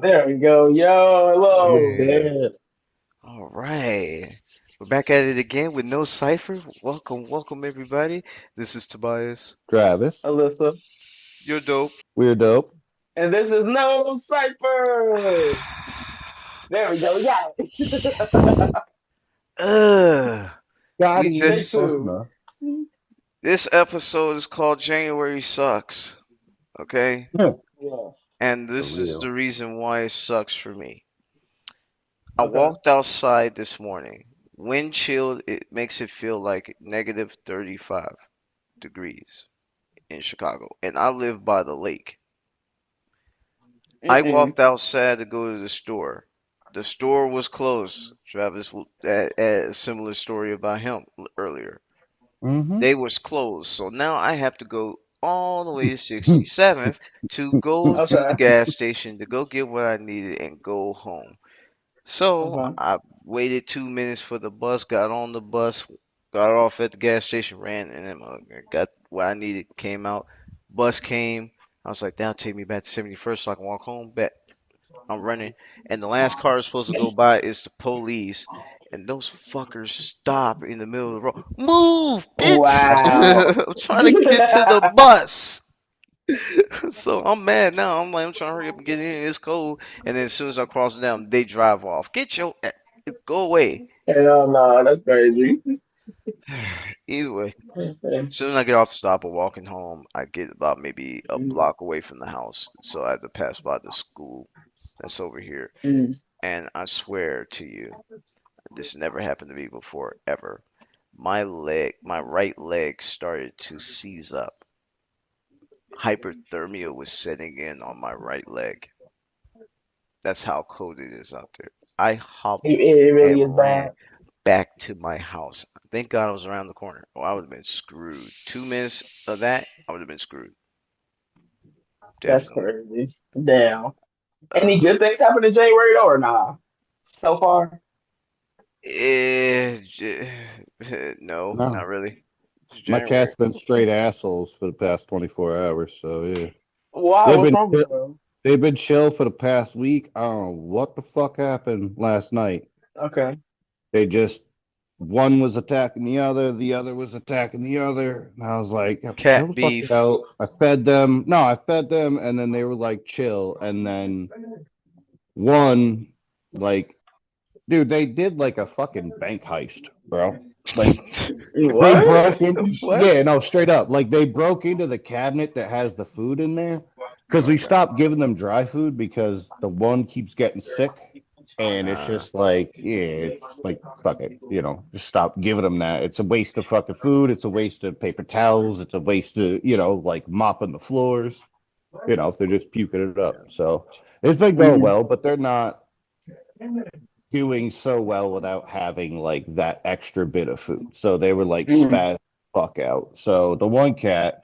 There we go. Yo, hello. Yeah. Yeah. All right. We're back at it again with No Cypher. Welcome everybody. This is Tobias. Travis. Alyssa. You're dope. We're dope. And this is No Cypher. There we go. We got it. Yes. Ugh. We Take Gotti. just Close two. enough. this episode is called January Sucks. Okay? Yeah. Yeah. And For this is the real. reason why it sucks for me. I Okay. walked outside this morning. Wind chilled, it makes it feel like negative 35 degrees in Chicago. And I live by the lake. I Mm-mm. walked outside to go to the store. The store was closed. Travis had a similar story about him earlier. Mm-hmm. They was closed, so now I have to go all the way to 67th to go to the Okay. gas station to go get what I needed and go home. So Okay. I waited 2 minutes for the bus, got on the bus, got off at the gas station, ran, and then got what I needed, came out. Bus came. I was like, that'll take me back to 71st so I can walk home. Bet I'm running, and the last car is supposed to go by is the police, and those fuckers stop in the middle of the road. Move, bitch! Wow. I'm trying to get to the bus. So I'm mad now. I'm like, I'm trying to hurry up and get in. It's cold. And then as soon as I cross it down, they drive off. Go away. Hell no, that's crazy. Either way, as soon as I get off the stop of walking home, I get about maybe a block away from the house. So I have to pass by the school that's over here. Mm. And I swear to you, this never happened to me before, ever. My right leg started to seize up. Hyperthermia was setting in on my right leg. That's how cold it is out there. I It, hobbled it really is and ran bad. back to my house. Thank God I was around the corner, or I would have been screwed. 2 minutes of that, I would have been screwed. That's Definitely. crazy. Damn. Any Uh, good things happen in January though, or nah? So far? eh, no, not No. really. It's My January. cat's been straight assholes for the past 24 hours. So yeah. Why? They've What's been wrong with them? they've been chill for the past week. I don't know what the fuck happened last night. Okay. They just one was attacking the other was attacking the other. And I was like, "Yeah, chill Cat the fuck beef. out." I fed them. No, I fed them, and then they were like, chill. And then one, like, dude, they did like a fucking bank heist, bro. Like, they What? broke in. What? Yeah, no, straight up. Like, they broke into the cabinet that has the food in there because we stopped giving them dry food because the one keeps getting sick. And it's Uh, just like, yeah, it's like, fuck it, just stop giving them that. It's a waste of fucking food. It's a waste of paper towels. It's a waste of, like mopping the floors, if they're just puking it up. So it's been going Mm, well, but they're not doing so well without having like that extra bit of food. So they were like mm, spaz fuck out. So the one cat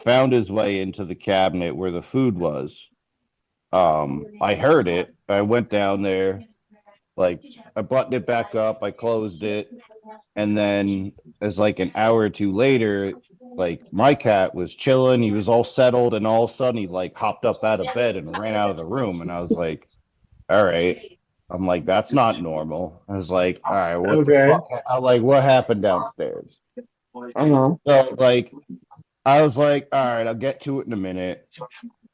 found his way into the cabinet where the food was. I heard it. I went down there, like I buttoned it back up, I closed it, and then as like an hour or two later, like my cat was chilling, he was all settled, and all of a sudden he like hopped up out of bed and ran out of the room, and I was like, all right. I'm like, that's not normal. I was like, all right, what the okay. fuck? I like, what happened downstairs? Uh-huh. So like, I was like, all right, I'll get to it in a minute.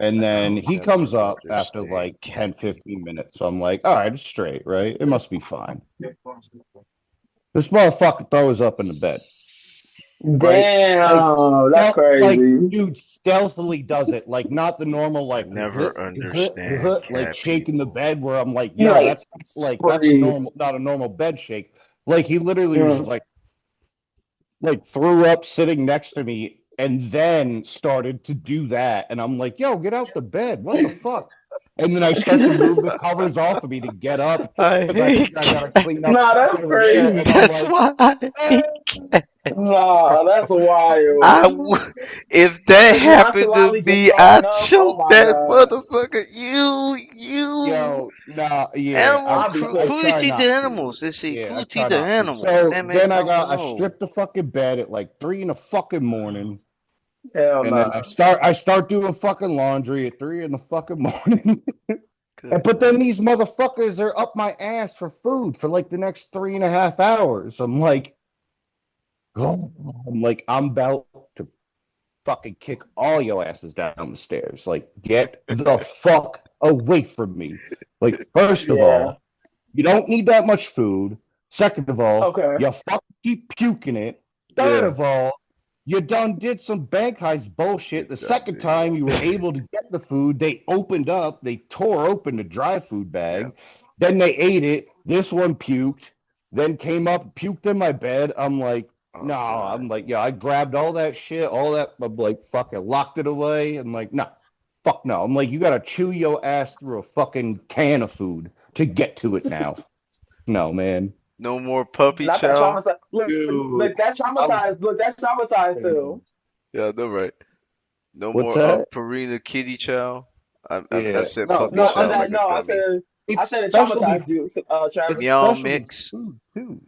And I then don't he never comes up after understand like cat 10, people. 15 minutes. So I'm like, all right, it's straight, right? It must be fine. This motherfucker throws up in the bed, right? Like, Damn, that's crazy. dude, stealthily does it. Like, not the normal, like, Never understand like cat shaking the people. bed where I'm like, You yo, like that's a spree. normal, not a normal bed shake. Like, he literally was just Mm. like threw up sitting next to me and then started to do that. And I'm like, yo, get out the bed. What the fuck? And then I start to move the covers off of me to get up I because I hate think I gotta cat. clean up Nah, shit that's over there. And crazy. I'm That's like, why I eh. hate cats. Nah, that's wild. I w- if that Like happened to nonchalantly just me, throwing I up. Oh choke my that god. motherfucker. You Yo, nah, yeah, animal I'll be I pissed. try cruelty to not to. animals. They say Yeah, I cruelty try to not to. animals. So That makes then I don't I know. stripped the fucking bed at like 3 in the fucking morning. Hell And then no. I start doing fucking laundry at 3 in the fucking morning. Good But then night. these motherfuckers are up my ass for food for like the next 3.5 hours. I'm like, oh, I'm about to fucking kick all your asses down the stairs. Like, get the fuck away from me. Like, first of Yeah. all, you don't need that much food. Second of all, Okay. you fucking keep puking it. Third Yeah. of all, you done did some bank heist bullshit. Good The job, second time you were dude. able to get the food, they tore open the dry food Yeah. bag. Then they ate it. This one puked. Then came up, puked in my bed. I'm like, no, Oh God. I'm like, yeah, I grabbed all that shit, all that, I'm like, fucking locked it away. I'm like, no, fuck no. I'm like, you gotta chew your ass through a fucking can of food to get to it now. No, man. No more puppy Not that chow. traumatized. Dude, Look, that's I'm traumatized. Look, that's traumatized too. Yeah, I know, right? No what's more that? Purina kitty chow. I Yeah, said no, puppy No, no, on chow that, like a no. dummy. I it's said it specialty, traumatized you, it's Travis. Meow specialty mix. food too.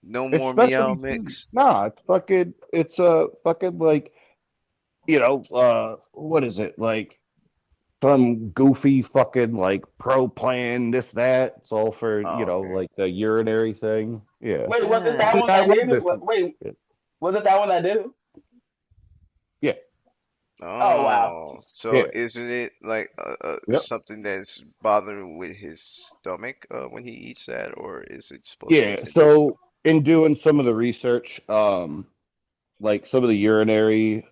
No It's more meow specialty food. mix. Nah, it's a fucking like, what is it? Like some goofy fucking like pro plan, this, that. It's all for, Oh, okay. like the urinary thing. Yeah. Wait, was it I that mean, Ah. one I that love did it? this. Wait, was it that one that did it? Yeah, Oh wow. Oh, so yeah, isn't it like yep. something that's bothering with his stomach when he eats that, or is it supposed to be Yeah. medicinal? So in doing some of the research, like some of the urinary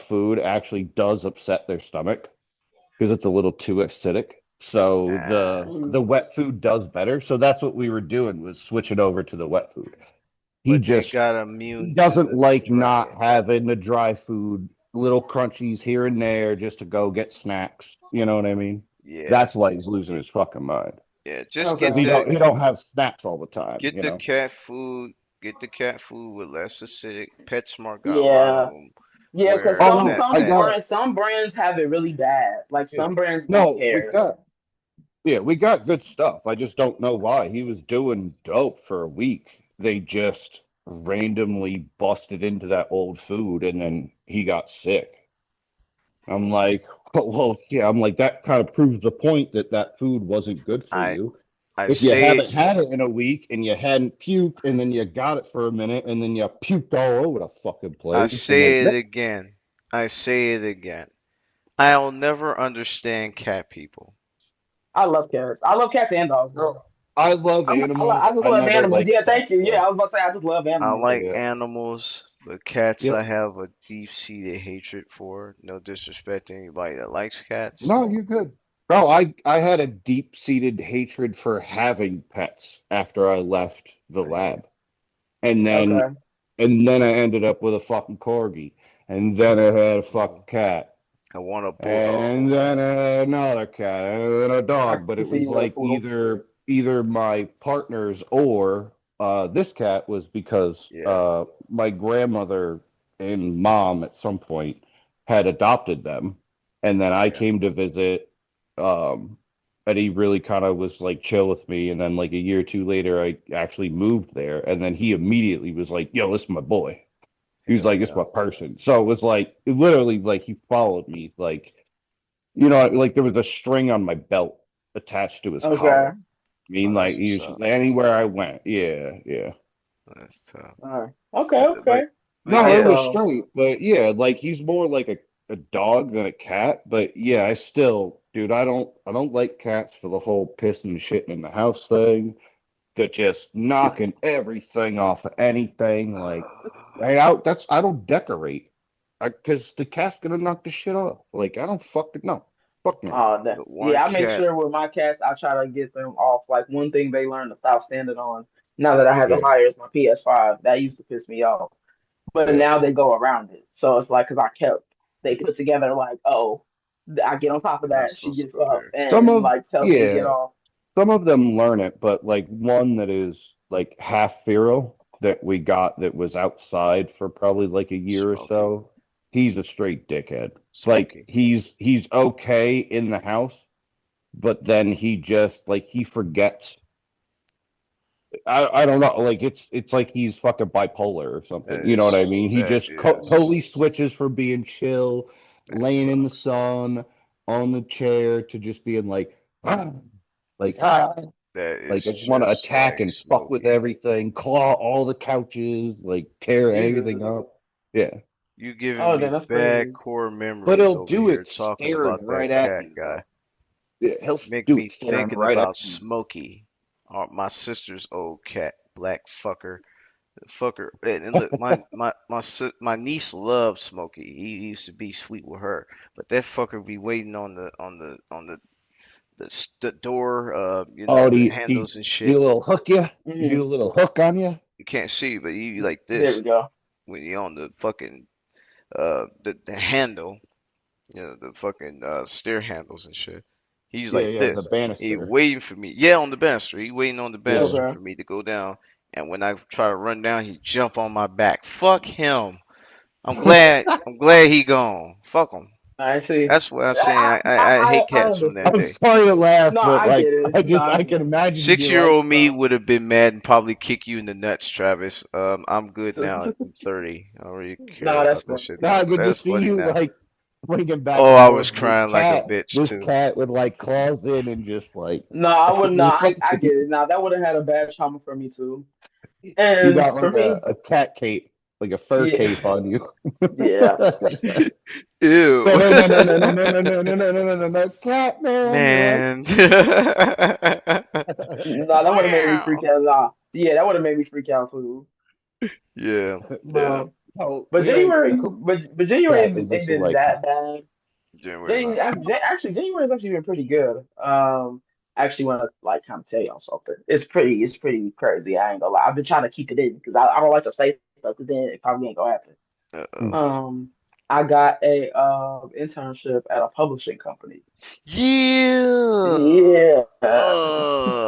food actually does upset their stomach because it's a little too acidic. So Ah, the Mm. wet food does better. So that's what we were doing, was switching over to the wet food. He but they just got he immune to doesn't the like dry. not having the dry food, little crunchies here and there just to go get snacks. You know what I mean? Yeah, That's why he's losing his fucking mind. yeah. Just Because Okay, get he okay, don't he okay. don't have snacks all the time, get you the know. cat food. Get the cat food with less acidic. PetSmart got a lot of Yeah, them yeah. Because where Oh some no, that I some got has. brands some brands have it really bad. Like yeah. some brands don't No, we care. got yeah, we got good stuff. I just don't know why. He was doing dope for a week. They just randomly busted into that old food and then he got sick. I'm like, well, yeah, I'm like, that kind of proves the point that that food wasn't good for I you. I If you say haven't had it in a week and you hadn't puked and then you got it for a minute and then you puked all over the fucking I place, I'm like, say it again. I say it again. I'll never understand cat people. I love cats. I love cats and dogs though. no, I love animals. I just I love never animals. like Yeah, cats thank you. Yeah, though. I was about to say I just love I animals. like Yeah. animals, but cats I Yep. have a deep-seated hatred for. No disrespect to anybody that likes cats. No, you're good. Bro, I had a deep-seated hatred for having pets after I left the Man, lab. And then Okay. and then I ended up with a fucking corgi. And then I had a fucking ooh, cat. I want a bulldog. And then another cat and then a I dog. But can it see was you with a like poodle. either my partner's or this cat was because Yeah, my grandmother and mom at some point had adopted them. And then I yeah. came to visit, um, and he really kind of was like chill with me. And then like a year or two later, I actually moved there. And then he immediately was like, "Yo, this is my boy." He was Hell like, "It's yeah. my person." So it was like it literally like he followed me like, like there was a string on my belt attached to his Okay. collar. I mean, Oh, like that's he what's was up. anywhere I went. Yeah, yeah. That's tough. All right. Okay. But Okay. No, All right. it yeah, was So straight, but yeah, like he's more like a dog than a cat. But yeah, I still, dude, I don't like cats for the whole pissing and shitting in the house thing. To just knocking everything off of anything. Like, I don't decorate. Because the cat's gonna knock the shit off. Like, I don't fucking no. Fuck no. the one yeah, I make cat. sure with my cats, I try to get them off. Like one thing they learn to stop standing on. Now that I have them Yeah, higher is my PS5. That used to piss me off, but yeah. now they go around it. So it's like because I kept they put together like, oh, I get on top of You're not that. She supposed to gets go up there. Some and of like tells me to get yeah, off. some of them learn it, but like one that is like half feral that we got that was outside for probably like a year or Smokey. so. He's a straight dickhead. Like Smokey. he's okay in the house, but then he just like he forgets I don't know. Like it's like he's fucking bipolar or something. You know what I It's mean? He that just is totally switches from being chill, that laying in the sucks. sun on the chair to just being like That is like I just want to just attack like and fuck with Smokey. everything, claw all the couches, like tear everything Jesus. up. Yeah, You giving Oh, then me that's bad crazy. core but memories he'll over do here it talking staring about that right at cat you guy. though. Yeah, he'll Make do it me staring thinking right about at you. Smokey, my sister's old cat, black fucker. Fucker. And look, my niece loves Smokey. He used to be sweet with her, but that fucker be waiting on the door, Oh, the do handles and you a shit. little hook you? You do a Hmm. little hook on you? You can't see, but you like There this we go. when you're on the fucking the handle, the fucking steer handles and shit. He's Yeah, like yeah, this. the He banister. waiting for me. Yeah, on the banister. He waiting on the Yeah. banister Okay. for me to go down. And when I try to run down, he jump on my back. Fuck him. I'm glad. I'm glad he gone. Fuck him. I see. That's what I'm saying. I hate I cats from that I'm understand. day. sorry to laugh, No, but I like get it. I No, just I I get can it. imagine you'd be like, 6-year-old me No. would have been mad and probably kick you in the nuts, Travis. I'm good now. I'm 30. I don't really care No, that's about that funny. shit nah, now. I But could that's just see funny you now. like bringing back Oh, and I forth was crying like a bitch this too. cat with like claws in and just like No, I would you not. I get it. Now that would have had a bad trauma for me too. And got for like me, a cat cape, like a fur cape yeah, on you. yeah. No, Ew. no, no, no, no, no, no, no, no, no, no, no, no, no, no, cat man, you're like, Man. No, that would have made me freak Wow. out. Nah. Yeah, that would have made me freak out too. Yeah. Yeah. No. oh, But we ain't January, but January cat is ain't just been like, that bad. January not. Actually, January's actually been pretty good. I actually want to like kind of tell y'all something. It's pretty crazy. I ain't gonna lie. I've been trying to keep it in because I don't like to say stuff because then it probably ain't gonna happen. Uh-oh. hmm. Um, I got a internship at a publishing company. Yeah. Yeah,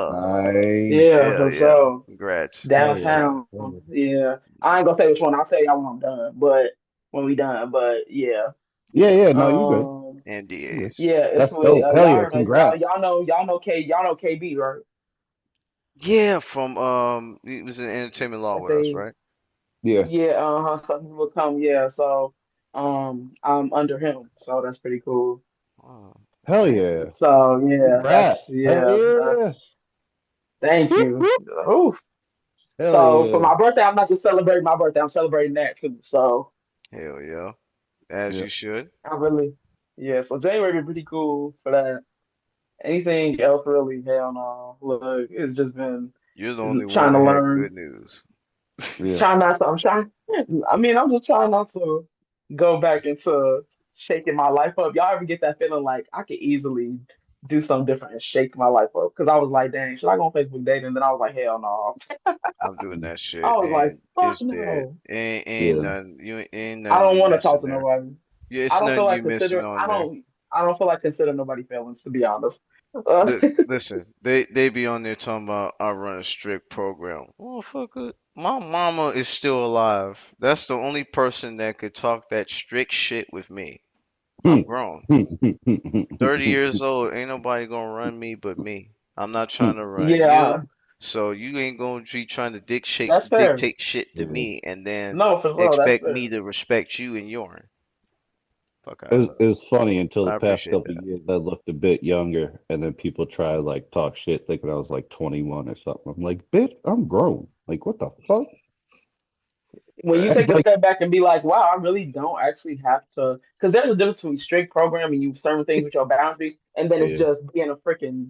Nice. yeah. Hell yeah. So Congrats. Hell yeah. downtown, yeah. I ain't gonna say which one. I'll tell y'all when I'm done. But when we done, but yeah. Yeah, yeah, no, you good. Um, Yeah. NDAs. yeah. It's That's with dope. Hell y'all yeah, heard of y'all congrats. y'all know KB, right? Yeah, from he was in entertainment law That's with us, a right? Yeah. yeah. Some people come. Yeah. So I'm under him. So that's pretty cool. Oh, Hell man. yeah. So Congrats. Hell that's yeah. thank Whoop, you. whoop. Ooh. Hell So for yeah. my birthday, I'm not just celebrating my birthday. I'm celebrating that too. So Hell yeah. As Yeah. you should. I really yeah. So January been pretty cool for that. Anything else really? Hell no. Look, it's just been You're the only one trying to that had learn. good news. Yeah. Trying not to. I'm trying. I mean, I'm just trying not to go back into shaking my life up. Y'all ever get that feeling like I could easily do something different and shake my life up? Because I was like, dang, should I go on Facebook dating? And then I was like, hell no. I'm doing that I shit was like, and fuck it's dead. no. Ain't Yeah. none you ain't I nothing don't you want to talk missing to there. nobody. Yeah, I it's don't feel nothing like you missing consider. on there. I don't feel like considering nobody feelings to be honest. Uh, Listen, they be on there talking about I run a strict program. Motherfucker, my mama is still alive. That's the only person that could talk that strict shit with me. I'm grown. 30 years old, ain't nobody gonna run me but me. I'm not trying to run yeah, you, so you ain't gonna be trying to that's fair. dictate shit to Yeah. me and then No, for real, that's expect me fair. to respect you and yours. Fuck out of It here. was funny until But the I past appreciate couple of that. years I looked a bit younger and then people try to like talk shit thinking I was like 21 or something. I'm like, bitch, I'm grown. Like what the fuck? When you take a Like step back and be like, wow, I really don't actually have to, because there's a difference between strict programming, you certain things with your boundaries, and then it's yeah. just being a freaking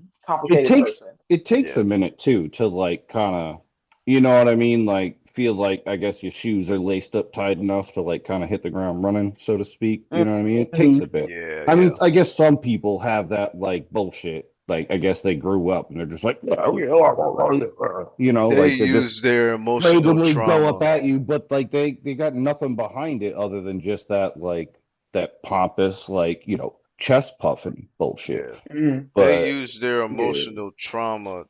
It complicated takes person. it takes Yeah. a minute too to like kind of you know what I mean? Like feel like I guess your shoes are laced up tight enough to like kind of hit the ground running, so to speak. You know what I mean? It takes a Hmm. bit. Yeah, I mean, yeah. I guess some people have that like bullshit. Like I guess they grew up and they're just like, you know, They like they just use their emotional randomly go up trauma. at you, but like they got nothing behind it other than just that like that pompous like chest puffing bullshit. Yeah. Hmm. They But use their yeah, emotional trauma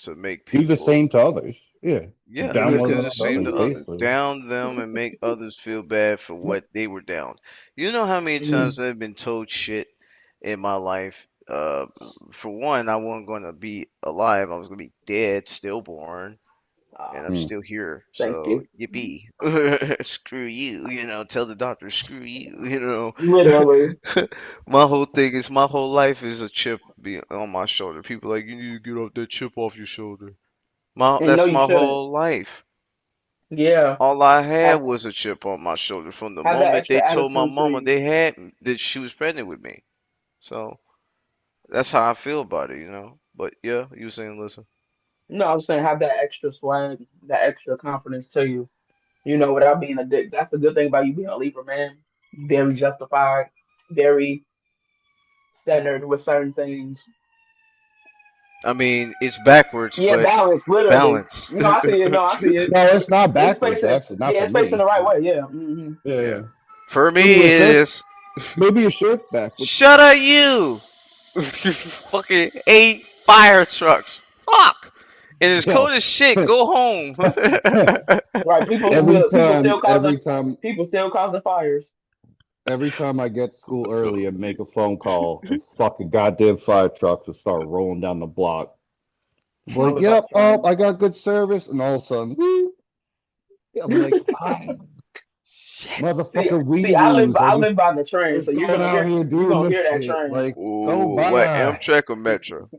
to make do the people. same to others. Yeah, Yeah, they download do it the onto same others to others. basically. Down them and make others feel bad for Yep. what they were down. You know how many Hmm. times I've been told shit in my life? for one, I wasn't gonna be alive. I was gonna be dead, stillborn, and I'm Oh, Mm. still here. thank So you. yippee, screw you. Tell the doctor, screw you. Literally. My whole thing is my whole life is a chip on my shoulder. People like you need to get off that chip off your shoulder. And no, That's you my shouldn't. whole life. Yeah. All I had Have was a chip on my shoulder from the have that moment they extra told my attitude so mama you they had that she was pregnant with me. So that's how I feel about it. But yeah, you were saying, listen. no, I'm saying have that extra swag, that extra confidence to you. Without being a dick. That's the good thing about you being a Libra, man. Very justified, very centered with certain things. I mean, it's backwards, Yeah, but balance, literally. balance. I see it. No, I see it. No, it's not It's backwards, facing, actually. Not yeah, for it's facing the me. right way. Yeah. Yeah, Yeah. yeah. For Maybe me, your shirt. it is. Maybe your shirt backwards. Shut up, you! Fucking 8 fire trucks. Fuck! And it's Yo, cold as shit. Go home. Right. every time, People still causing fires. every time I get to school early and make a phone call, the fucking goddamn fire trucks will start rolling down the block. I'm I like, live by the yep, oh, train. I got good service, and all of a sudden, woo, I'm like, ah, Shit. motherfucker, wee I live woos. I live by the train, Just so going out here you're doing gonna this hear that shit. train. Like, go Ooh, what, by. Amtrak or Metro?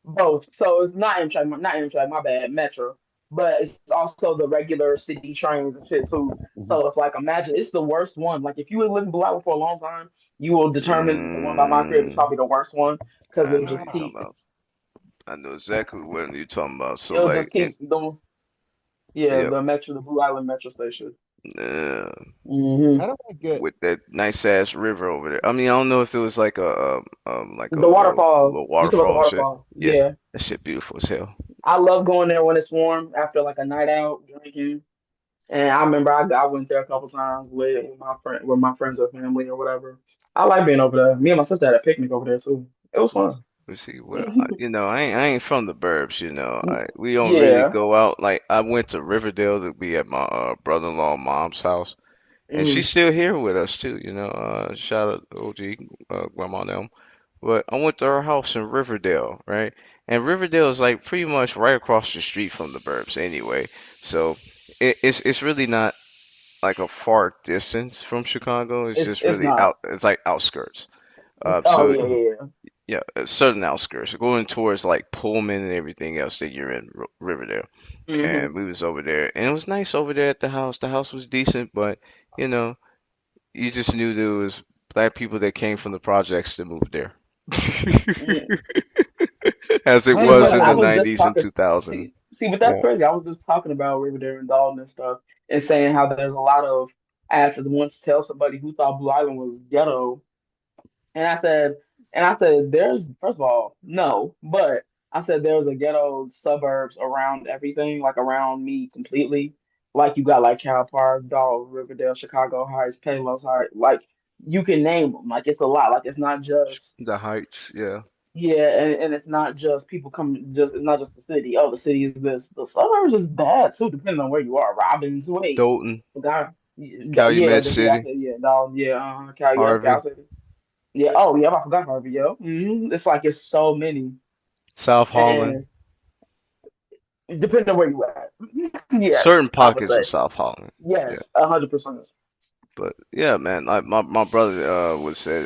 Both. So it's not Amtrak, not Amtrak, my bad, Metro. But it's also the regular city trains and shit too. So it's like imagine it's the worst one. Like if you would live in Blue Island for a long time, you will determine the one by my crib is Mm, probably the worst one because I it'll know what just you're Ah, talking keep about. I know exactly what you're talking about. So, it'll like, just keep the yeah, the metro, the Blue Island metro station. uh, how Hmm. do I get? with that nice ass river over there. I mean, I don't know if it was like like a The little waterfall. little You talk about the waterfall and shit. waterfall. Yeah, Yeah. that shit beautiful as hell. I love going there when it's warm after like a night out drinking. And I remember I went there a couple times with my friends or family or whatever. I like being over there. Me and my sister had a picnic over there too. It was fun. Let's see. Well, I ain't from the burbs. We don't really Yeah. go out. Like, I went to Riverdale to be at my brother-in-law mom's house, and she's Mm. still here with us too. Shout out to OG, grandma and them. But I went to her house in Riverdale, right? And Riverdale is like pretty much right across the street from the burbs anyway. So it's really not like a far distance from Chicago. It's just It's really not. out. It's like outskirts. Oh So yeah, yeah, yeah, southern outskirts, going towards like Pullman and everything else that you're in Riverdale. yeah. Hmm. And we was over there, and it was nice over there at the house. The house was decent, but you know, you just knew there was black people that came from the projects that moved there. As it How do I was But in I the get? was just 90s and talking. 2000. But that's Yeah. crazy. I was just talking about Riverdale and Dalton and stuff, and saying how there's a lot of asses once tell somebody who thought Blue Island was ghetto. And I said, there's first of all, no, but I said there's a ghetto suburbs around everything, like around me completely. Like you got like Cal Park, Dog, Riverdale, Chicago Heights, Palos Heights. Like you can name them. Like it's a lot. Like it's not just The Heights, yeah. yeah, and it's not just people coming. Just it's not just the city. Oh, the city is this. The suburbs is bad too, depending on where you are. Robbins, wait, Dalton, forgot. Calumet Yeah, I City, said yeah, Dog, yeah, Cal, yeah, Cal Harvey, City. Yeah. Oh, yeah. I forgot Harvey. Yo. It's like it's so many, South Holland, and depending on where you at. Yes, certain I would pockets say of South Holland. Yeah. yes, 100%. But yeah, man, like my brother would say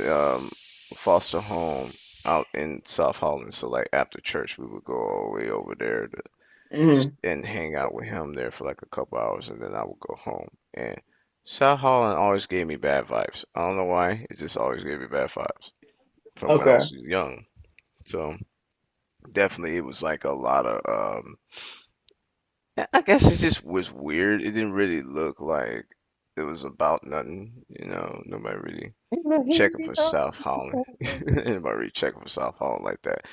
foster home out in South Holland. So like after church, we would go all the way over there to Hmm. and hang out with him there for like a couple hours, and then I would go home. And South Holland always gave me bad vibes. I don't know why. It just always gave me bad vibes from when I was Okay. young. So definitely, it was like a lot of I guess it just was weird. It didn't really look like it was about nothing. Nobody really checking for South Holland. Anybody really checking for South Holland like that?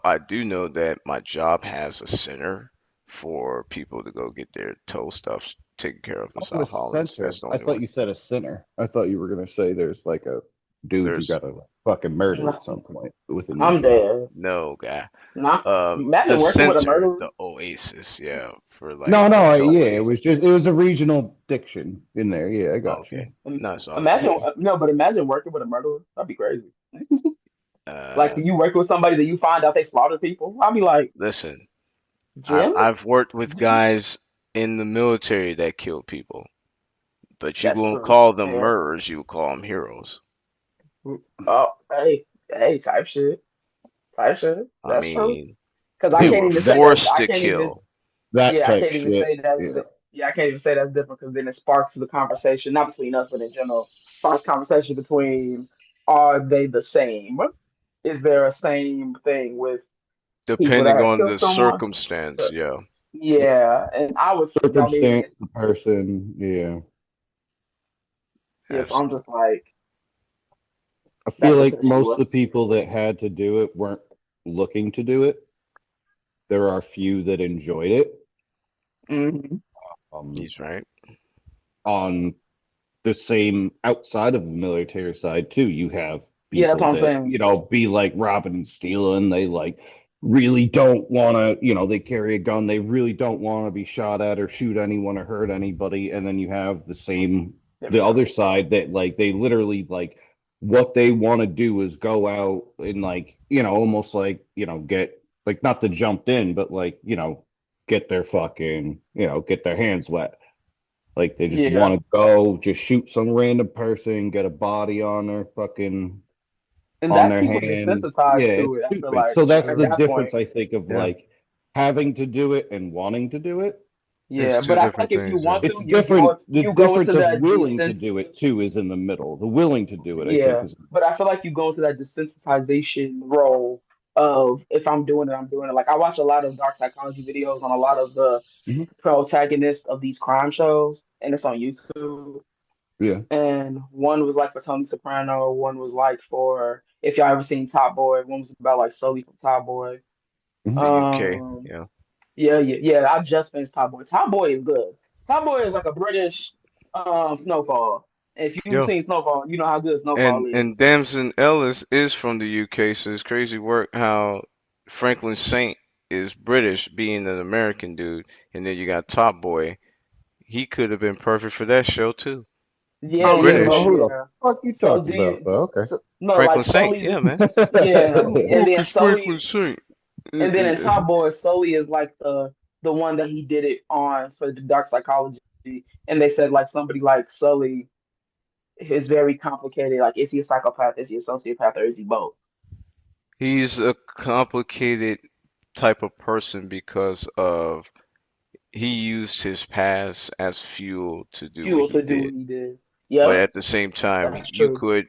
I do know that my job has a center for people to go get their toe stuff taken care of in Oh, a South Holland. That's center. the I only thought way. you said a sinner. I thought you were gonna say there's like a dude you There's gotta like, fucking murder at some point within your I'm job. dead. no guy. Nah. The Imagine working with a center, murderer. the Oasis, yeah, for like No, no, yeah, Beltway. it was a regional diction in there. Yeah, I Oh, got you. okay. No, it's all good. Imagine no, but imagine working with a murderer. That'd be crazy. Like, Uh, you work with somebody that you find out they slaughter people. I'll be like, listen, Jim, I've worked with guys in the military that kill people, but you that's won't true. call them Yeah. murderers, you will call them heroes. Oh, hey, hey, type shit, type shit. I That's true. mean, Because I they Yeah, can't were even say that that. forced I to can't even. kill. that Yeah, I type can't even shit. say that's. Yeah. Yeah, I can't even say that's different because then it sparks the conversation, not between us, but in general, sparks conversation between are they the same? Is there a same thing with people that Depending have on killed the someone? circumstance, So, yeah. yeah, and I was. I mean, Circumstance, the person. Yeah. yeah. So I'm just like, I feel that's like essentially most of what. the people that had to do it weren't looking to do it. There are a few that enjoyed it. Hmm. Um, He's right. on the same outside of the military side too, you have Yeah, that's people what I'm that saying. be like robbing and stealing. They like really don't want to. They carry a gun. They really don't want to be shot at or shoot anyone or hurt anybody. And then you have the Different. other side that like they literally like what they want to do is go out and like almost like get like not to jump in, but like get their fucking get their hands wet, like they just Yeah, want to go, just shoot some random person, get a body on their fucking and on that's their people hands. Yeah, desensitized to it's it. I feel stupid. like So that's at the that difference, point. I think, of Yeah. like having to do it and wanting to do it. It's Yeah, two but I feel different like if you things, want yeah. to, It's different. The you go into difference of that willing to do desens. it too is in the middle. The willing to do it, I think, Yeah, is. but I feel like you go into that desensitization role of if I'm doing it, I'm doing it. Like I watch a lot of dark psychology videos on a lot of the Mhm. protagonists of these crime shows, and it's on YouTube. Yeah. And one was like for Tony Soprano, one was like for if y'all ever seen Top Boy, one was about like Sully from Top Boy. Mhm. The UK, Um, yeah. yeah. I just finished Top Boy. Top Boy is good. Top Boy is like a British Snowfall. If you've Yeah. seen Snowfall, you know how good And Snowfall is. and Damson Ellis is from the UK, so it's crazy work how Franklin Saint is British, being an American dude, and then you got Top Boy. He could have been perfect for that show too. He's Yeah, Oh yeah, yeah, no, no, British. who the yeah. fuck you So talking do about? you? But okay. So, no, like Franklin Saint, yeah, Sully. man. Yeah, Who the and fuck then is Franklin Sully, Saint? and then in Uh, Top Boy, Sully is like the one that he did it on for the dark psychology. And they said like somebody like Sully is very complicated. Like, is he a psychopath? Is he a sociopath? Or is he both? He's a complicated type of person because of he used his past as fuel to do what Fuel he to do did. what he did. But Yep, at the same time, that's you true. could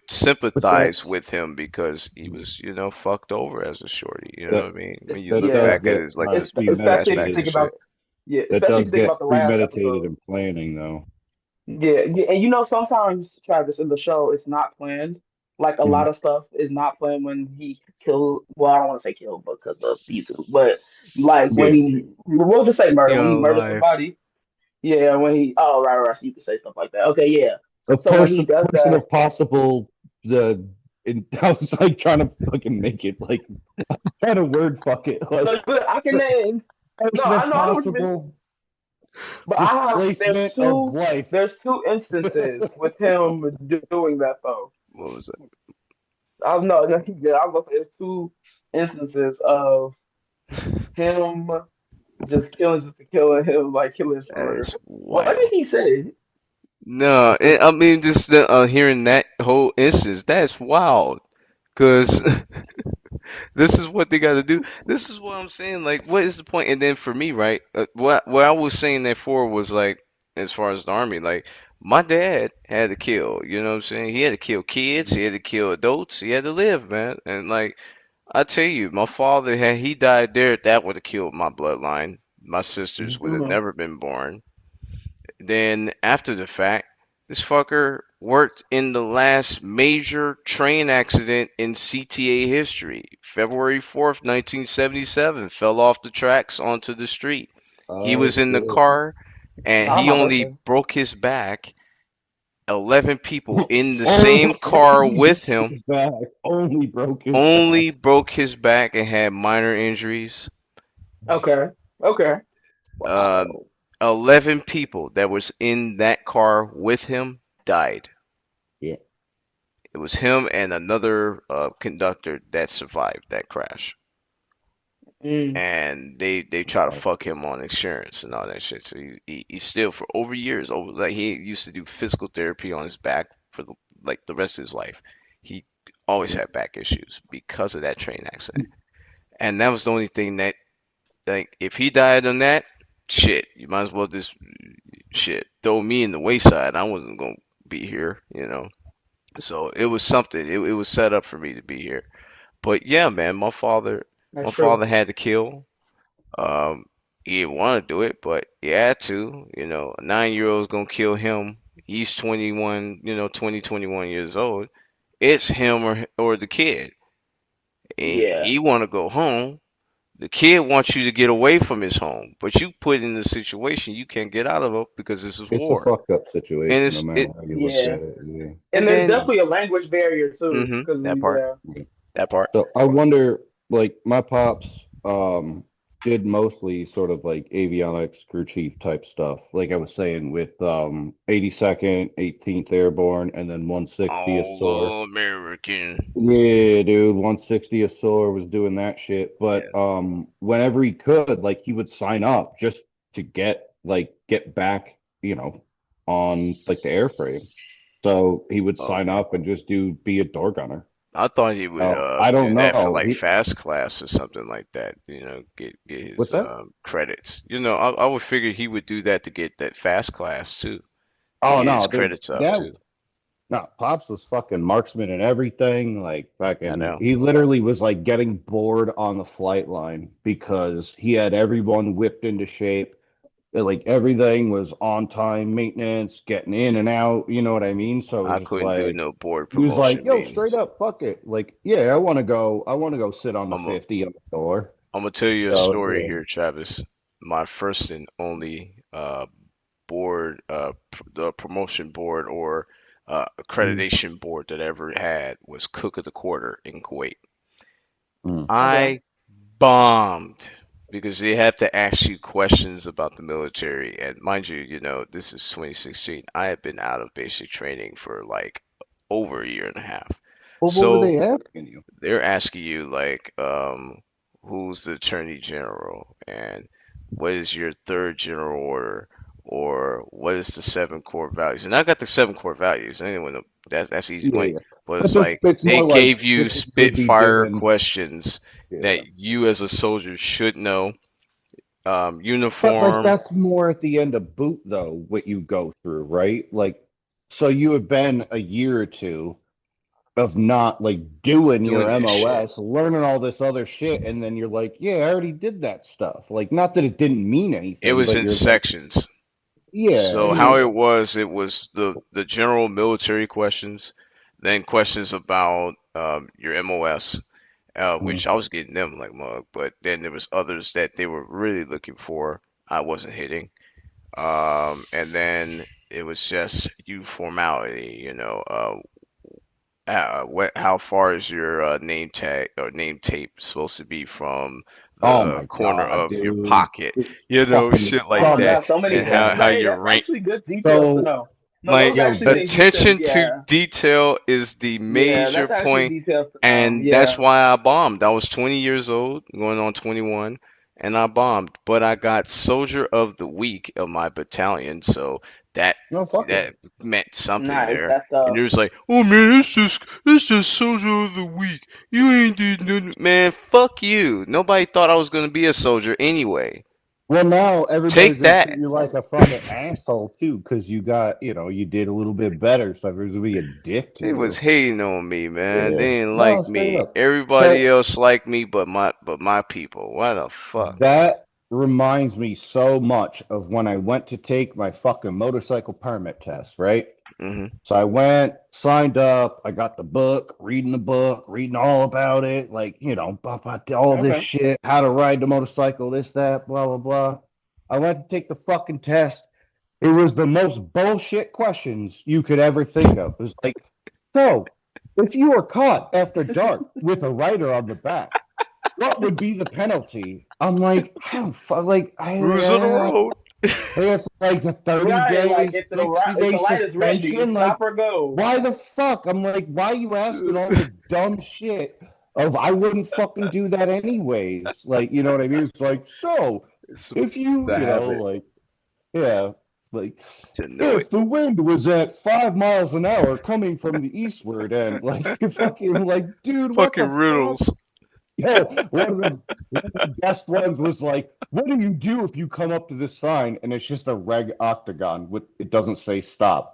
But sympathize that's with him because he was, fucked over as a shorty. You know that what I mean? When It's, you that look does yeah, back at get it, like his especially if you flashback think and premeditated. about shit. yeah, That especially if does you think about get the last premeditated episode. and planning, though. Yeah, and you know sometimes Travis in the show it's not planned. Like a Mhm. lot of stuff is not planned when he killed. Well, I don't want to say killed because of YouTube, but like when Yeah. we'll just say murder. When he Young murders life. somebody, yeah. When he right. So you can say stuff like that. Okay, yeah. A So when he person, does person that, of possible. The. I was like trying to fucking make it like trying to word fuck it like but I can name. No, person I of know, I know what you mean. possible But I have displacement of life. there's two instances with him doing that though. What was that? I know, no, yeah, I was gonna say there's two instances of him just killing just to kill him, like killing for That's what did wild. he say? No, I mean just hearing that whole instance, that's wild. Cause this is what they got to do. This is what I'm saying. Like, what is the point? And then for me, right? What I was saying that for was like, as far as the army, like my dad had to kill. You know what I'm saying? He had to kill kids. He had to kill adults. He had to live, man. And like I tell you, my father had he died there. That would have killed my bloodline. My sisters would have Hmm. never been born. Then after the fact, this fucker worked in the last major train accident in CTA history. February 4th, 1977, fell off the tracks onto the street. He Oh was in the shit. car and Not on he my only birthday. broke his back. 11 people in the same Only car broke with him his back. Only broke his back. only broke his back and had minor injuries. Okay. Okay. Uh, Wow. 11 people that was in that car with him died. Yeah. It was him and another conductor that survived that crash, Mm, and they try to fuck him on insurance and all that shit. So he still for over years, over like he used to do physical therapy on his back for the rest of his life. He always had back issues because of that train accident, and that was the only thing that like if he died on that shit, you might as well just shit throw me in the wayside. I wasn't gonna be here, you know. So it was something. It was set up for me to be here. But yeah, man, that's my true. father had to kill. Um, he didn't want to do it, but he had to. You know, a 9 year old's gonna kill him. He's 21, 20, 21 years old. It's him or the kid. And Yeah, he want to go home. The kid wants you to get away from his home, but you put in a situation you can't get out of it because this is It's a war. fucked up And situation, no it's matter it how you look yeah. at it. Yeah. And and there's then definitely a language barrier too, because that part, yeah, Yeah. that part. So I wonder, like my pops, did mostly sort of like avionics crew chief type stuff. Like I was saying with 82nd, 18th Airborne, and then 160th SOAR. All American. Yeah, dude, 160th SOAR was doing that shit. But Yeah. whenever he could, like he would sign up just to get back, on like the airframe. So he would sign Okay. up and just be a door gunner. I thought he would I don't do that for know. like fast class or something like that. Get What's his that? credits. I would figure he would do that to get that fast class too, to Oh get his no, dude. credits up too. No, Pops was fucking marksman and everything. Like I fucking, know. he literally was like getting bored on the flight line because he had everyone whipped into shape. Like everything was on time maintenance, getting in and out. You know what I mean? So it was I just couldn't do like no board he was like, promotion "Yo, meetings. straight up, fuck it. Like, yeah, I want to go. I want to go sit on the I'm a, 50 on the door." I'm gonna tell you a So story yeah. here, Travis. My first and only board, the promotion board or Mm, accreditation board that I ever had was Cook of the Quarter in Kuwait. mm. okay. I bombed because they have to ask you questions about the military. And mind you, this is 2016. I had been out of basic training for like over a year and a half. Well, what were So they asking you? they're asking you like, who's the attorney general and what is your third general order or what is the seven core values? And I got the seven core values. Anyone that's easy Yeah, one. yeah. But But it's this, like it's they more like gave you this would be Spitfire doing. questions that Yeah. you as a soldier should know. But like Uniform. that's more at the end of boot though, what you go through, right? Like, so you have been a year or two of not like doing your Doing this shit. MOS, learning all this other shit, and then you're like, yeah, I already did that stuff. Like, not that it didn't mean It anything, was but in you're like, sections. yeah, So how Mm, it was the general military questions, then questions about your MOS, mm, which I was getting them like mug, but then there was others that they were really looking for. I wasn't hitting. And then it was just you formality, how far is your name tag or name tape supposed to be from oh the my corner God, of your dude, pocket, it's shit fucking like oh dumb that, God, as so many. and shit. how Hey, your that's rank. actually good details to So, know. No, those Like yo, actually that, things you should. attention to Yeah, detail is the yeah, major that's actually point, details to know. and that's Yeah. why I bombed. I was 20 years old, going on 21, and I bombed. But I got Soldier of the Week of my battalion, so that no, fuck it. that meant something Nice. there. That's And it was like, oh man, it's just Soldier of the Week. You ain't did nothing, man. Fuck you. Nobody thought I was gonna be a soldier anyway. Well, now everybody's Take gonna treat that. you like a fucking asshole too, because you got, you did a little bit better, so everybody's gonna be a dick to They was you. hating on me, man. Yeah. They didn't No, like straight me. up. Everybody So else liked me, but my people. What the fuck? that reminds me so much of when I went to take my fucking motorcycle permit test, right? Hmm. So I went, signed up, I got the book, reading all about it, like, about all this okay. shit, how to ride the motorcycle, this, that, blah, blah, blah. I went to take the fucking test. It was the most bullshit questions you could ever think of. It was like, so if you were caught after dark with a rider on the back, what would be the penalty? I'm like, I don't like Cruising the road. Hey, it's like a 30 Right, like day, if 60-day the light is red, do you suspension. stop Like, or go? why the fuck? I'm like, why are you asking all this dumb shit of I wouldn't fucking do that anyways? Like, you know what I mean? It's like, so It's if you, the habit like, yeah, like to know it. if the wind was at 5 miles an hour coming from the eastward and like you're fucking like, dude, what Fucking the fuck? riddles. Yeah, one of the best ones was like, what do you do if you come up to this sign and it's just a reg octagon with it doesn't say stop?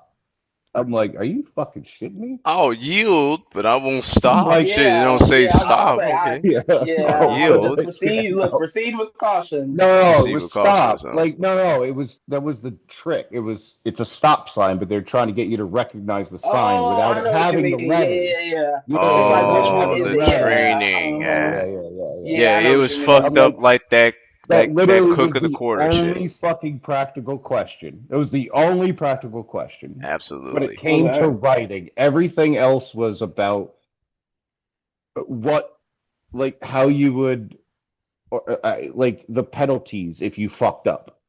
I'm like, are you fucking shitting me? I'll yield, but I won't I'm stop. like, Shit, it Yeah, don't say yeah. I was about to stop. say, Okay. yeah, yeah, no, I would just Yield. like, yeah, proceed. Look, no. proceed with caution. No, it Proceed was with caution or stop. something. Like, no, it was that was the trick. It's a stop sign, but they're trying to get you to recognize the sign Oh, without I it know what you having mean. the Yeah, letters. yeah, yeah. Yeah, It's like which without one Oh, having the is the it? letters. Yeah. training. Uh-huh. Yeah, yeah, yeah, yeah. Yeah, Yeah, I know it what was you mean. I'm fucked up like, like that that that literally cook was of the the quarter shit. only fucking practical question. It was the only practical question. When it Absolutely. came to Okay. writing, everything else was about what, like, how you would, like, the penalties if you fucked up.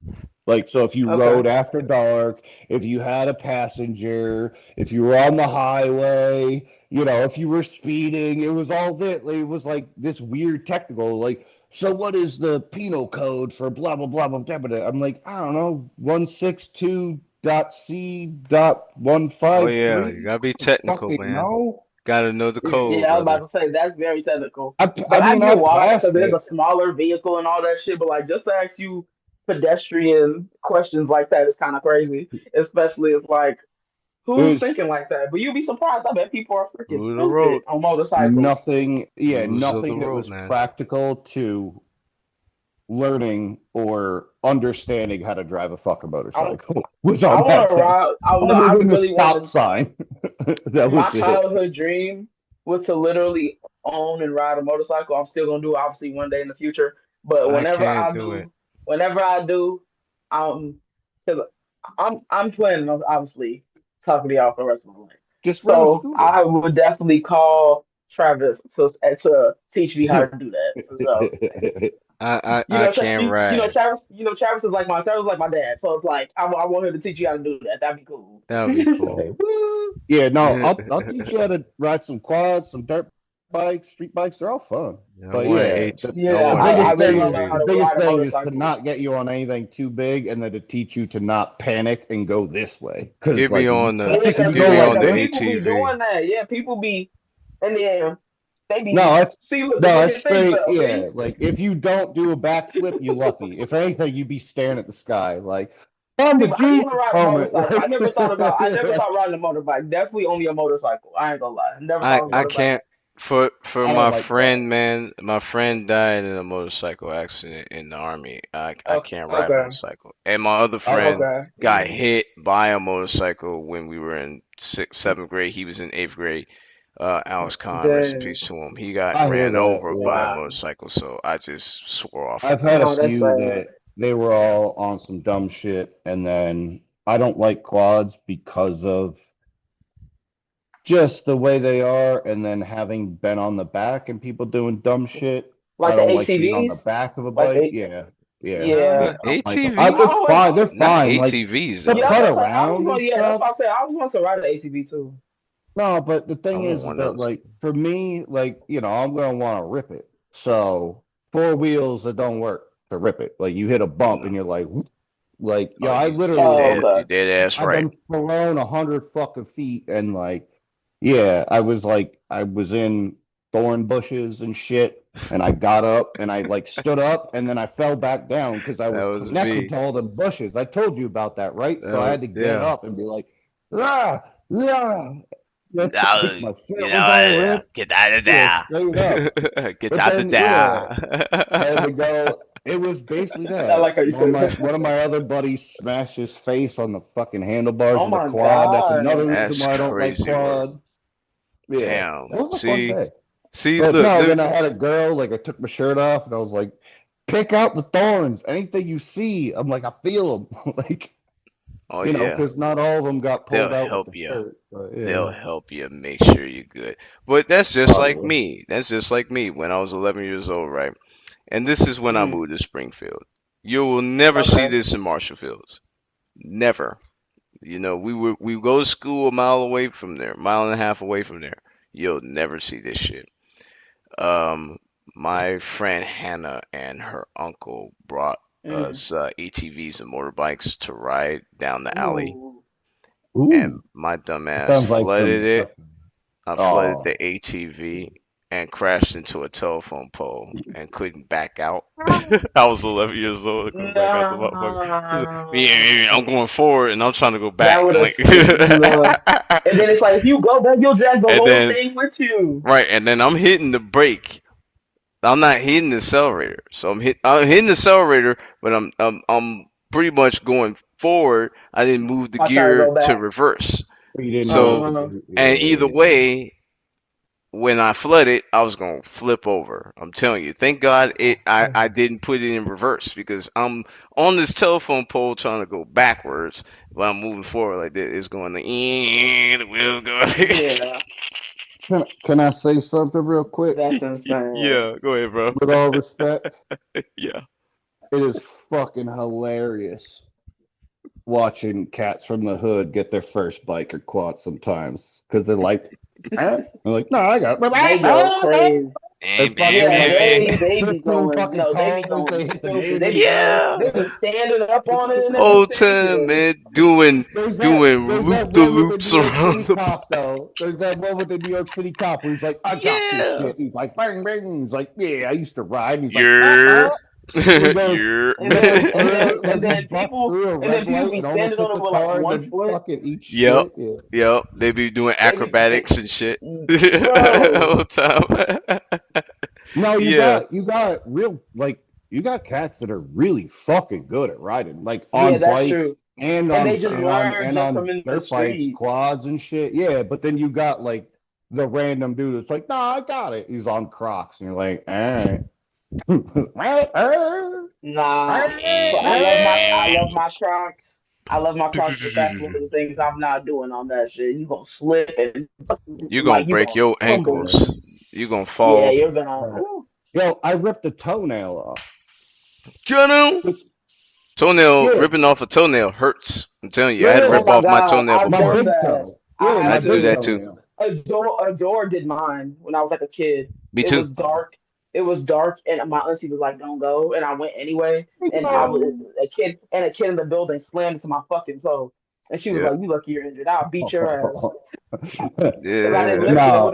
Like, so if you Okay. rode after dark, if you had a passenger, if you were on the highway, if you were speeding, it was all that. It was like this weird technical, like, so what is the penal code for blah, blah, blah, blah, blah, blah. I'm like, I don't know, 162.c.153. Oh I yeah, you gotta be don't technical, fucking man. know. Gotta know the code, Yeah, I was about brother. to say that's very technical. I But I mean, I get why, because passed there's a it. smaller vehicle and all that shit. But like just to ask you pedestrian questions like that is kind of crazy. Especially it's like It who's was thinking like that? But you'd be surprised. I bet people are freaking Rule of the road. stupid on motorcycles. nothing, yeah, Rules of the nothing that road, was man. practical to learning or understanding how to drive a fucking I motorcycle was I on want that to test, ride. I know. other I than the really want stop to. sign. That was My it. childhood dream was to literally own and ride a motorcycle. I'm still gonna do it, obviously one day in the future. But I can't do it. whenever I do, because I'm planning on obviously talking to y'all for the rest of my life. Just rent a So scooter. I would definitely call Travis to teach me how to do that. So I can't ride. Travis is like my dad. So it's like I want him to teach you how to do that. That'd be cool. That would be cool. Hey, woo. Yeah, no, I'll teach you how to ride some quads, some dirt bikes, street bikes. They're all fun. I But want an yeah, AT. I Yeah, the want an I biggest really thing want to is learn how the ATV. to biggest ride a thing is to motorcycle. not get you on anything too big, and then to teach you to not panic and go this way. Because Get me like if you on the Yeah, panic and because you get go me yeah, like on the because this, people be ATV. doing that. Yeah, people be in the air. They no, be see look the it's fucking straight. seatbelt. See, Yeah, like if you don't do a backflip, you lucky. If anything, you'd be staring at the sky like I'm see, a but I just want Jesus to ride a moment. motorcycle. I never Like, thought riding a motorbike. Definitely only a motorcycle. I ain't gonna lie. I never thought of a I can't motorcycle. for I don't my like friend, quads. man. My friend died in a motorcycle accident in the army. I Okay, can't ride okay, motorcycle. And my other I friend okay. got hit by a motorcycle when we were in sixth, seventh grade. He was in eighth grade. Alex Khan, rest in Damn. peace to him. He got I hear ran that. over by a Yeah, Wow. motorcycle, so I just swore off I've from had that. a Oh, that's few sad. that they were all on some dumb shit, and then I don't like quads because of just the way they are, and then having been on the back and people doing dumb shit, I Like the don't like being on the ATVs. back of a Like bike. the Yeah, yeah, yeah. Nah, yeah. I don't like them. ATV? It's I fine. was, They're Not fine. Like ATVs to yeah, I though. was putt gonna say I was around going. and Yeah, that's stuff. what I said. I was going to ride an ATV too. No, but the I thing want is one of that those. like for me, like I'm gonna want to rip it. So four wheels that don't work to rip it. Like you hit a bump No. and you're like, whoop. Like Oh, I Oh, literally you okay. dead ass I've right. been thrown 100 fucking feet and like, yeah, I was in thorn bushes and shit, and I got up and I like stood up and then I fell back down because I That was was connected me. to all the bushes. I told you about that, right? That So I was had to get yeah. up and be like, ah, ah. No, My you shit was all know, ripped. get out of Yeah, there. straight up. Get But out of then, yeah, I had there. to go. It was basically I that. like how you One of said my that. one of my other buddies smashed his face on the fucking handlebars Oh of the my quad. That's another God. reason That's why I don't like crazy work. quad. Yeah, Damn. that was a fun See, day. see, But look, no, look. then I had a girl. Like I took my shirt off and I was like, "Pick out the thorns. Anything you see." I'm like, I feel them. Like Oh yeah, because not all of them got they'll pulled out with help the you. shirt. But They'll yeah. help you make sure you're good. But that's just Oh like yeah. me. That's just like me when I was 11 years old, right? And this is when I Mm. moved to Springfield. You will never see Okay. this in Marshall Fields. Never. We go to school a mile away from there, mile and a half away from there. You'll never see this shit. Um, my friend Hannah and her uncle brought Mm. us ATVs and motorbikes to ride down the alley, Ooh. and Ooh, my that dumbass sounds like flooded some. it. I flooded Oh, the ATV and crashed into a telephone pole and couldn't back out. I was 11 years old. I couldn't back out the motherfucker. He's like, "Yeah, I'm Nah. going forward and I'm trying to go That back." would have, Like, and then it's like if you go back, you'll drag the and whole then thing with you. right, and then I'm hitting the brake. I'm not hitting the accelerator. So I'm hitting the accelerator, but I'm pretty much going forward. I didn't move the I try to gear go to back. reverse. you didn't move So, Uh, and either it. Yeah. way, when I flooded, I was gonna flip over. I'm telling you. Thank God I didn't put it in reverse because I'm on this telephone pole trying to go backwards, but I'm moving forward like this. It's going like the wheels going. yeah, Can I say something real quick? that's insane. Yeah, go ahead, bro. With all respect, Yeah. it is fucking hilarious watching cats from the hood get their first bike or quad sometimes because they're like, they're like, no, I got They go it. crazy. And fucking Yeah, like they flip be through going. fucking No, they be cars, going they hit the stupid. neighbor's house. They be standing up on it and Whole everything. time, Yeah. man, doing There's loop that the one with the loops New York around City the. cop though. There's that one with the New York City cop where he's like, I got this Yeah. shit. He's like, bang bang. He's like, yeah, I used to ride. And he's like, Yeah. and he goes, Yeah. And then like he busts through a and then red people light be and almost standing on hits it a with like car and one then foot. fucking eats Yep. shit. Yeah. Yep. They be doing They acrobatics and shit. bro. Whole time. No, Yeah. you got real like you got cats that are really fucking good at riding, like Yeah, on that's bikes true. And they just learn and just on from in the dirt bikes, street. quads and shit. Yeah, but then you got like the random dude that's like, nah, I got it. He's on Crocs, and you're like, all right. Nah, but I love my Crocs. I love my Crocs, but that's one of the things I'm not doing on that shit. You gonna slip and You gonna like you break gonna your tumble ankles. in. You gonna Yeah, fall. you're gonna. Right. Ooh. Yo, I ripped a toenail off. Toenail It's, yeah, ripping off a toenail hurts. I'm telling you, I yeah, had to Oh rip yeah. my off my God, toenail I've My before. done big that. toe. I Yeah, I my had to do big that actually too. toenail. Adore did mine when I was like a kid. Me It too. was dark. It was dark, and my auntie was like, "Don't go," and I went anyway. And I was No. a kid in the building slammed into my fucking toe, and she was Yeah. like, "You lucky you're injured. I'll beat your ass." Because I didn't Yeah. listen. No,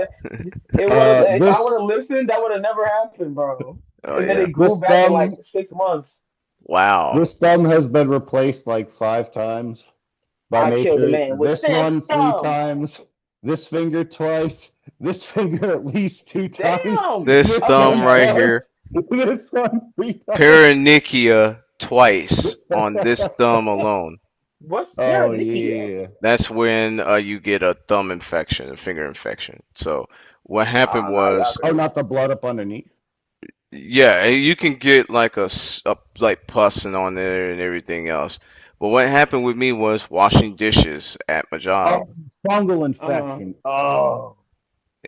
It would have. If I would this have listened, that would have never happened, bro. Oh And then yeah. it grew this back in like thumb 6 months. Wow. this thumb has been replaced like 5 times by I killed a nature. man with This this one three thumb. times. This finger twice. This finger at least 2 times. Damn. This This Okay, thumb one right okay. twice. here, This one 3 times. paronychia twice on this thumb alone. What's Oh paronychia? yeah. That's when you get a thumb infection, a finger infection. So what happened Oh no, y'all was, Oh, crazy. not the blood up underneath. yeah, you can get like like pus and on there and everything else. But what happened with me was washing dishes at my job. Oh, fungal Uh-huh. infection. Oh,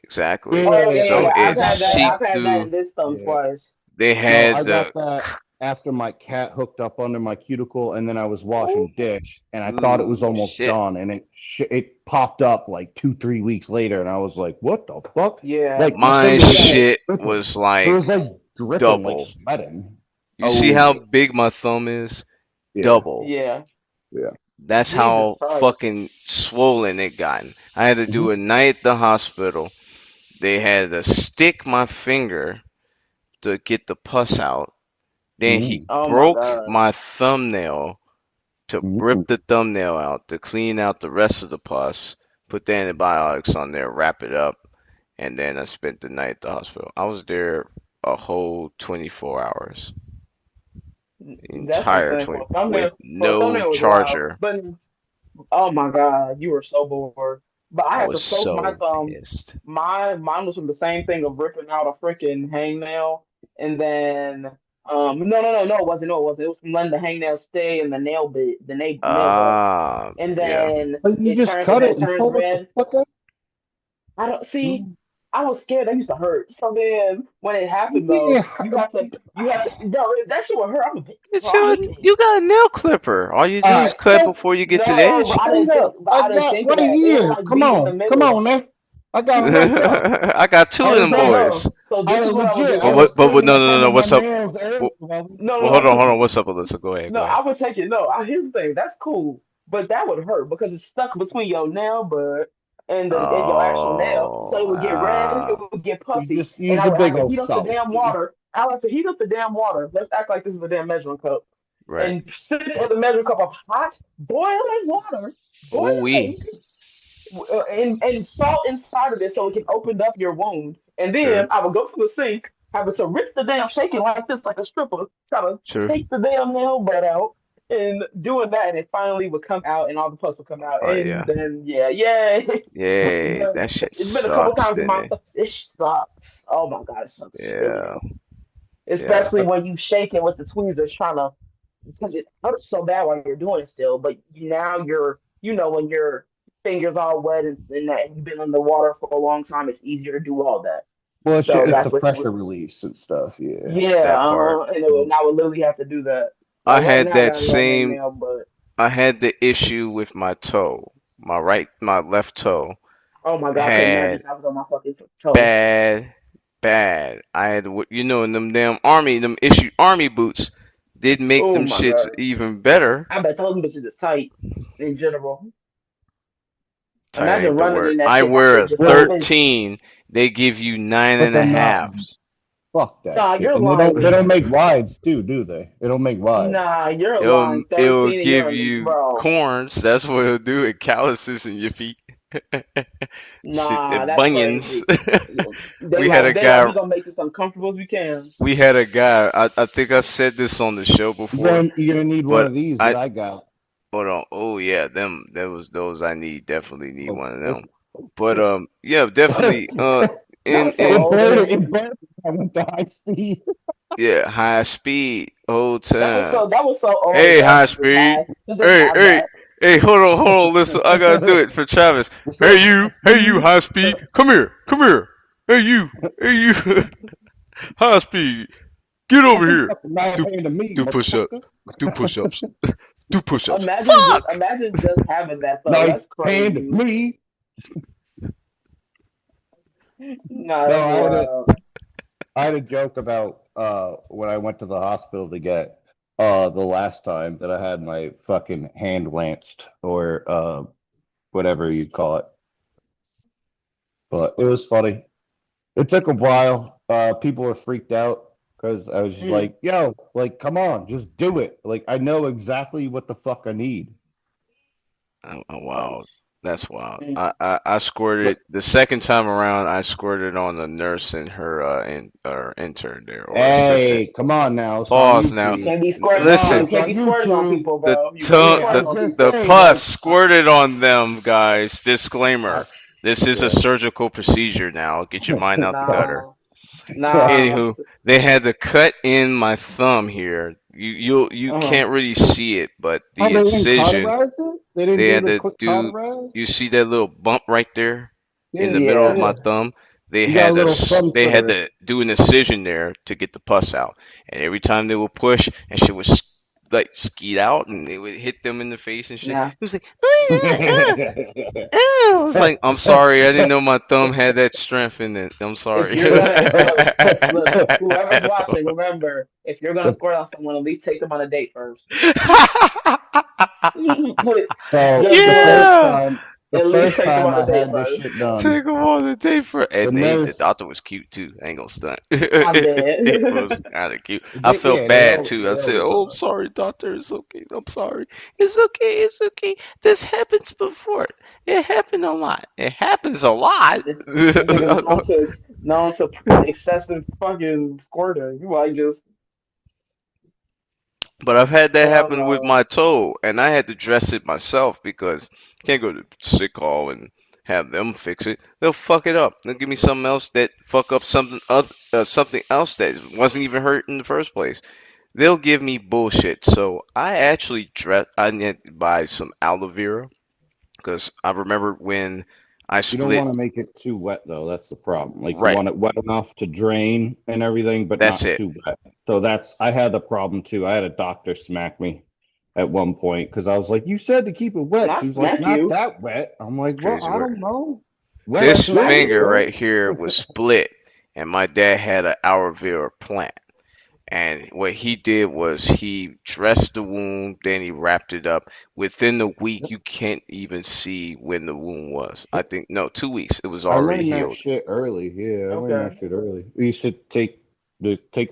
Exactly. Oh yeah, yeah, yeah. So yeah. I it got that. seeped I've had that through. in this thumb Yeah. twice. They No, I had got that after my cat hooked up under my cuticle, and then I was washing dish, and I thought it was ooh almost shit. done, and it popped up like 2 3 weeks later, and I was like, "What the fuck?" Yeah, Like my My finger you was like gotta. shit dripping. was It like was like dripping, like double. sweating. You see Oh how yeah, big my thumb is? yeah, Double. Yeah. yeah. That's Jesus how Christ. fucking swollen it gotten. I had to Mhm. do a night at the hospital. They had to stick my finger to get the pus out. Then he Mhm. Oh my broke God. my thumbnail to rip Mhm. the thumbnail out to clean out the rest of the pus, put the antibiotics on there, wrap it up, and then I spent the night at the hospital. I was there a whole 24 hours, That's entire insane. 20, with For a no thumbnail was wild. charger. But oh my God, you were so bored. But I I had was to soak my so thumb. pissed. Mine was from the same thing of ripping out a freaking hangnail, and then no, it wasn't. No, it wasn't. It was from letting the hangnail stay in the nail bed, and Yeah. then But you just cut it it and turns pull it the red. fuck out. I don't see. Mhm. I was scared. That used to hurt. So then when it happened though, Yeah. you have to no, if that shit would hurt. It's Bro, I'm your, a kid. you got a nail clipper. All you All do is right. cut So before you get to the No, edge. but I I didn't got think of right that. It would here. like be in the Come middle. on, man. I got them right there. I got two of I them No, bet. boys. no. So I this is what I would legit. do. I I was would But cutting no, up no, no, some no. of my What's up? nails earlier. Well, no, well, no, no. hold on. What's up, Alyssa? Go ahead, No, go ahead. I would take it. No, here's the thing. That's cool, but that would hurt because it's stuck between your nail bud and your actual nail. So it Oh, would get red. It would get You pussy, just and use I a would have big to old heat up the salt. damn water. I would have to heat up the damn water. Let's act like this is a damn measuring cup, right. and sit it in the measuring cup of hot boiling water, Oh, we. boiling, and salt inside of it so it can open up your wound. And then Sure, I would go to the sink, have it to rip the damn shaking like this, like a stripper, try to sure. take the damn nail bud out. And doing that, and it finally would come out, and all the pus would come out, Oh and yeah. then yeah. Yeah, But that shit it's been a couple sucks, times in didn't my it? it sucks. Oh my god, it sucks really Yeah, bad. yeah. Especially when you shake it with the tweezers, trying to because it hurts so bad while you're doing it still. But now when your fingers all wet and that you've been in the water for a long time, it's easier to do all that. Well, So it's a that's what you would, pressure release and stuff. Yeah. yeah, That part. and I would literally have to do that. I But right had now I that got it on there same. now. But I had the issue with my toe. My left toe oh my god, I couldn't imagine had if I was on my fucking toe. bad, bad. I had, in them damn army, them issue army boots did make Oh them my shits god, even better. I bet those bitches is tight in general. Tight Imagine ain't the running word. in that I shit and that wear shit a just Well, happens. 13. They give you nine but and they're a not. halves. Fuck that Nah, shit. you're And they lying. don't make wides too, do they? They don't make wides. Nah, you're It'll lying. it'll 13 and give you're you bro. corns. That's what it'll do. It calluses in your feet. Shit, Nah, and that's bunions. crazy. They like we gonna make this uncomfortable as we can. We had a guy. I think I've said this on the show before, You're gonna need one but of these that I I got. hold on. Oh yeah, them. There was those I need. Definitely need Oh, one of oh, them. oh But shit. yeah, definitely. That In was so in old of him. It burned. I went to high speed. yeah, high speed whole time. That was so old of Hey, them high to just speed. have Hey, that. hey. Hold on. Listen, I gotta do it for Travis. What's up, high Hey, you, speed? high speed. Come here. Hey, you, high speed. Get Don't over be here. fucking knife Do hand to me, do push up. motherfucker. Do push ups. Do push ups. Fuck. Imagine just having that though. Knife That's hand crazy. me. Nah, No, that's wild. I had a joke about when I went to the hospital to get the last time that I had my fucking hand lanced or whatever you call it. But it was funny. It took a while. People were freaked out because I was just Mm, like, yo, like, come on, just do it. Like, I know exactly what the fuck I need. Oh, wow. That's wild. mm. I squirted But the second time around. I squirted on the nurse and her or intern there or assistant. hey, come on now, it's on Pause now. You YouTube. can't be Come on, you Listen, it's can't on be squirting on YouTube. people, the bro. You can't be tongue, Yeah, I squirting was on gonna the people. say, pus like, squirted on them, guys. I, Disclaimer. This is a yeah. surgical procedure now. Get your mind out the gutter. Nah, nah. Anywho, they had to cut in my thumb here. You Uh-huh. can't really see it, but Oh, the they didn't incision cauterize it? They didn't they do had the to quick do. cauterize? You see that little bump right there in the Yeah, middle of Yeah. my yeah. thumb? You got a little thumb They had critter. to do an incision there to get the pus out. And every time they would push, and shit would like skeet out, and it would hit them in the face and shit. Nah. It was like, I was like, I'm sorry, I didn't know my thumb had that strength in it. I'm If sorry. you're gonna look, whoever's So- watching, remember, if you're gonna The- squirt on someone, at least take them on a date first. so Just yeah. the at least first take them time on a I date had this first. shit done, Take them on the date for, the and the nurse, doctor was cute too. I ain't gonna stunt. I'm dead. It was kind of cute. I felt yeah, bad too. I they said, always "Oh, I'm are. sorry, doctor. It's okay. I'm sorry. It's okay. It's okay. This happens before. It happened a lot. It happens a lot." This nigga's known to excessive fucking squirting. You like just But I've had that hell happen with no. my toe, and I had to dress it myself because I can't go to sick hall and have them fix it. They'll fuck it up. They'll give me something else that fuck up something else that wasn't even hurt in the first place. They'll give me bullshit. So I actually I need to buy some aloe vera because I remember when I You don't split. want to make it too wet though. That's the problem. Like you Right. want it wet enough to drain and everything, but That's not it. too wet. So that's I had the problem too. I had a doctor smack me at one point because I was like, "You said to keep it wet." Not She was like, smack "Not you. that wet." I'm like, "Well, Crazy I word. don't know. Wet But This smack enough, finger you. right?" right here was split, and my dad had an aloe vera plant. And what he did was he dressed the wound, then he wrapped it up. Within the week, you can't even see when the wound was. I think no, 2 weeks. It was I already learned that healed. shit early. Yeah, I learned Okay. that shit early. We used to take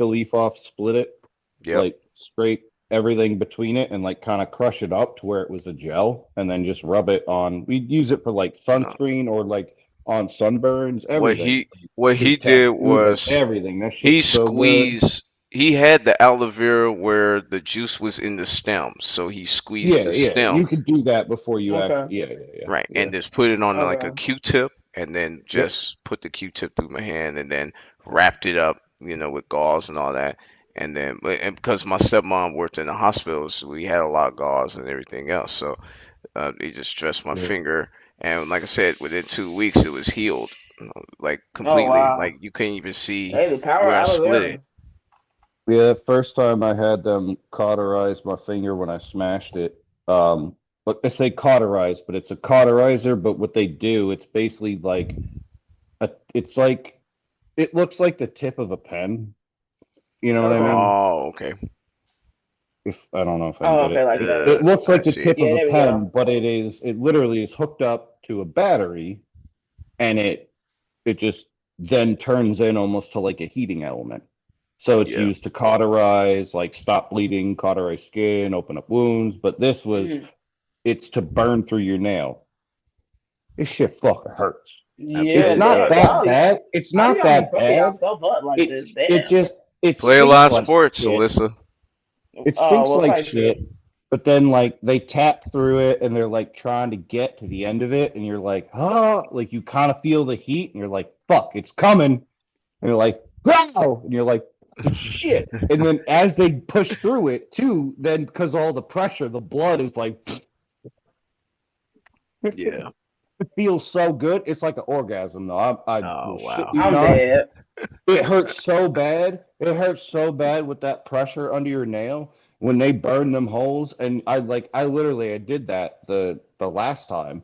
a leaf off, split it, Yep. like scrape everything between it, and like kind of crush it up to where it was a gel, and then just rub it on. We'd use it for like No. sunscreen or like on sunburns, What everything. he what he His did tattoos, like was everything. That he shit's so good. squeezed. He had the aloe vera where the juice was in the stem, so he squeezed Yeah, the yeah. stem. You could do that before you Okay. actually. Yeah, yeah, yeah, Right, yeah. and just put it on like a Okay. Q-tip, and then Yep. just put the Q-tip through my hand, and then wrapped it up, with gauze and all that. And because my stepmom worked in the hospital, so we had a lot of gauze and everything else. So they just dressed my Yeah. finger, and like I said, within 2 weeks it was healed, like Oh completely. wow. Like you couldn't even see Hey, the power where I of aloe split it. vera. Yeah, first time I had them cauterize my finger when I smashed it. But they say cauterize, but it's a cauterizer, but what they do, it's basically like it's like it looks like the tip of a pen. You know what I Okay. mean? Oh, okay. If I don't know if I can Oh, get okay, it. like It looks I like the see. tip of yeah, a there we pen, go. but it literally is hooked up to a battery and it just then turns in almost to like a heating element. So it's Yeah. used to cauterize, like stop bleeding, cauterize skin, open up wounds. But Mm. it's to burn through your nail. This shit fucking hurts. I bet It's Yeah, it not damn, does. that y'all. bad. It's How do not y'all be that fucking bad. yourself up like this? It Damn. just, it Play a stinks lot of like sports, shit. Alyssa. It Oh, stinks what like type shit? shit. But then like they tap through it and they're like trying to get to the end of it, and you're like, oh, like you kind of feel the heat, and you're like, fuck, it's coming. And you're like, wow, and you're like, shit. And then as they push through it too, then because all the pressure, the blood is like, Yeah. it feels so good. It's like an orgasm though. I Oh will shit wow. you I'm not. dead. It hurts so bad. It hurts so bad with that pressure under your nail when they burn them holes. And I literally I did that the last time,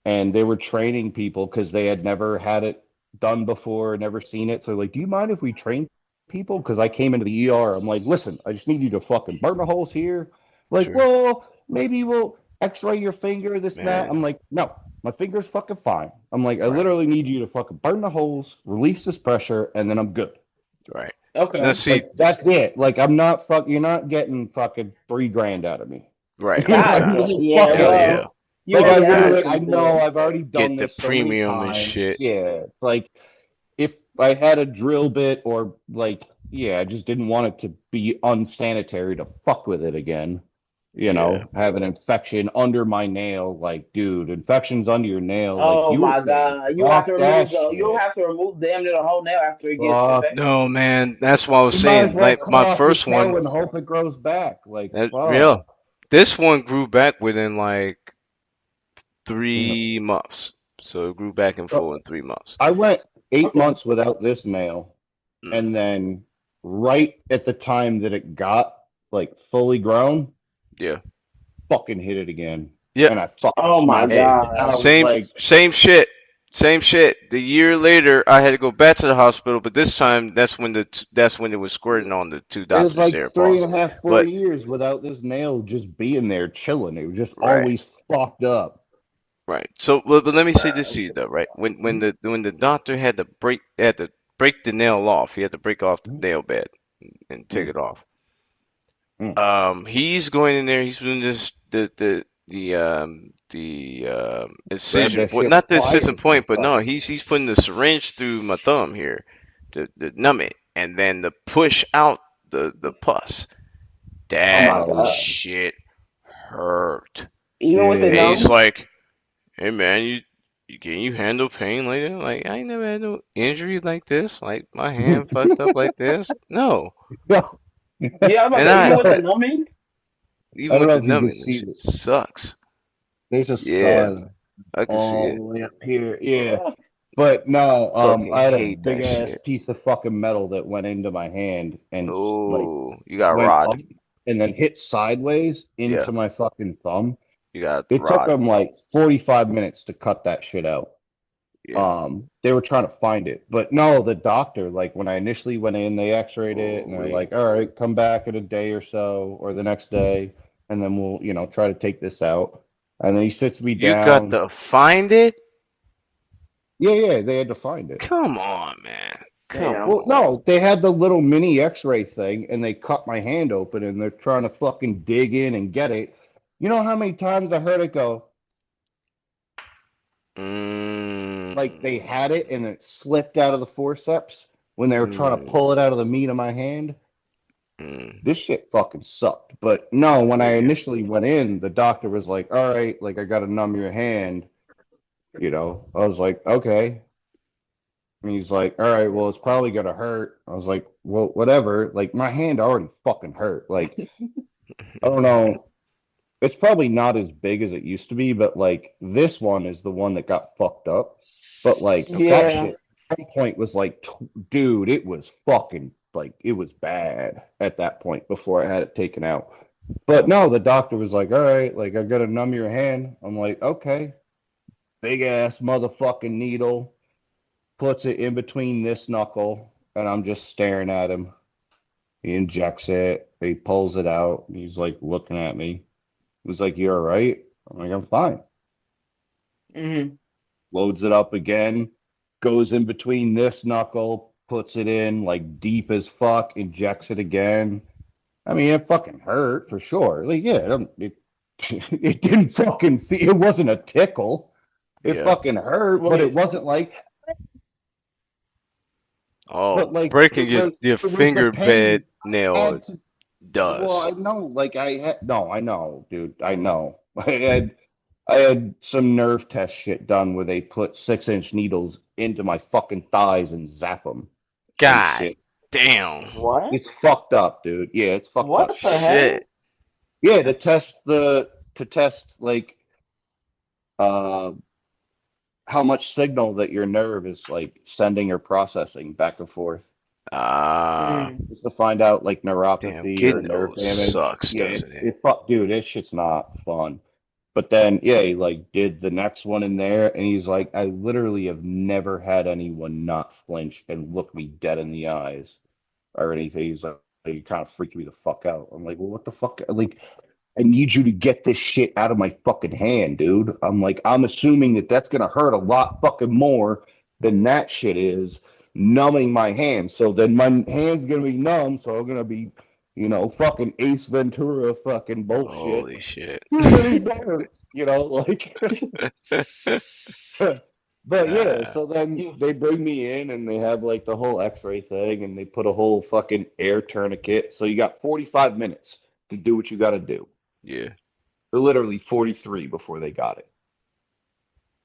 and they were training people because they had never had it done before, never seen it. So like, do you mind if we train people? Because I came into the ER. I'm like, listen, I just need you to fucking burn the holes here. Like, Sure. well, maybe we'll X-ray your finger, this and that. I'm Man. like, no, my finger's fucking fine. I'm like, I Right. literally need you to fucking burn the holes, release this pressure, and then I'm good. Right. Now Okay. see. Like that's it. Like I'm not you're not getting fucking 3 grand out of me. Right. You know Right. what I God Right. mean? damn. Just Yeah, fucking Hell with me. yeah. well, you Like owe I me literally, I Allison's know then. I've already Get done the this so many premium and times. shit. Yeah, it's like if I had a drill bit or like, yeah, I just didn't want it to be unsanitary to fuck with it again. Yeah. Have an infection under my nail. Like, dude, infections under your nail. Like, Oh you were my saying, God. fuck that You'll shit. have to remove damn near the whole nail after it gets Fuck. infected. No, man. That's what I was You might as saying. well Like cut my off your first toe one. and hope it grows back. Like, That fuck. real. This one grew back within like Yeah. 3 months. So it grew back in full in 3 months. I went eight Okay. months without this nail, Mm. and then right at the time that it got like fully grown, Yeah. fucking hit it again, Yep. and I fucking Oh my smacked it. Hey, And I God. was same like, same shit. Same shit. The year later, I had to go back to the hospital, but this time that's when it was squirting on the two it was doctors like there. three Pause. and a half, four But years without this nail just being there chilling. It was just right, always fucked up. right. So, but let me say this to you though, right? When the doctor had to break the nail off, he had to break off the nail bed and take Mm, it off. mm. He's going in there. He's doing this the Grab incision that point, shit not the incision pliers and point, but no, fucking. he's putting the syringe through my thumb here to numb it, and then to push out the pus. Oh That my Oh God. yeah, shit hurt. Even with the yeah. And he's numb? like, "Hey man, you can you handle pain like that? Like I ain't never had no injury like this. Like my hand fucked up like this. No." No, Yeah, I was about And to say, even I with the no. numbing? I even don't with know the if you can numbing, that see shit this. sucks. There's a Yeah. scar. I can see all it. the way up here. Yeah. But no, Fucking I had a hate big that ass shit. piece of fucking metal that went into my hand and like Oh, you got went rod. up and then hit sideways Yeah, into my fucking thumb. you got It took rod. them like 45 minutes to cut that shit out. Yeah. They were trying to find it, but no, the doctor, like when I initially went in, they x-rayed it Oh, and they're we. like, all right, come back in a day or so or the next day, and then we'll, try to take this out. And then he sits me You got down. to find it? Yeah, yeah, they had to find it. Come on, man. Come Damn. Well, on. no, they had the little mini x-ray thing and they cut my hand open and they're trying to fucking dig in and get it. You know how many times I heard it go, like they Mm, had it and it slipped out of the forceps when they were trying to mm, pull it out of the meat of my hand? mm. This shit fucking sucked. But no, when I Yeah. initially went in, the doctor was like, all right, like I got to numb your hand. I was like, okay. And he's like, all right, well, it's probably gonna hurt. I was like, well, whatever. Like my hand already fucking hurt. Like, I don't know. It's probably not as big as it used to be, but like this one is the one that got fucked up. But like that Yeah. shit at one point was like, dude, it was fucking like it was bad at that point before I had it taken out. But no, the doctor was like, all right, like I gotta numb your hand. I'm like, okay, big ass motherfucking needle, puts it in between this knuckle, and I'm just staring at him. He injects it, he pulls it out, he's like looking at me. He's like, you all right? I'm like, I'm fine. Hmm. Loads it up again, goes in between this knuckle, puts it in like deep as fuck, injects it again. I mean, it fucking hurt for sure. Like, yeah, it didn't fucking feel, it wasn't a tickle. It Yeah. fucking hurt, but it Wait. wasn't like, but Oh, like, breaking your it was the finger bed pain. I nail had to, well, does. I know, like, no, I know, dude, I know. I had some nerve test shit done where they put 6-inch needles into my fucking thighs and zap them and God shit. damn. What? It's fucked up, dude. Yeah, it's fucked up What the shit. Shit. hell? Yeah, to test like uh how much signal that your nerve is like sending or processing back and forth. Ah, Mm. Just to find out like damn. neuropathy or Getting nerve those damage. sucks, Yeah, doesn't it? it fuck, dude. This shit's not fun. But then, yeah, he like did the next one in there, and he's like, I literally have never had anyone not flinch and look me dead in the eyes or anything. He's like, you kind of freaked me the fuck out. I'm like, well, what the fuck? Like, I need you to get this shit out of my fucking hand, dude. I'm like, I'm assuming that that's gonna hurt a lot fucking more than that shit is numbing my hand. So then my hand's gonna be numb, so I'm gonna be, fucking Ace Ventura fucking bullshit. Holy shit. Too many nerves, like. But yeah, Ah, so then You. they bring me in and they have like the whole x-ray thing and they put a whole fucking air tourniquet. So you got 45 minutes to do what you got to do. yeah, Literally 43 before they got it.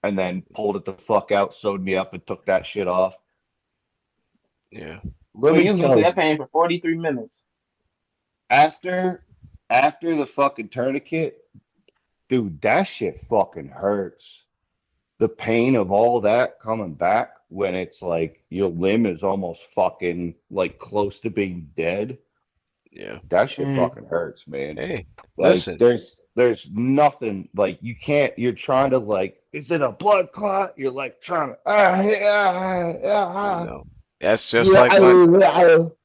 And then pulled it the fuck out, sewed me up and took that shit off. yeah. Let Well, me you was gonna tell say that you, pain for 43 minutes. after after the fucking tourniquet, dude, that shit fucking hurts. The pain of all that coming back when it's like your limb is almost fucking like close to being dead. Yeah. That shit Mm. fucking hurts, man. Hey, Like listen, there's nothing like you can't. You're trying to like, is it a blood clot? You're like trying to you know, that's just yeah like my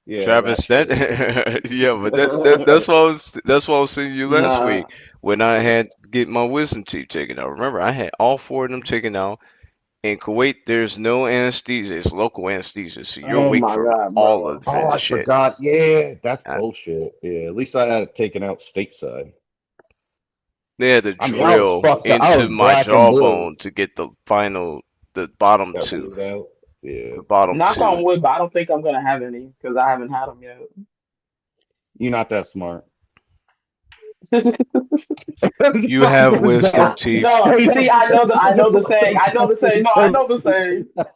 yeah that Travis. shit. That yeah, but that's why I was seeing you last Nah. week when I had to get my wisdom teeth taken out. Remember, I had all four of them taken out. In Kuwait, there's no anesthesia. It's local anesthesia, so you're Oh awake my for God, all bro. of Oh, the I shit. forgot. Yeah, that's I, bullshit. Yeah, at least I had it taken out stateside. they had to I mean, I was drill fucked up. I into was my black and blue. jawbone to get the bottom Got weird tooth, out. Yeah, the bottom Knock on tooth. wood, but I don't think I'm gonna have any because I haven't had them yet. you're not that smart. You have wisdom No, teeth. no. Straight See, up, I know the saying. I know the that's saying. No, I so know the saying. stupid.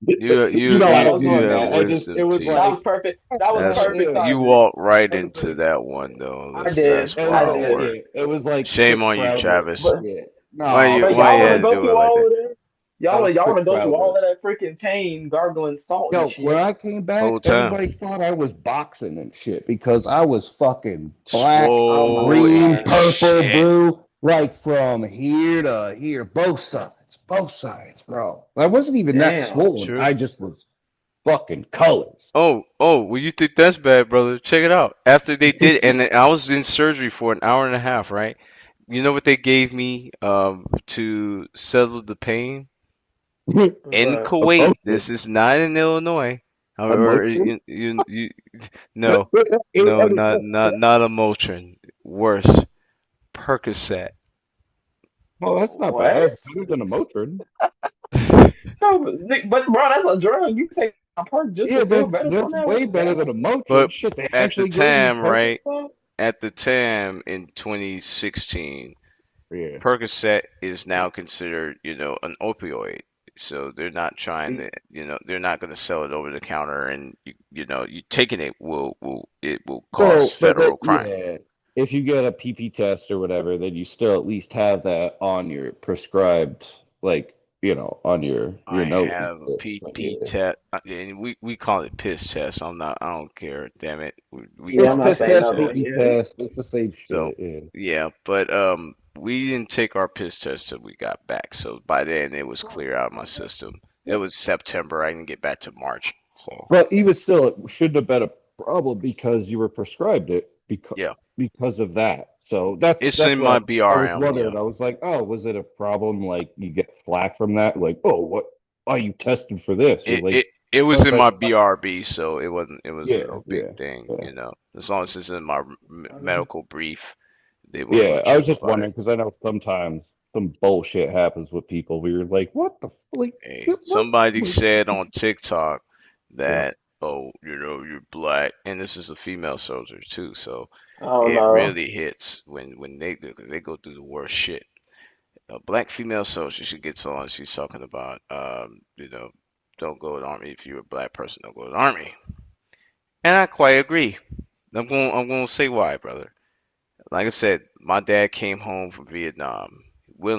You You you know I you That didn't was you mean going. have that. It wisdom was teeth. That was like, perfect. That was That's perfect yeah, you timing. walked right it was into like, that one though. I That's did. it was I wild like, did. work. yeah, it was like Shame Chris on you, Kravitz. Travis. But Yeah, No, Like why y'all you want to had no, to go do it through like all that? of that? that was Y'all want Chris to go through all Crowder. of that freaking pain, gargling salt and Yo, when shit. I came back, Whole time. everybody thought I was boxing and shit because I was fucking black, Oh my Swole green, and god. purple, shit. blue, like from here to here, both sides, bro. I wasn't even that Damn. swollen. True. I just was fucking colors. Well, you think that's bad, brother? Check it out. After they did, and then I was in surgery for an hour and a half, right? You know what they gave me to settle the pain? In But Kuwait. Emotion, This is not in Illinois. Or emotion. no, no, not a Motrin. Worse, Percocet. Well, that's not bad. what? Better than a Motrin. No, but bro, that's a drug. You take a perk just Yeah, to feel that's better that's from that? What way the better than hell? a Motrin. But Shit, they at the actually gave you time, right? Percocet. At the time in 2016, Yeah. Percocet is now considered, an opioid. So they're not trying to, they're not going to sell it over the counter, and you taking it will cause So, but that, federal crime. yeah, if you get a PP test or whatever, then you still at least have that on your prescribed, like, on your I note and have a shit. So, PP yeah. test, and we call it piss test. I don't care. Damn it, we Yeah, It's I'm call it not piss saying piss test, nothing. test. PP Yeah. test. It's the same So shit. Yeah. yeah, but we didn't take our piss test till we got back. So by then it was clear out of my system. It was September. I didn't get back to March. So But even still, it shouldn't have been a problem because you were prescribed it yeah, because of that. So that's it's that's in what my I was BRM. Yeah. wondering. I was like, oh, was it a problem? Like you get flack from that? Like, oh, what? Are you tested for this? You're It like, it it was in okay, my BRB, so it wasn't yeah, no big yeah, thing, yeah. As long as it's in my medical brief, they weren't Yeah, gonna I was trip just about it. wondering because I know sometimes some bullshit happens with people where you're like, what the like, Hey, what? somebody Like, said on TikTok yeah, that, oh, you're black, and this is a female soldier too, so Oh it no. really hits when they go through the worst shit. A black female soldier should get on. She's talking about, don't go to the army if you're a black person. Don't go to the army, and I quite agree. I'm going to say why, brother. Like I said, my dad came home from Vietnam,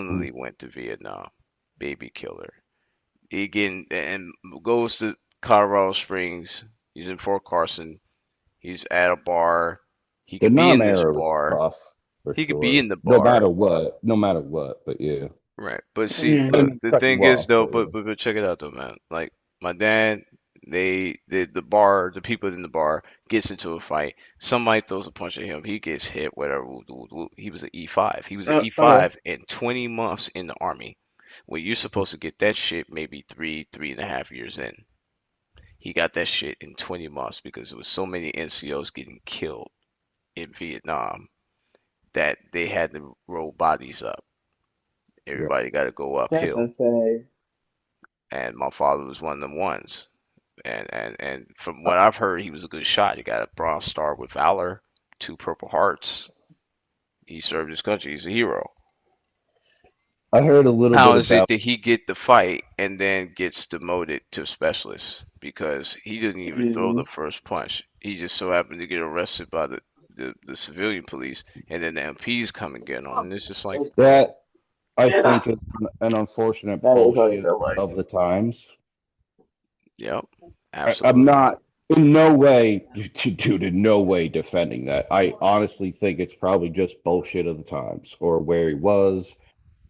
mm, willingly went to Vietnam, baby killer. He getting and goes to Colorado Springs. He's in Fort Carson. He's at a bar. He the could be in this non-era was bar. tough for He could be sure. in the No bar. matter what, no matter what. But yeah, Right. But see, I Mm. but didn't the cut you thing is off. though, But yeah. but check it out though, man. Like my dad, the bar, the people in the bar gets into a fight. Somebody throws a punch at him. He gets hit. Whatever. Woo, woo, woo. He was an E5. He was an Okay. E5 in 20 months in the army. Well, you're supposed to get that shit maybe 3.5 years in. He got that shit in 20 months because there was so many NCOs getting killed in Vietnam that they had to roll bodies up. Yeah. Everybody got to go That's uphill. insane. And my father was one of them ones. And from what I've heard, he was a good shot. He got a Bronze Star with Valor, two Purple Hearts. He served his country. He's a hero. I heard a little How bit is it about. that he get the fight and then gets demoted to specialist because he didn't even throw the Hmm. first punch? He just so happened to get arrested by the civilian police, and then the MPs come and get him, and it's just like, bro, That I Yeah. think is an unfortunate That is what it bullshit feel like. of the times. yep, I'm absolutely. not in no way, dude, in no way defending that. I honestly think it's probably just bullshit of the times or where he was.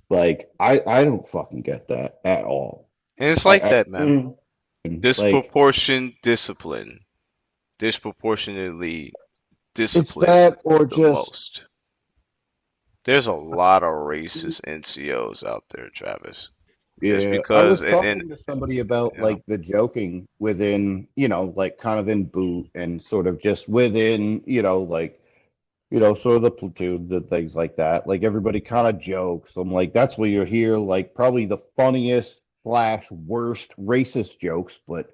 Like, I don't fucking get that at all. And it's like I that, man. Mm. like Disproportion discipline, disproportionately it's discipline that or the just most. There's a lot of racist NCOs out there, Travis. Just yeah. I because, was and talking to somebody about yeah, like the joking within, like kind of in boot and sort of just within, like sort of the platoon and things like that. Like everybody kind of jokes. I'm like, that's where you hear like probably the funniest slash worst racist jokes, but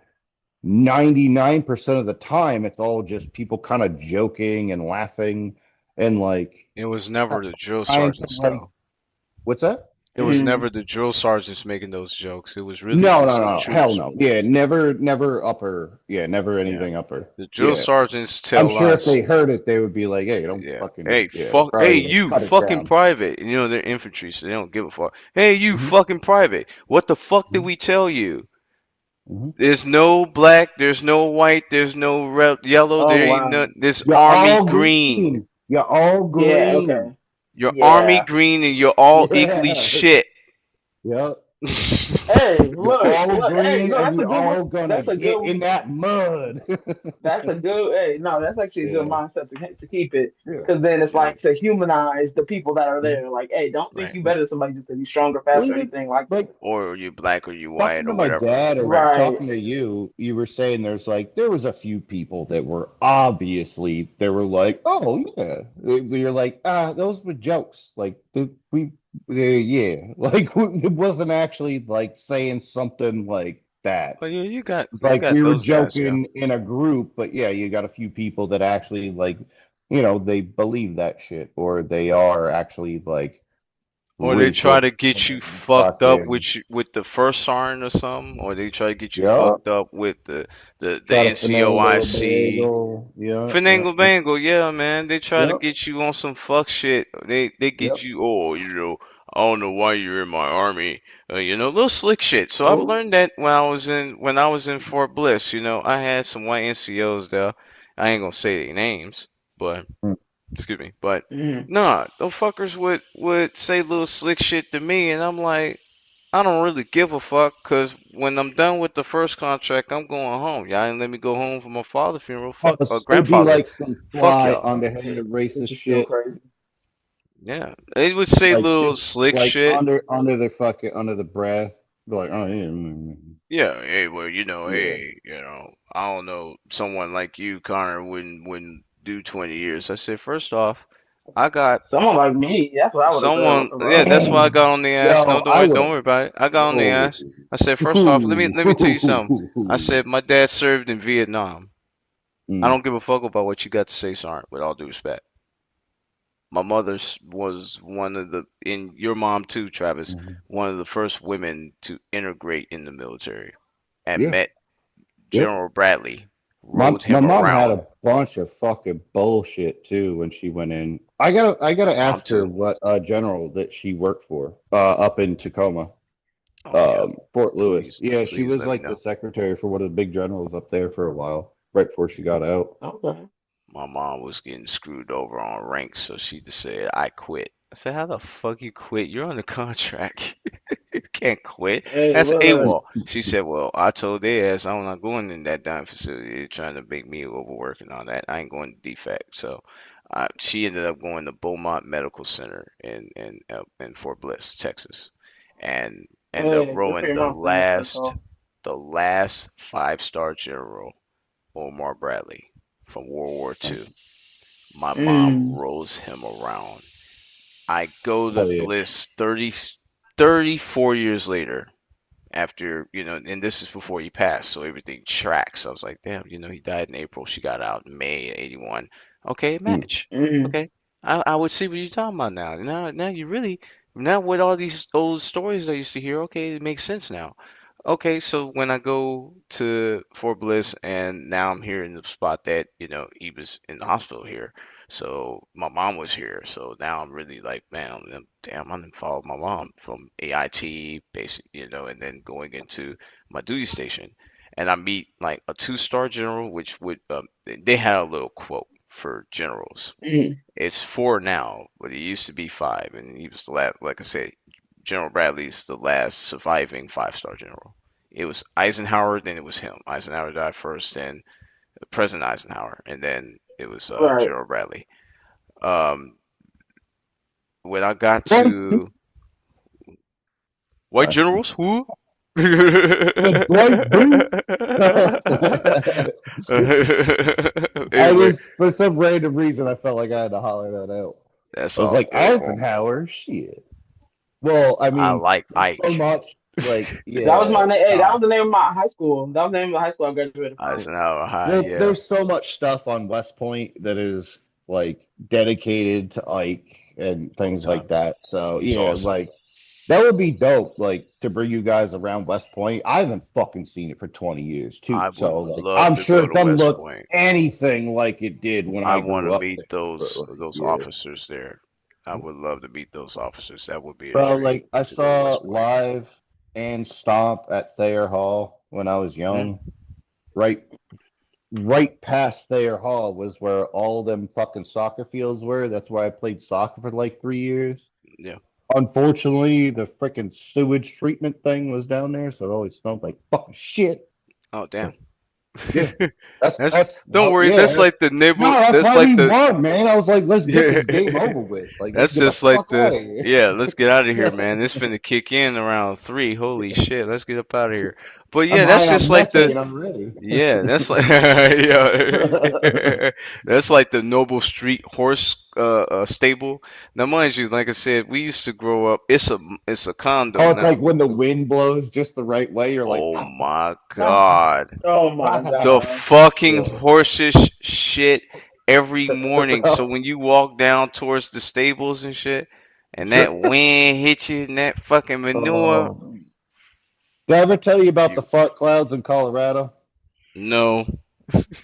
99% of the time it's all just people kind of joking and laughing and like it was never the drill trying to sergeants like though. what's that? It was never the drill sergeants making those jokes. It was really No, the, no, the no, hell troops. no. Yeah, never, never upper. Yeah, never Yeah. anything upper. The drill Yeah, sergeants I'm tell sure if lies. they heard it, they would be like, "Hey, don't Yeah. fucking." Hey, Yeah, fuck. Hey, probably like you cut it fucking down. private. You know, they're infantry, so they don't give a fuck. Hey, you Hmm. fucking private. What the fuck did Hmm. we tell you? Hmm. There's no black, there's no white, there's no red, yellow, Oh there ain't no, wow. there's You're army all green. green. You're all Yeah. green. Okay. You're army Yeah. green and you're all equally Yeah. shit. Yep. Hey, You're look, all look. Hey, green, no, and that's a we good one. all gonna That's a get good. in that mud. That's a good. Hey, no, that's actually a good Yeah. mindset to keep it, Yeah. because then it's Yeah, like to humanize the people that are Mhm. there. Like, hey, don't think right. you better than somebody just because you're stronger, Well, faster, or even anything like like that. Or you black or you talking white to or my whatever. dad or Right. Right. talking to you, you were saying there was a few people that were obviously they were like, oh yeah, you're like those were jokes, like yeah, like it wasn't actually like saying something like that. But yeah, you Like got we were those guys, yeah. joking in a group, but yeah, you got a few people that actually like, you know, they believe that shit or they are actually like Or they try ruthless to get you and fucked up fucking with the first sergeant or something, or they try to get you yeah. fucked up with the Try to finagle a NCOIC. bagel. Yeah, yeah, Finagle yeah, bangle, yeah, man. They try to yep, get you on some fuck shit. They get yep. you, oh, I don't know why you're in my army. Little slick shit. So I've Oh. learned that when I was in Fort Bliss. I had some white NCOs there. I ain't gonna say their names, but Mm. excuse me, but Mm. nah, those fuckers would say little slick shit to me, and I'm like, I don't really give a fuck, cause when I'm done with the first contract, I'm going home. Y'all didn't let me go home for my father's funeral. Fuck, or It'd be grandfather. like some Fuck fly y'all. underhanded Which racist is still shit, crazy. Yeah, they would say like little just slick like shit. under their fucking under the breath. Be like, oh yeah, Yeah, hey, well, yeah, I don't know, someone like you, Connor, wouldn't do 20 years. I said, first off, I got Someone like me, that's what I would have said someone. if I Yeah, was that's why I damn, got on the ass. yo, No, I would don't have. worry about it. I got on the Whoa, ass. I said, first off, let me tell you something. I said, my dad served in Vietnam. I mm, don't give a fuck about what you got to say, Sergeant. With all due respect, my mother's was one of the, in your mom too, Travis, mhm. one of the first women to integrate in the military, and Yeah, met yep. General Bradley, My rode my him mom had around. a bunch of fucking bullshit too when she went in. I gotta Mom ask her too. what general that she worked for up in Tacoma, Oh yeah, Fort Lewis. please, Yeah, she please was let me like the know. secretary for one of the big generals up there for a while, right before she got out. okay. My mom was getting screwed over on ranks, so she just said, I quit. I said, how the fuck you quit? You're on the contract. You can't quit. Hey, That's look. AWOL. She said, well, I told their ass I'm not going in that damn facility. They're trying to make me overwork and all that. I ain't going to defect. So she ended up going to Beaumont Medical Center in Fort Bliss, Texas, and ended up Hey, good for rowing your mom for making that call. the last five-star general, Omar Bradley, from World War II. My mom Mm. rolls him around. I go to Hell yeah. Bliss 34 years later, after, and this is before he passed, so everything tracks. I was like, damn, he died in April. She got out in May '81. Okay, Mm. match. Mm. Okay, I would see what you're talking about now. Now you really, now with all these old stories I used to hear, okay, it makes sense now. Okay, so when I go to Fort Bliss, and now I'm here in the spot that, he was in the hospital here. So my mom was here. So now I'm really like, man, damn, I'm gonna follow my mom from AIT, basic, and then going into my duty station. And I meet like a two-star general, which they had a little quote for generals. Mm. It's four now, but it used to be five, and he was the last. Like I said, General Bradley's the last surviving five-star general. It was Eisenhower, then it was him. Eisenhower died first, then President Eisenhower, and then it was Right. General Bradley. Um, when I got Right. to white Sorry. generals, who? Good boy, boo. I Anyway, just for some random reason I felt like I had to holler that out. that's I was all like good, bro. Eisenhower, shit. Well, I I mean, like there's so Ike. much like That was yeah, my name. Hey, that was the name of my high school. That was the name of the high school I graduated from. Eisenhower High, yeah. there's so much stuff on West Point that is like dedicated to Ike and All things like time. that. So He's yeah, awesome. like That would be dope, like to bring you guys around West Point. I haven't fucking seen it for 20 years too. I would So like love I'm to sure go it to doesn't West look Point. anything like it did when I I want grew to up meet there. But those like, those yeah. officers there. I would love to meet those officers. That would be a Bro, dream like I to go to saw West Point. live and stomp at Thayer Hall when I was Hmm? young. Right right past Thayer Hall was where all them fucking soccer fields were. That's where I played soccer for like 3 years. Yeah. Unfortunately, the freaking sewage treatment thing was down there, so it always smelled like fucking shit. Oh damn. Yeah, that's That's that's don't how, worry. yeah. That's like the No, neighbor. that's That's why like we the won, man. I was like, let's get yeah. this game over with. Like, let's That's get the just like fuck out the of here. yeah. Let's get out of here, man. It's finna kick in around 3. Holy shit. Let's get up out of here. But I'm yeah, that's high just on like the methane already. yeah. That's like yeah. That's like the Noble Street horse stable. Now, mind you, like I said, we used to grow up. It's a condo Oh, it's like now. when the wind blows just the right way. You're like, Oh ah, my ah, God. Oh my ah. The God. fucking Yeah. horses shit every morning. So Bro, when you walk down towards the stables and shit, and that wind hit you and that fucking manure, um, did I ever tell you about the you fart clouds in Colorado? know.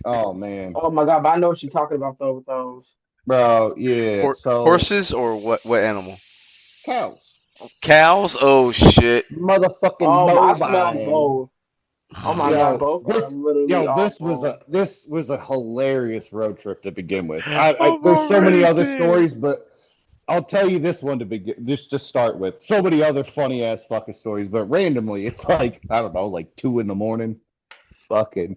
Oh man, Oh my God. But I know what you're talking about though with those. bro, yeah. So Horses or what animal? cows, Cows? Oh shit. motherfucking I smelled bovine. both. Oh my God. Yo, Both are this literally this was a awful. this was a hilarious road trip to begin with. I'm There's so many already other dead. stories, but I'll tell you this one to begin just to start with. So many other funny ass fucking stories, but randomly it's like I don't know, like 2 in the morning, fucking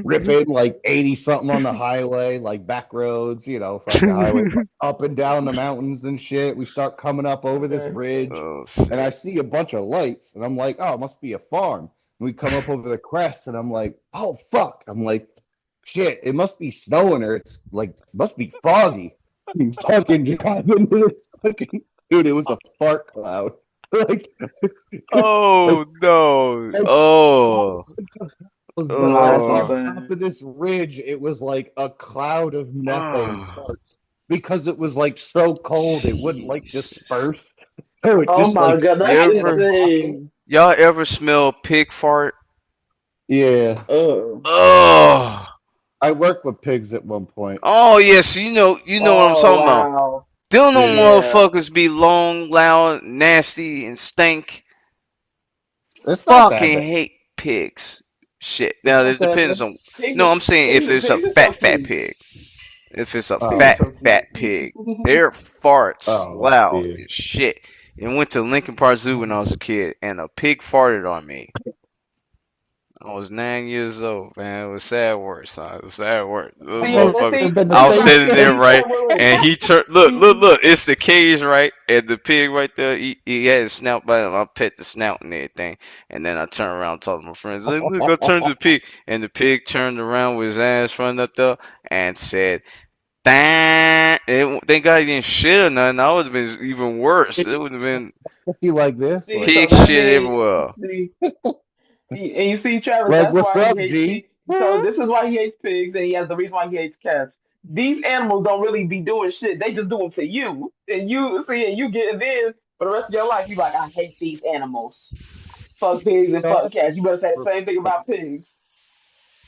ripping like 80 something on the highway, like back roads, fucking highway up and down the mountains and shit. We start coming up over this Okay. bridge Oh and I shit. see a bunch of lights and I'm like, oh, it must be a farm. And we come up over the crest and I'm like, oh fuck. I'm like, shit, it must be snowing or it's like must be foggy. You fucking drive into this fucking dude, it was a fart cloud. Like, like, Oh no. like Oh. was That's Oh. on top insane. of this ridge, it was like a cloud of methane Oh. farts because it was like so cold it wouldn't like Jesus. disperse. So it Oh just my like God. You That's sat in a ever bucket. insane. y'all ever smell pig fart? Yeah, Oh. Oh. I worked with pigs at one point. Oh yes, you know what I'm Oh talking about. wow. Them no Yeah, Yeah. motherfuckers be long, loud, nasty, and stink. it's not that Fucking bad. hate pigs. Shit. That's Now what I'm it saying. depends But on. No, I'm saying if it's a pigs are so fat cute. pig. If it's a Pigs are Oh, fat so pig, cute. their farts oh, loud yeah. as shit. And went to Lincoln Park Zoo when I was a kid, and a pig farted on me. I was 9 years old, man. It was sad work, son. It was sad work. Those See, and motherfuckers. It's see, been the I was Travis, same standing and there, shit. he said, right, wait, wait. and he turned. Look, look, He, look. It's the cage, right, and the pig right there. He had his snout by him. I pet the snout and everything, and then I turned around, and talked to my friends. Like, look, I turned to the pig, and the pig turned around with his ass running up there and said, "Dang!" Thank God he didn't shit or nothing. I would have been even worse. It would have been You like this? see, Like, so pig that shit means, everywhere. see, and you see, Travis, like that's what's why he up, hates. G? See, so this is why he hates pigs, and he has the reason why he hates cats. These animals don't really be doing shit. They just do them to you, and you see, and you get, and then for the rest of your life, you like, I hate these animals. Fuck pigs and fuck cats. You better say the same thing about pigs.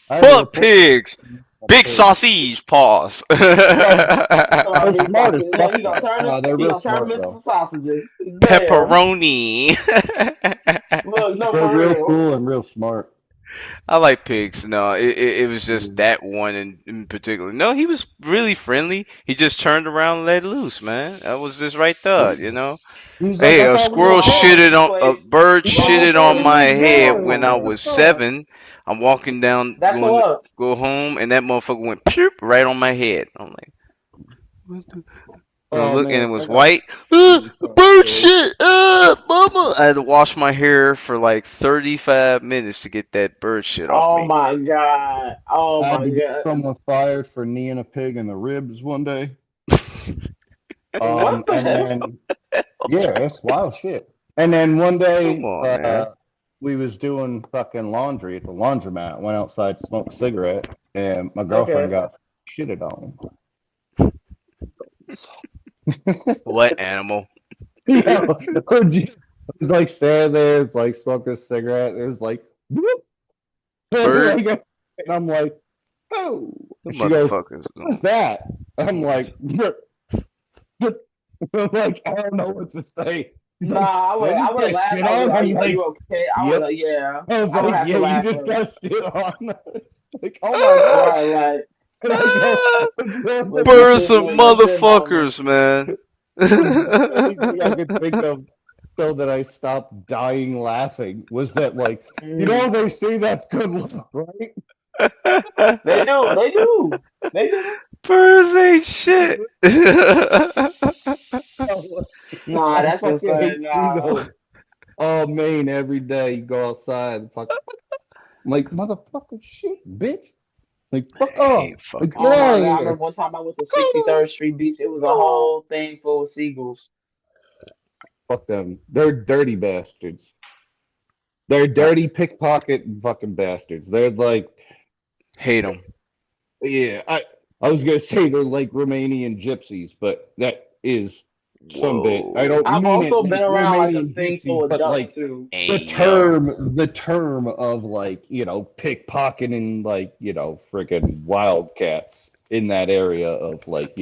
I had to Fuck report pigs. a Big pig. sausage. Pause. So I They're mean, smart fuck as it. Look, fuck though. No, they're he real gonna turn them smart into though. some sausages. Damn. Pepperoni. Look, no, They're for real real. cool and real smart. I like pigs. No, it was just Yeah. that one in particular. No, he was really friendly. He just turned around and let loose, man. That was just right there. He's like, Hey, I a thought we were squirrel pets. shitted He on a plays. bird He thought I shitted thought on we my was head dogs. when I Damn. What the was fuck? 7. I'm walking down That's going to what. go home, and that motherfucker went pew right on my head. I'm like, what the? And I Oh look, and it man, I was got white. something Bird too. shit, mama. I had to wash my hair for like 35 minutes to get that bird shit off Oh me. my god. Oh I had my to get god. someone fired for kneeing a pig in the ribs one day. What the And hell? then yeah, it's wild shit. And then one Come day, on, man. we was doing fucking laundry at the laundromat. Went outside to smoke a cigarette, and my girlfriend Okay. got shitted on. What animal? Yo, was like standing there, it's like smoking a cigarette. It was like, whoop, Bird, like, and I'm like, oh. the She goes, motherfuckers. what's that? I'm like, I'm like, I don't know what to say. He's like, Nah, did I I just would get laugh. shit I would. on? I'm Are you like, okay? I would. yep. Yeah, I was I would like, have yeah, to you laugh just first. got shit on. Like, oh my god. Right, like, And I go, look, the Birds this of one, that's their moment. motherfuckers, man. only thing I could think of so that I stopped dying laughing was that, like, Mm. they say that's good luck, right? They do. They do. They do. Birds ain't shit. Nah, I that's fucking insane. hate Nah. seagulls. Oh, Maine, every day you go outside and fuck. I'm like, motherfucker, shit, bitch. Like, fuck I hate off. Like, fucking get Oh out my of God! I seagulls. remember here. one time I went to Go, 63rd Street Beach. It was a go. whole thing full of seagulls. Fuck them. They're dirty bastards. They're I dirty pickpocket fucking bastards. They're like, hate them. yeah, I was gonna say they're like Romanian gypsies, but that is some bit. I Whoa. don't I've mean it also like been around like a Romanian thing gypsies, full of but ducks like too. Hey, yo. the term of like, pickpocketing, like, freaking wildcats in that area of like,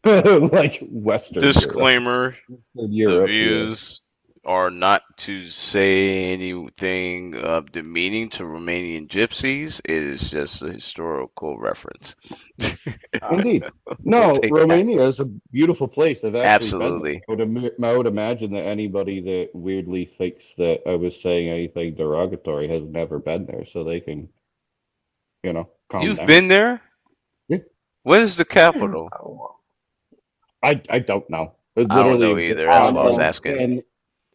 like Western Europe. Disclaimer: Western the Europe, yeah. views are not to say anything demeaning to Romanian gypsies. It is just a historical reference. Indeed. Don't No, take that. Romania is a beautiful place. I've actually been there. Absolutely. I would imagine that anybody that weirdly thinks that I was saying anything derogatory has never been there, so they can, calm You've down. been there? Yeah. What is the capital? Oh, I don't know. I I don't literally know have either. I That's don't why I was know. asking.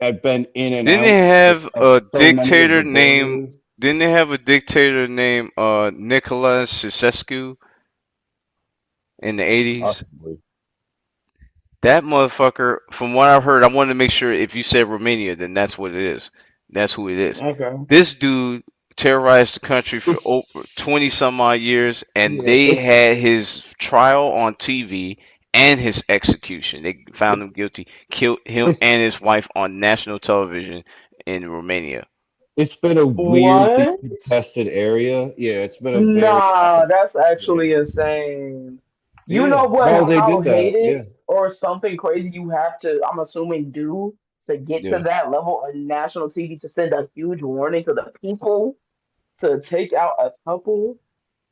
I've been in and Didn't they out have of a so many of dictator the named borders. didn't they have a dictator named Nicolas Ceausescu in the 80s? Possibly. That motherfucker, from what I've heard, I wanted to make sure if you said Romania, then that's what it is. That's who it is. Okay. This dude terrorized the country for It's over 20 some odd years, and yeah, they it's had his trial on TV and his execution. They found him guilty, killed him it's and his wife on national television in Romania. it's been a weirdly What? contested area. Yeah, it's been a very Nah, that's yeah. actually insane. You Yeah. know what? No, they How did that. hated Yeah. or something crazy you have to, I'm assuming, do to get to Yeah. that level on national TV to send a huge warning to the people to take out a couple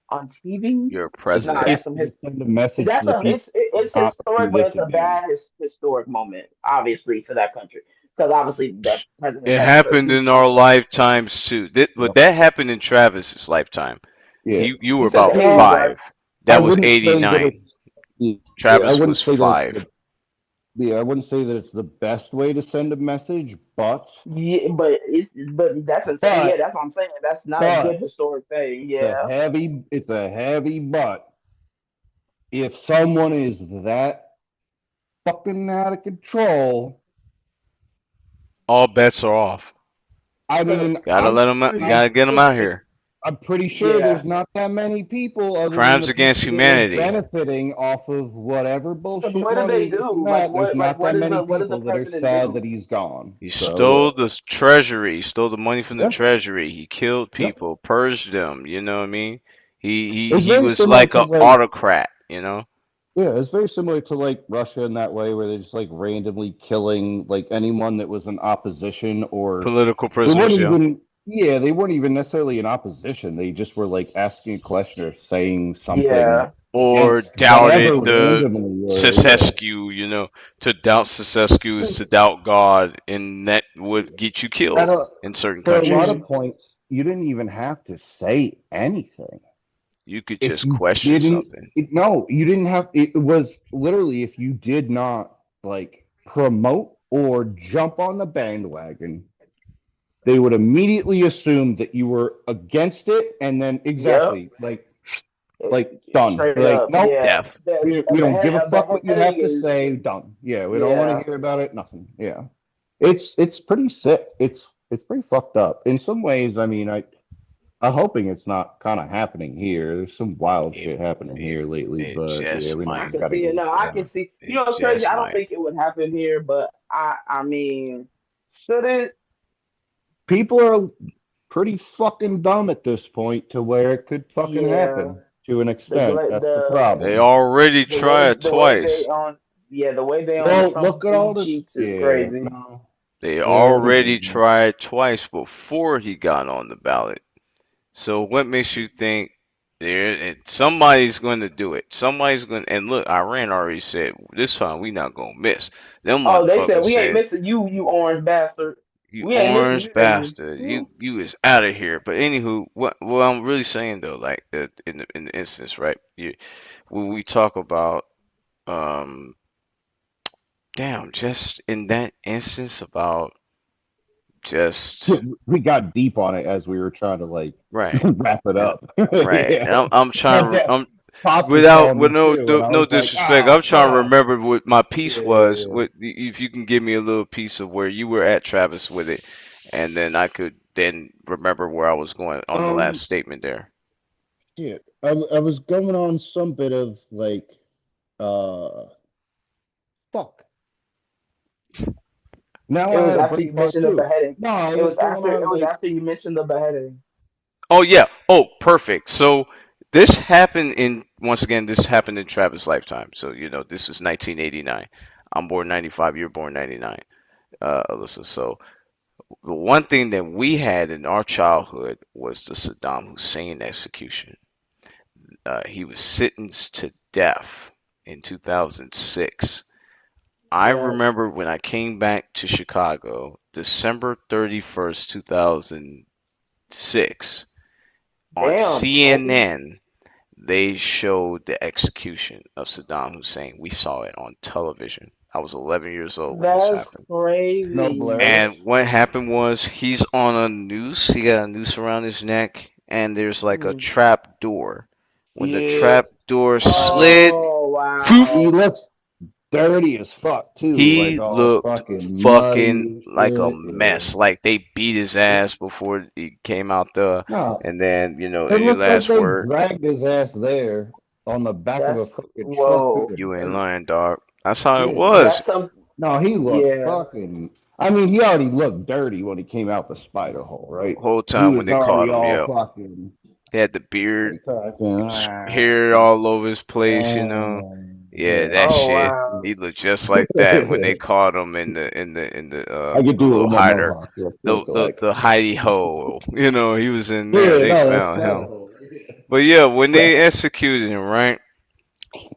on TV? You're a It's Nah, president. that's some basically his. to send a message to That's the a people to it's not do historic, but this it's a again. bad historic moment, obviously, for that country because obviously that president It has to happened do in our something. lifetimes too. But Yep. that happened in Travis's lifetime. Yeah. You were You said the about '80s, No, right? 5. I That was wouldn't say that 89. it's yeah, I Travis wouldn't was say that it's 5. the yeah, I wouldn't say that it's the best way to send a message, Yeah, but that's insane. Yeah, but that's what I'm saying. That's not a good but historic thing. the Yeah. heavy it's a heavy but if someone is that fucking out of control, All bets are off. I mean, Gotta let them out. You gotta get them out here. I'm pretty sure Yeah. there's not that many people other than Crimes the against people that are humanity. benefiting off of whatever Because bullshit what did money they is in do? that. There's not that many What does the people that are president sad do? that he's gone. He So yeah, stole the treasury. He stole the money from the yeah, treasury. He killed yeah. people, purged them. You know what I mean? It's He very was similar like to a like autocrat. You know, yeah, it's very similar to like Russia in that way, where they're just like randomly killing like anyone that was in opposition, or political they weren't prisoners. Yeah, even yeah, they weren't even necessarily in opposition. They just were like asking a question or saying something Yeah. or against doubted whatever the randomly, or yeah. Ceausescu. You know, to doubt Ceausescu is to doubt God, and that would get you At killed a, in certain for a lot countries. of Mm. points, you didn't even have to say anything. You could If just you question didn't, something. no, you didn't have. It was literally if you did not like promote or jump on the bandwagon, they would immediately assume that you were against it, and then Yep. exactly like done. Straight Like up. nope, Yeah. Death. we don't give a The fuck what you have heading to is say. Done. Yeah, we don't want to yeah. hear about it. Nothing. Yeah, it's pretty sick. It's pretty fucked up in some ways. I mean, I'm hoping it's not kind of happening here. There's some wild It, shit happening it, here lately, it but yeah, just we I know might. we can got to see get it. used No, to I it. can see. You It know, it's crazy. just I don't might. think it would happen here, but I mean, Shouldn't People are pretty fucking dumb at this point to where it could fucking yeah happen to an the extent. gla- That's the They the problem. already tried the way they twice. on yeah the way they on Well, Trump's look at booty all this. cheeks is Yeah, crazy. no, They they already already did. tried twice before he got on the ballot. So what makes you think somebody's going to do it? Somebody's going to, and look, Iran already said this time we not going to miss. Them Oh, they said motherfuckers we ain't said, missing you, you orange bastard. you We ain't missing orange you, nigga. bastard, you is out of here. But anywho, what I'm really saying though, like in the instance, right? When we talk about um, damn, just in that instance about just We got deep on it as we were trying to like right. wrap it And up. right, Yeah, and I'm trying to, that I'm Pop was without telling with me no too, and I no was like, disrespect. I'm ah, trying to fuck. remember what my piece Yeah, was. yeah, With if you can give me a little piece of where you were at, Travis, with it, and then I could then remember where I was going on yeah. the last statement there. Shit. I was going on some bit of like, uh, fuck. Now It I was had a after brain you fart mentioned the too. beheading. No, I was going It on was like, after you mentioned the beheading. Oh yeah. Oh, perfect. So this happened in once again. This happened in Travis' lifetime. So this is 1989. I'm born 95. You're born 99, Alyssa. So the one thing that we had in our childhood was the Saddam Hussein execution. He was sentenced to death in 2006. I Yeah. remember when I came back to Chicago, December 31st, 2006, on Damn. Okay. CNN, they showed the execution of Saddam Hussein. We saw it on television. I was 11 years old when this That's happened. no crazy. Blair. And what happened was he's on a noose. He got a noose around his neck, and there's like a Hmm. trap door. When the Yeah, trap door I know. slid, Oh poof, He wow. looks dirty as fuck too, he like all looked fucking muddy fucking and like a shit. Yeah. mess. Like they beat his ass before he came out the, No, and then it any looks like last they word, dragged his ass there on the back of That's a fucking truck through whoa. the you ain't dirt. lying, dog. That's how it Yeah. was. That's some No, he looked yeah. fucking. I mean, he already looked dirty when he came out the spider hole, right? Whole He time when was they caught already him, all yeah, fucking he had the beard, like fucking. hair all over his place. Yeah, Yeah. that Oh shit. wow. He looked just like that when they caught him in I could the do it little with my hider, mohawk real the quick, the like. the hidey hole. He was in there. Yeah, They no, that's found him. spider hole. But yeah, when But they executed him, right?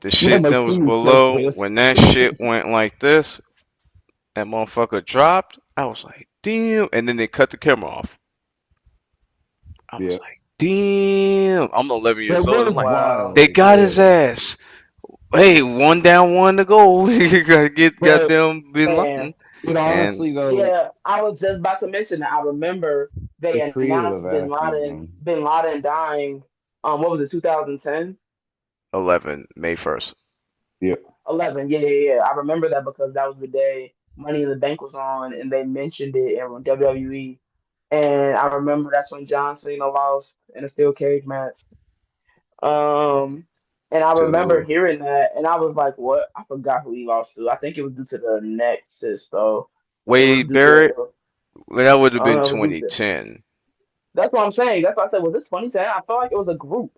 The yeah, shit my that was team was so below, pissed. when that shit went like this, that motherfucker dropped. I was like, damn. And then they cut the camera off. I Yeah, was like, damn. I'm 11 that years old. I'm was like, Wow. they wild. got his Yeah, ass. Hey, one down, one to go. You gotta get but goddamn Bin Man. Laden. it And honestly though, Yeah, I was just about to mention that. I remember the they announced creative acting, man. Bin Laden dying. What was it, 2010? 11, May 1st. 11. Yeah, yeah, yeah. I remember that because that was the day Money in the Bank was on, and they mentioned it in WWE. And I remember that's when John Cena lost in a steel cage match. Um, and I remember To hearing that, and I was like, "What?" I forgot who he lost to. I think it was due to the Nexus, though. It was Wade due to Barrett. Well, that would have I don't been know, it was due to 2010. That's what I'm saying. That's what I said. Was this 2010? I felt like it was a group.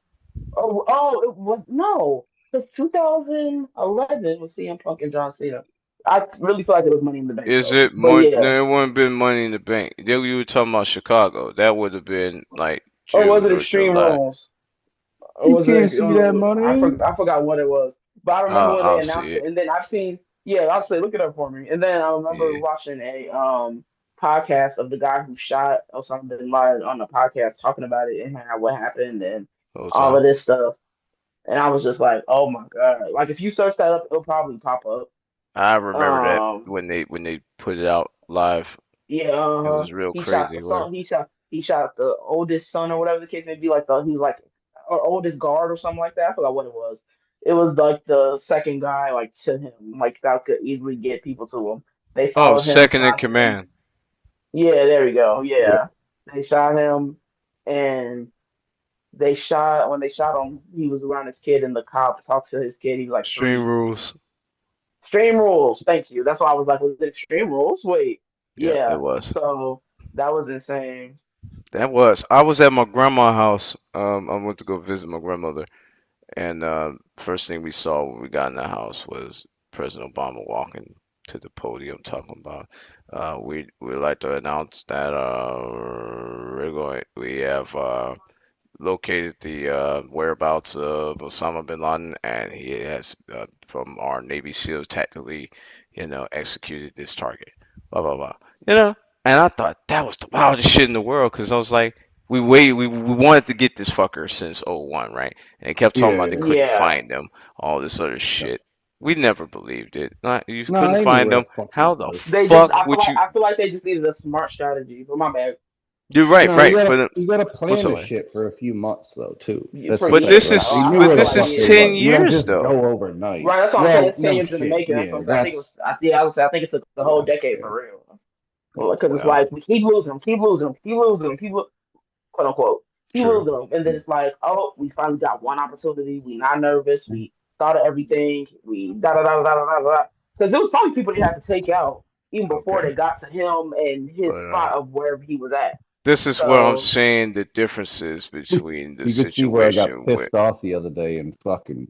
It was no. Because 2011 was CM Punk and John Cena. I really feel like it was Money in the Bank Is though. it But money? yeah. No, it wouldn't have been Money in the Bank. Then you were talking about Chicago. That would have been like Or was June it or Extreme July. Rules? Or You was it? can't see that money. I forgot what it was. But I remember when they I'll see announced it, it. and then I've seen. Yeah, I'll say look it up for me. And then I remember Yeah, watching a podcast of the guy who shot Osama bin Laden on the podcast talking about it and how what happened and whole all time. of this stuff. And I was just like, oh my God. Like if you search that up, it'll probably pop up. I remember that Um, when they put it out live. yeah, It uh-huh. was real He shot the crazy work. son, he shot the oldest son or whatever the case may be, like he's like or oldest guard or something like that. I forgot what it was. It was like the second guy like to him, like that could easily get people to him. They Oh, followed him, second in shot him. command. Yeah, there we go. Yeah. Yeah. They shot him and when they shot him, he was around his kid and the cop talked to his kid. He was like Extreme three. rules. Extreme Rules. Thank you. That's why I was like, was it Extreme Rules? Wait. Yeah, it Yeah, was. so that was insane. That was. I was at my grandma's house. I went to go visit my grandmother, and first thing we saw when we got in the house was President Obama walking to the podium talking about, we like to announce that we have located the whereabouts of Osama bin Laden, and he has, from our Navy SEALs, tactically, executed this target. Blah blah blah. You know, and I thought that was the wildest shit in the world because I was like, we wanted to get this fucker since '01, right? And they kept talking about they Yeah. couldn't Yeah, find him, all this other shit. We never believed it. Not, you No, couldn't I knew find where them. the fuck he How the was. they just. fuck would you? I feel like they just needed a smart strategy. But my bad. You're right, No, right. But you gotta what's plan the up? shit for a few months though too. That's For the But thing. this years. Like is we knew I but where feel the this like is fuck they years. 10 was. You don't years just though. go overnight. Right, that's what I'm saying. Well, 10 years no in the shit. making. That's what Yeah, I'm saying. I think it that's was. Yeah, I was. I think it took the whole yeah, decade yeah. for real. Because it's Well, like we keep losing them, keep losing them, keep losing them, quote unquote, keep true. losing them, and then it's like, oh, we finally got one opportunity. We not nervous. We thought of everything. We da da da da da da da. Because there was probably people they had to take out even before Okay. they got to him and his But spot of wherever he was at. this is what I'm So, saying the differences between the You could see where I got situation with. pissed off the other day and fucking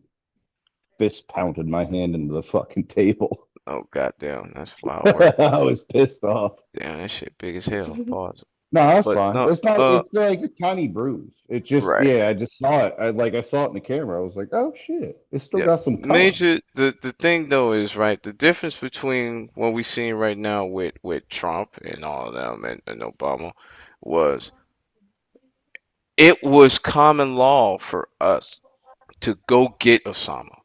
fist pounded my hand into the fucking table. Oh goddamn, that's flower work. I was pissed off. Damn, that shit big as hell. Pause. No, that's But fine. no, It's not. It's like a tiny bruise. It's just right. yeah. I just saw it. I saw it in the camera. I was like, oh shit, it still Yeah. got some color. Major the thing though is right, the difference between what we seeing right now with Trump and all of them and Obama was it was common law for us to go get Osama.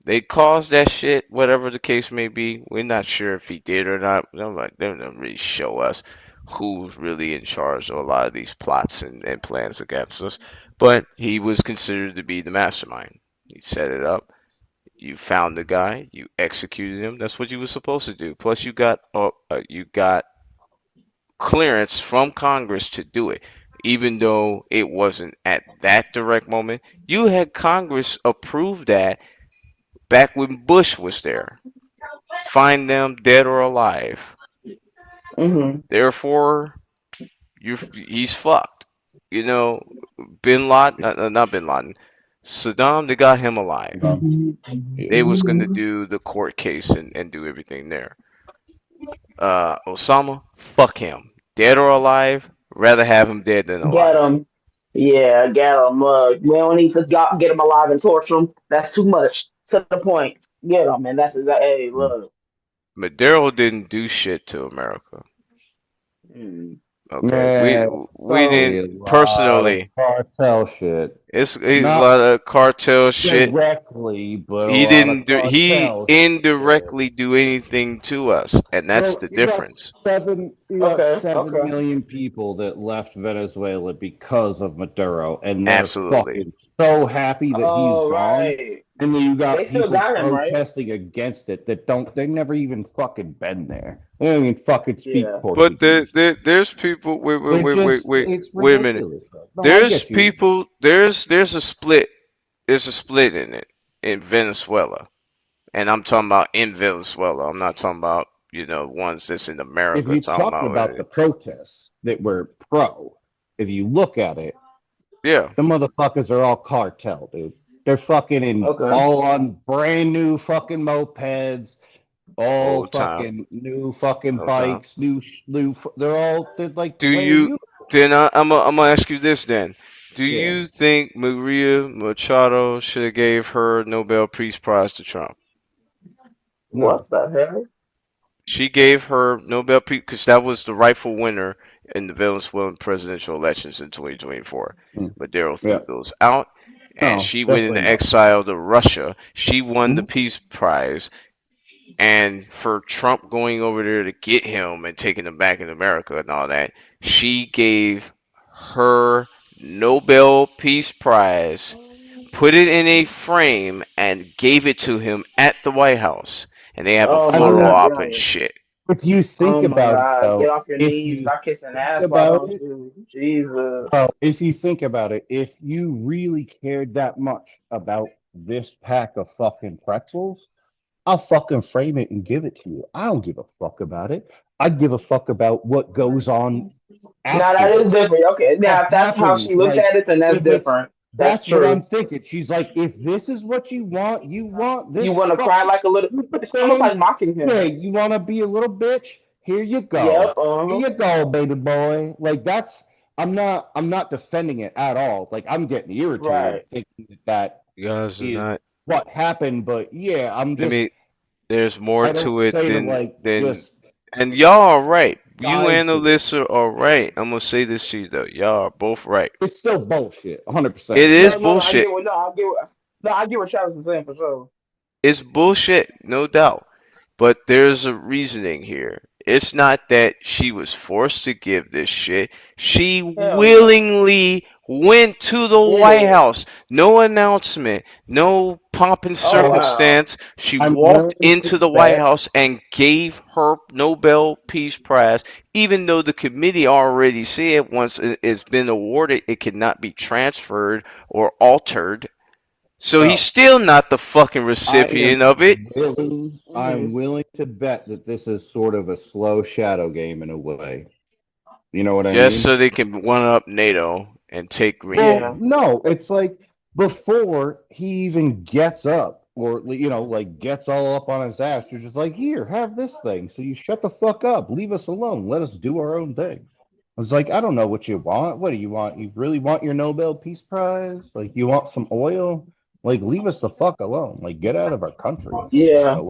They caused that shit, whatever the case may be. We're not sure if he did or not. They're like, they don't really show us who's really in charge of a lot of these plots and plans against us. But he was considered to be the mastermind. He set it up. You found the guy. You executed him. That's what you were supposed to do. Plus, you got clearance from Congress to do it, even though it wasn't at that direct moment. You had Congress approve that back when Bush was there. Find them dead or alive. hmm Therefore, he's fucked. You know, Bin Laden, not Bin Laden, Saddam, they got him alive. Um, yeah. They was gonna do the court case and do everything there. Osama, fuck him. Dead or alive, rather have him dead than get alive. him. Yeah, get him. We don't need to get him alive and torture him. That's too much. To the point. Get him, and that's exactly. Hey, look. Madero didn't do shit to America. Mm. Okay, we Yeah, we So, probably didn't a lot of personally. cartel shit. It's a Not lot of cartel shit. directly, but a He lot of didn't do. He cartel shit. indirectly do anything to us, and that's Well, the difference. you got okay, 7 okay. million people that left Venezuela because of Maduro, and they're Absolutely. fucking so happy that he's Oh, gone. right. And then you They got still people got him, right? protesting against it that they've never even fucking been there. They don't even fucking speak Yeah. But Portuguese. there's people. It's Wait a minute. ridiculous. No, I get you. There's a split. There's a split in it in Venezuela, and I'm talking about in Venezuela. I'm not talking about ones that's in If America. you're Talking talking about about the protests that were pro, if you look at it, yeah, the motherfuckers are all cartel, dude. They're fucking Okay. all on brand new fucking mopeds, all old time, fucking new fucking old time. bikes, they're like Do brand you new. then I'm gonna ask you this then. Do Yeah. you think Maria Machado should have gave her Nobel Peace Prize to Trump? No. What the hell? She gave her Nobel Peace because that was the rightful winner in the Venezuelan presidential elections in 2024. Mm. Madero threw Yeah. those out, and No, she went definitely into not. exile to Russia. She won the Mhm. Peace Prize, and for Trump going over there to get him and taking him back in America and all that, she gave her Nobel Peace Prize, put it in a frame, and gave it to him at the White House. And they have a Oh I my photo mean, God, op and right. shit. if you Oh think my about it, God. Get though, off your if knees. you Stop kissing think ass. Why about don't it, you? Jesus. well, if you think about it, if you really cared that much about this pack of fucking pretzels, I'll fucking frame it and give it to you. I don't give a fuck about it. I give a fuck about what goes on Now that is afterwards. different. Okay, now What if that's how she happens? looked Like, at it, then that's if it's different. That's that's what I'm true. thinking. She's like, if this is what you want You this want to cry fucking like a little? stupid It's almost thing. like mocking Yeah, him. you want to be a little bitch? Here you Yep. go. Here you go, baby boy. Like that's. I'm not defending it at all. Like I'm getting irritated Right. thinking that You guys are is not. what happened. But yeah, I'm I just. mean, there's more I don't to it say to than like than. just And y'all are right. You dive and to it. Alyssa are right. I'm gonna say this to you though. Y'all are both right. It's still bullshit, 100%. It is No, no, no. I bullshit. get what. No, I get what. No, I get what Travis is saying for sure. It's bullshit, no doubt. But there's a reasoning here. It's not that she was forced to give this shit. She Hell no. willingly went to the Did White it? House. No announcement, no pomp and Oh wow. circumstance. She I'm walked willing to into the White bet. House and gave her Nobel Peace Prize, even though the committee already said once it's been awarded, it cannot be transferred or altered. So he's Bro, still not the fucking I am recipient of it. I'm Hmm. willing to bet that this is sort of a slow shadow game in a way. You know what I Just mean? so they can one up NATO and take Well, Greenland. Yeah. no, it's like before he even gets up or like gets all up on his ass, you're just like, "Here, have this thing." So you shut the fuck up, leave us alone, let us do our own thing. I was like, I don't know what you want. What do you want? You really want your Nobel Peace Prize? Like, you want some oil? Like, leave us the fuck alone. Like, get out of our country. Yeah.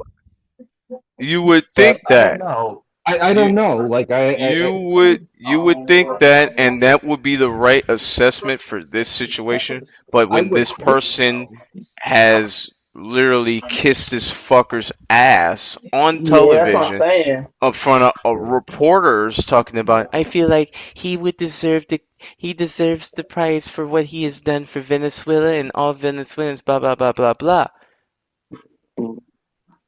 You would But think I don't that. know. I don't You know. Like, you would think that and that would be the right assessment for this situation. But I when would this hope person so. has literally kissed this fucker's ass on Yeah. That's what I'm television saying. in front of reporters talking about, I feel like he deserves the prize for what he has done for Venezuela and all Venezuelans, blah blah blah blah blah.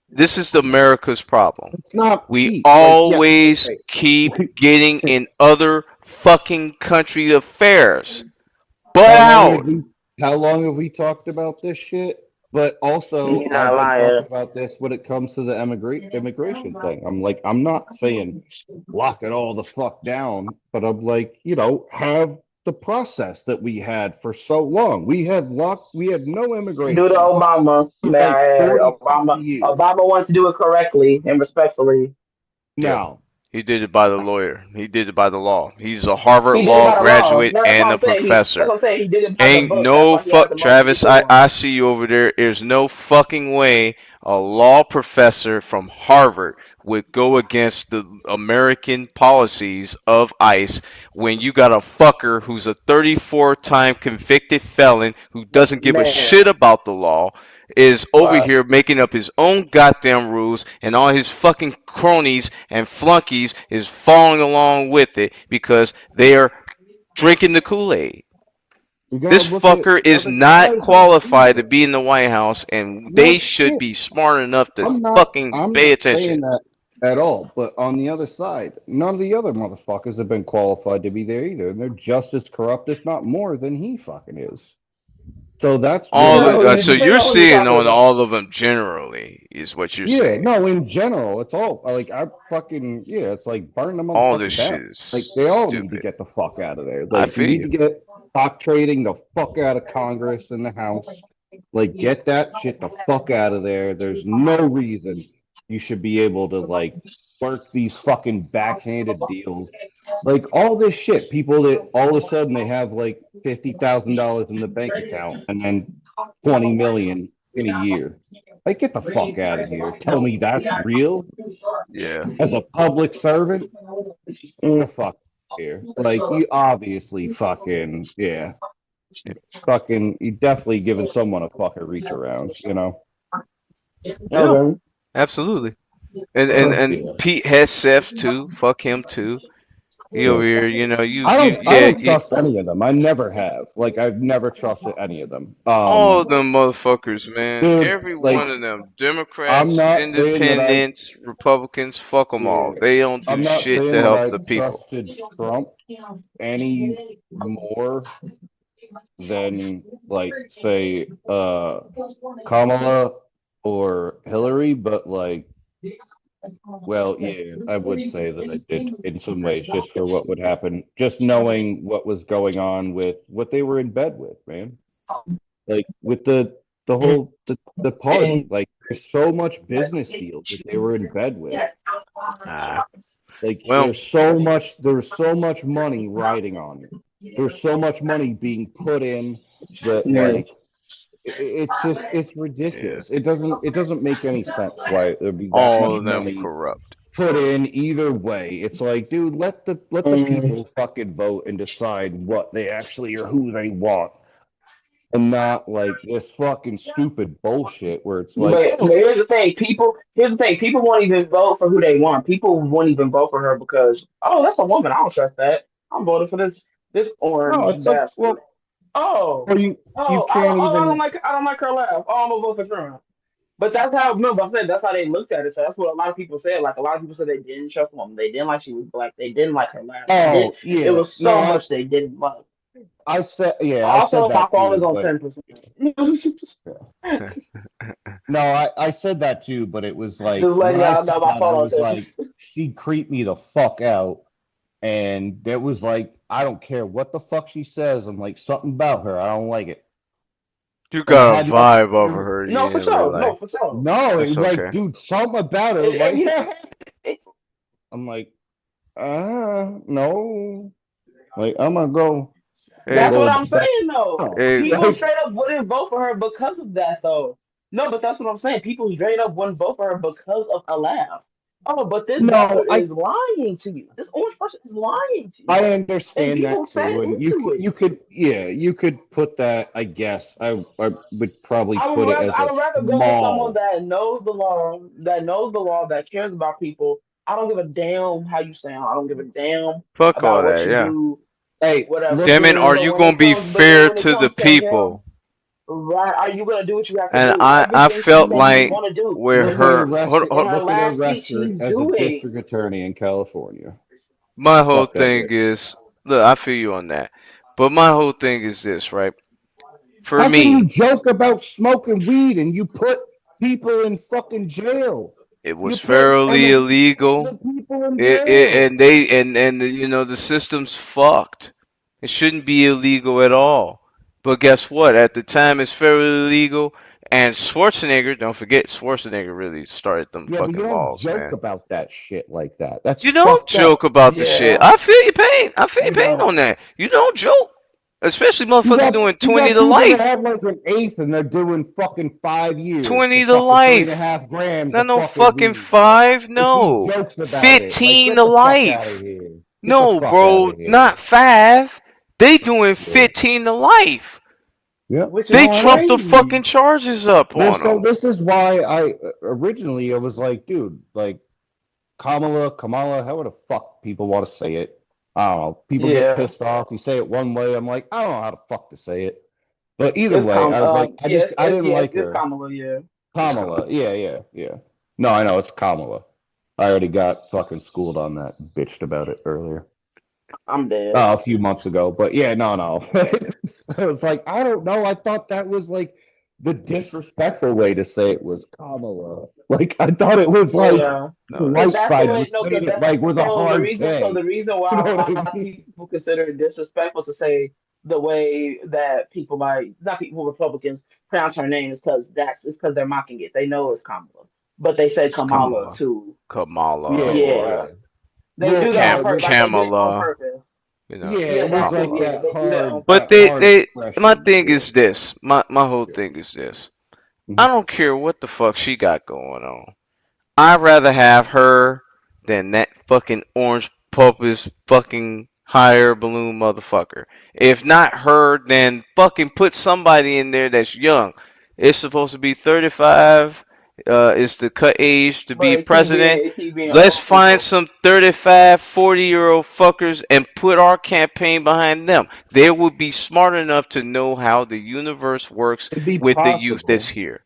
This is the America's problem. It's not We peace. Like, yeah, always okay. keep getting in other fucking country affairs. Butt How long have out. we how long have we talked about this shit? But also You're I've not been lying. talking about this when it comes to the immigration thing. I'm like, I'm not saying lock it all the fuck down, but I'm like, have the process that we had for so long. We had no Do the immigration Obama. for May like I add? 40, 50 Obama. years. Obama wants to do it correctly and respectfully. Yeah. Now, He did it by the lawyer. He did it by the law. He's a Harvard He did it law by the law. graduate No, that's what and I'm a saying. That's professor. what I'm saying. He did it by the Ain't book. That's no why he has fuck, the most Travis. people I on. see you over there. There's no fucking way a law professor from Harvard would go against the American policies of ICE when you got a fucker who's a 34-time convicted felon who doesn't give a Man, shit about the law, is over right. here making up his own goddamn rules, and all his fucking cronies and flunkies is following along with it because they are drinking the Kool-Aid. you gotta This look at fucker the is other not side though qualified to too. be in the White House, and they No should shit. be smart enough to I'm not fucking I'm pay not attention. saying that at all, but on the other side, none of the other motherfuckers have been qualified to be there either, and they're just as corrupt, if not more, than he fucking is. So that's All really Depends the, on who so you depends you're on who you're seeing talking on about. all of them generally, is what you're yeah, saying. no, in general, it's all like I fucking yeah, it's like burn the All this motherfucker down. shit is Like they all need to stupid. get the fuck out of there. I Like you feel need to you. get stock trading the fuck out of Congress and the House. Like get that shit the fuck out of there. There's no reason you should be able to like work these fucking backhanded deals. Like all this shit, people that all of a sudden they have like $50,000 in the bank account and then 20 million in a year. Like, get the fuck out of here. Tell me that's real Yeah. as a public servant? Mm, The fuck here. Like, you obviously fucking, yeah. Fucking, you definitely giving someone a fucking reach around? Yeah. okay. Absolutely. And Yeah. Pete Hesef too. Fuck him too. He over Yeah. here, you know, you I you don't I yeah, don't trust any of them. I never have. Like I've never trusted any of them. all of them motherfuckers, man. Dude, Every like one of them. Democrats, I'm not saying that I independents, Republicans, fuck them all. yeah, They don't I'm do not shit saying to that help I the people. trusted Trump any more than like say Kamala or Hillary, but like Well, yeah, I would say that I did in some ways, just for what would happen, just knowing what was going on with what they were in bed with, man. Like with the whole the party, And like there's so much business deals that they were in bed with. Ah, Like well, there's so much money riding on it. There's so much money being put in that yeah. like it's just it's yeah, ridiculous. It doesn't make any sense why there'd be that all much of them money corrupt. put in either way. It's like, dude, let the Mm. people fucking vote and decide what they actually or who they want, and not like this fucking stupid bullshit where it's like, But oh here's the thing, people. Here's the thing, people won't even vote for who they want. People won't even vote for her because that's a woman. I don't trust that. I'm voting for this no, orange it's like, bastard. well, Oh, or you oh, can't I don't even. like her laugh. Oh, I'm gonna vote for Trump. But that's how remember I said that's how they looked at it. So that's what a lot of people said. Like a lot of people said they didn't trust the woman. They didn't like she was black. They didn't like her laugh. They did. Oh It yeah, was no, so much they didn't like. I said yeah, I said Also, my that fault is too, on but 10%. no, I said that too, but it was like Just when letting I y'all know said my that, I fault on was 10%. like, she creeped me the fuck out. And it was like, I don't care what the fuck she says. I'm like, something about her. I don't like it. You And it got a had nothing to vibe over do. her you No, for didn't really sure. No, like. for sure. No, it It's was like, okay. dude, something about her. And Like, you, it, I'm like, no. Like, I'm gonna go. I'm that's Hey, what going I'm back saying though. down. hey, People Like, straight up wouldn't vote for her because of that though. No, but that's what I'm saying. People straight up wouldn't vote for her because of a laugh. Oh, but this no, bastard is lying to you. This orange person is lying to you. I And understand people that fed too. And into it. you could, yeah, you could put that. I guess I would probably put it as I a would rather go with someone small. that knows the law, that cares about people. I don't give a damn how you sound. I don't give a damn fuck all about what that. you Yeah. do, Hey, whatever. look Damn at it, are her. But you when gonna it be comes, but then fair when it to the comes to him, people? right? Are you gonna do what you have to And do? I Everything she felt said she's like gonna do where Look at her her arrest. in her Look at her last speech, arrest her she's as a doing. district attorney in California. my whole Fuck that thing bitch. is, look, I feel you on that. But my whole thing is this, right? For How can you me, joke about smoking weed and you put people in fucking jail? it You was put fairly illegal. innocent people in It jail. and they and the system's fucked. It shouldn't be illegal at all. But guess what? At the time, it's fairly illegal. And Schwarzenegger, don't forget, Schwarzenegger really started them Yeah, but you fucking don't laws, joke man. about that shit like that. That's You don't fucked up. joke about the shit. Yeah, I feel your pain. I feel your you pain don't. on that. You don't joke. Especially You motherfuckers got doing you 20 got to people that life. have like an eighth and they're doing fucking 5 years for 20 to fucking three and a life. half grams Not of no fucking fucking weed. five. And she No. jokes about it. Like, 15 get to the fuck out of life. here. Get the No, fuck out bro. of here. Not five. They doing Yeah. 15 to life. Yep. Which is They No, I know. trumped the crazy. fucking charges up on So them. this is why I originally I was like, dude, like Kamala, however the fuck people want to say it. I don't know. People get Yeah, pissed off. You say it one way. I'm like, I don't know how the fuck to say it. But either way, I was like, I didn't like it's her. Kamala. Yeah, It's Kamala. common. Yeah, yeah, yeah. No, I know it's Kamala. I already got fucking schooled on that. Bitched about it earlier. I'm dead. A few months ago. But yeah, no, no. I was like, I don't know. I thought that was like the disrespectful way to say it was Kamala. Like I thought it was like Yeah. No, the Because right that's that's the side. You way, no, made because it that, like with a hard so K. the reason You why know a what I lot of mean? people consider it disrespectful to say the way that people like, not people, Republicans pronounce her name is it's because they're mocking it. They know it's Kamala, but they say Kamala Kamala. too. Kamala Yeah, or Yeah. yeah. They Well, do that no, on it purpose. was Like they do it on Kamala. purpose. yeah, Yeah, it was that like too. Kamala. Yeah, they do that on But that purpose. hard my expression. thing Yeah. is this. My whole Yeah. thing is this. I Mhm. don't care what the fuck she got going on. I'd rather have her than that fucking orange pulpus fucking higher balloon motherfucker. If not her, then fucking put somebody in there that's young. It's supposed to be 35. Is the cut age to be But president. it keep being Let's old find people. some 35, 40-year-old fuckers and put our campaign behind them. They would be smart enough to know how the universe works It'd be with the youth that's possible, here.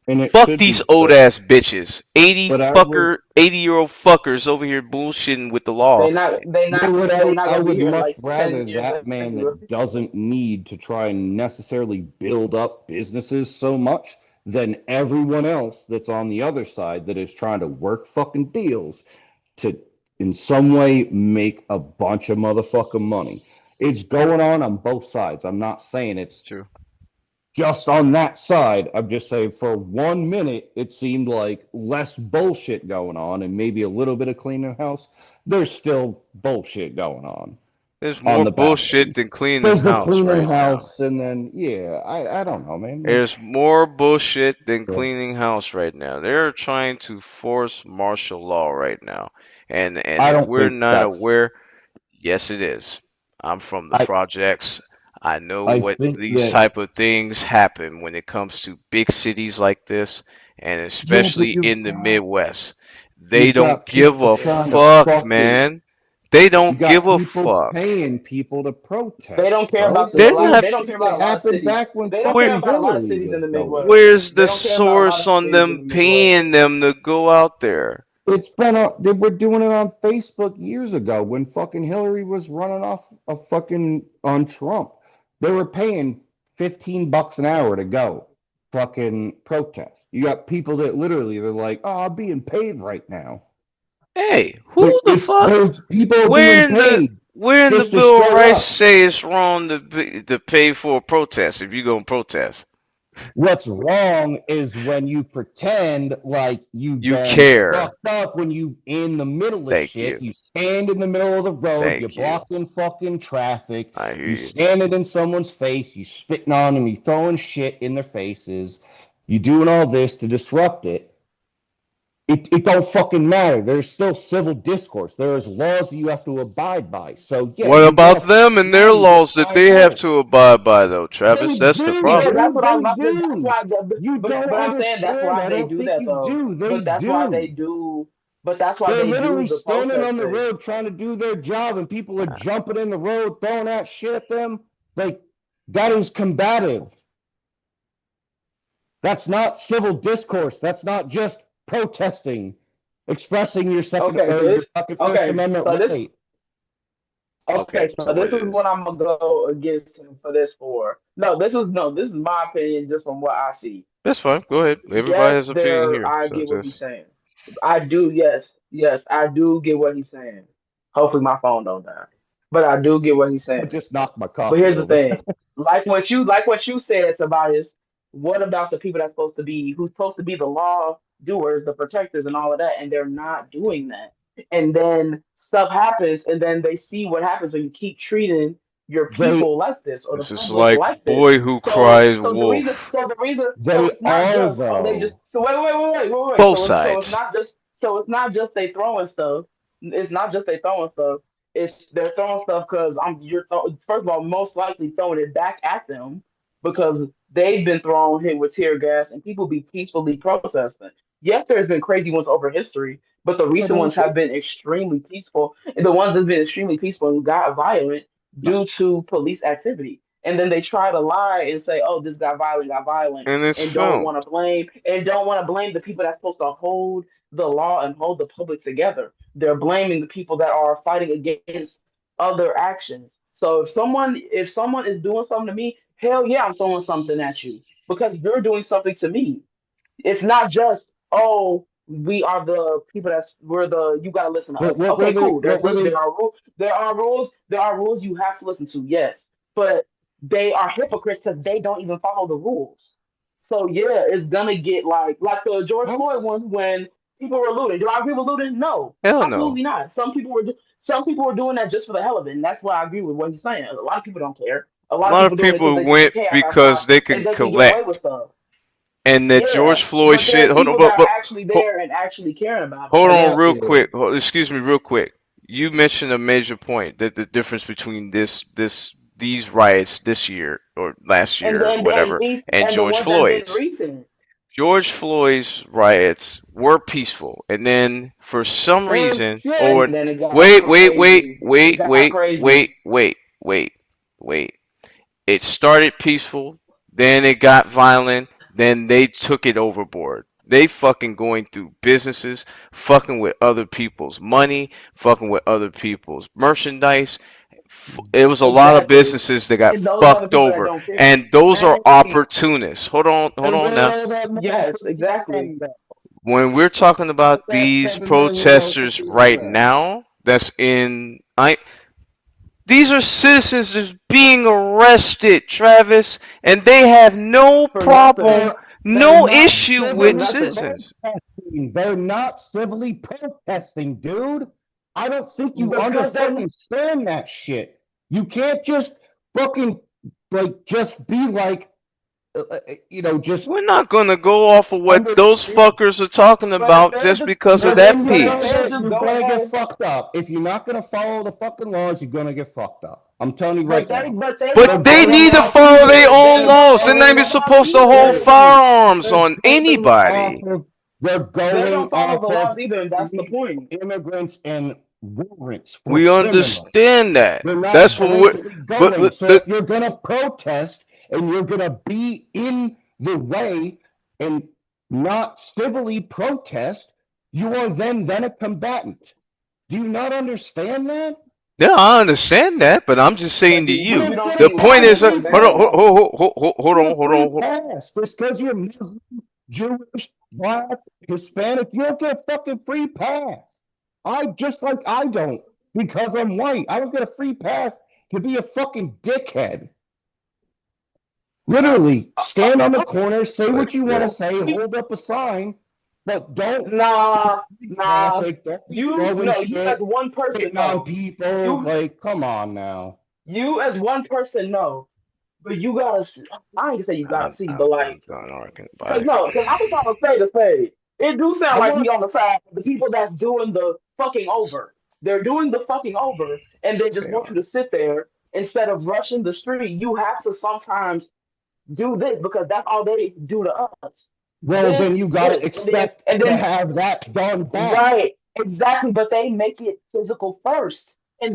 and it Fuck should these be, old ass bitches. but I would. 80-year-old fuckers over here bullshitting with the law. They not I gonna be would here in much like rather 10 years that man anyway. that doesn't need to try and necessarily build up businesses so much than everyone else that's on the other side that is trying to work fucking deals to in some way make a bunch of motherfucking money. It's going on both sides. I'm not saying it's True. just on that side. I'm just saying for 1 minute it seemed like less bullshit going on and maybe a little bit of cleaning house. There's still bullshit going There's on more the back bullshit end. than cleaning There's the house cleaning right now. house, and then yeah, I don't know, man. There's more bullshit than So, cleaning house right now. They're trying to force martial law right now. And I if don't we're think not that's. aware, yes it is. I'm from the I projects. I know I what think these that type of things happen when it comes to big cities like this, and yeah, but especially in the Midwest. They you've don't got give people a trying to fuck, fucking man. They you don't give got a people fuck. paying people to They protest, don't care bro. about The the a They're lot. same not. They don't shit care about that a lot of happened cities. back when They don't care fucking about a lot of Hillary cities was in the going. Midwest. Where's They the don't care about a lot source of on cities in them the Midwest. paying them to go out there? It's been they were doing it on Facebook years ago when fucking Hillary was running off a fucking on Trump. They were paying $15 an hour to go fucking protest. You got people that literally they're like, oh, I'm being paid right now. Hey, who the fuck? There's people Where being in the paid where in the just to Bill of show Rights up. say it's wrong to pay for a protest if you gonna protest? What's wrong is when you pretend like you've You been care. fucked up when you in the middle of Thank shit. you. You stand in the middle of the road, you're Thank you. blocking fucking traffic, I hear you you. standing in someone's face, you spitting on them, you throwing shit in their faces, you doing all this to disrupt it. It don't fucking matter. There's still civil discourse. There's laws that you have to abide by. So yeah, What you're about gonna them fucking and their lie and get laws that timed they have out. to abide by though, Travis? They That's the do, Yeah, problem. that's dude. what I was They about to say. That's do. why. You don't But I'm saying that's understand. why I they don't do think that you though. do. They But that's why they do. do. But that's why They're they do literally the standing protest on the thing. road trying to do their job, and people are jumping in the road, throwing out shit at them. Like, that is combative. That's not civil discourse. That's not just protesting, expressing your second Okay, or your this. fucking First Okay, Amendment so this. right. Okay, Okay, so so this what is it what is. I'm gonna go against him for this for. No, this is no. This is my opinion just from what I see. That's fine. Go ahead. Everybody Yes, has an opinion there. here. I So get what he's just saying. I do. Yes, yes, I do get what he's saying. Hopefully, my phone don't die. But I do get what he's I saying. just knocked my But coffee here's the over. thing. Like what you said, Tobias, what about the people that's supposed to be who's supposed to be the law doers, the protectors and all of that, and they're not doing that. And then stuff happens, and then they see what happens when you keep treating your They people like this or the it's just public like like this. boy who So cries so the reason wolf. so the reason so they it's not are just oh they just though. so wait. Both So it's sides. not just they throwing stuff. It's not just they throwing stuff. It's they're throwing stuff because first of all most likely throwing it back at them because they've been thrown hit with tear gas and people be peacefully protesting. Yes, there's been crazy ones over history, but the Yeah, recent no ones have shit. been extremely peaceful. And the ones that've been extremely peaceful and got violent No, due to police activity. And then they try to lie and say, "Oh, this got violent," And it's and don't filmed. want to blame the people that's supposed to hold the law and hold the public together. They're blaming the people that are fighting against other actions. So if someone is doing something to me, hell yeah, I'm throwing something at you because you're doing something to me. It's not just oh we are the people we're the you got to listen to us. what were Okay, they? cool. What were they? There are rules you have to listen to. Yes, but they are hypocrites because they don't even follow the rules. So yeah, it's gonna get like the George How Floyd one when people were looting. Do I agree with looting? No, Hell no. absolutely not. Some people were doing that just for the hell of it, and that's why I agree with what he's saying. A lot of people don't care. A A lot of lot people of doing it people because they think went chaos outside because they and can they can get away with collect. stuff. And that Yeah, George Floyd but shit. there's Hold on, people that are actually there and actually caring about it. hold I on got real you. quick. Excuse me, real quick. You mentioned a major point that the difference between these riots this year or last And year or then and whatever these and and the George ones that been Floyd's. recent. George Floyd's riots were peaceful, and then for some And reason, shit. or And then it got wait, wait, wait, crazy. It wait, got wait, crazy. wait, wait, wait, wait. It started peaceful, then it got violent, then they took it overboard. They fucking going through businesses, fucking with other people's money, fucking with other people's merchandise, It was a lot of Exactly. businesses that got And those are the fucked people that over, don't care. and those are Right. opportunists. Hold And on where now. all that money Yes, supposed to exactly. land at? When we're talking Where's about that these $7 million protesters right opportunity at? now, that's in I these are citizens that's being arrested, Travis, and they have no For nothing. problem, They're no not issue For with the civilly nothing. citizens. protesting. They're not civilly protesting, dude. I don't think you under Because they're fucking stand that shit. You can't just fucking like just be like just We're not gonna go off of what those understand. fuckers are talking but if about they're just just because of Well, that then but if they're piece. just you're go gonna get ahead. fucked up. If you're not gonna follow the fucking laws, you're gonna get fucked up. I'm telling you right now. But they But They're don't they follow the going need to laws follow after their either. own They don't laws. They're follow not the even laws supposed to hold either. they're firearms they're on going off anybody. of they're They going don't follow off the of laws either, and that's the illegal point. immigrants and warrants for We criminals. understand that. They're That's not what we're. blatantly But going. So if you're gonna protest and you're gonna be in the way and not civilly protest, you are then a combatant. Do you not understand that? yeah, I understand that. But I'm just saying But to we, you, we Then don't get a the see point laws fucking is, as free hold on, combatants. pass. Get a hold free on. pass. Just because you're Muslim, Jewish, Black, Hispanic, you don't get a fucking free pass. I don't because I'm white. I don't get a free pass to be a fucking dickhead. Literally, stand on the corner, say Like what you want to that. say, hold up a sign, but don't Nah, be nah. traffic, don't be You throwing no, you as shit, one person hitting on know. people. You Like, come on now. you as one person know. But you gotta. I ain't gonna say you gotta see, but like, I'm done arguing cause about no, cause I was trying to say the spade. It do sound I like he want on the side of the people that's doing the fucking over. They're doing the fucking over, and they just want it. you to sit there instead of rushing the street. You have to sometimes do this because that's all they do to us. well, then you got to expect And to then have that done back. right, exactly. But they make it physical first, and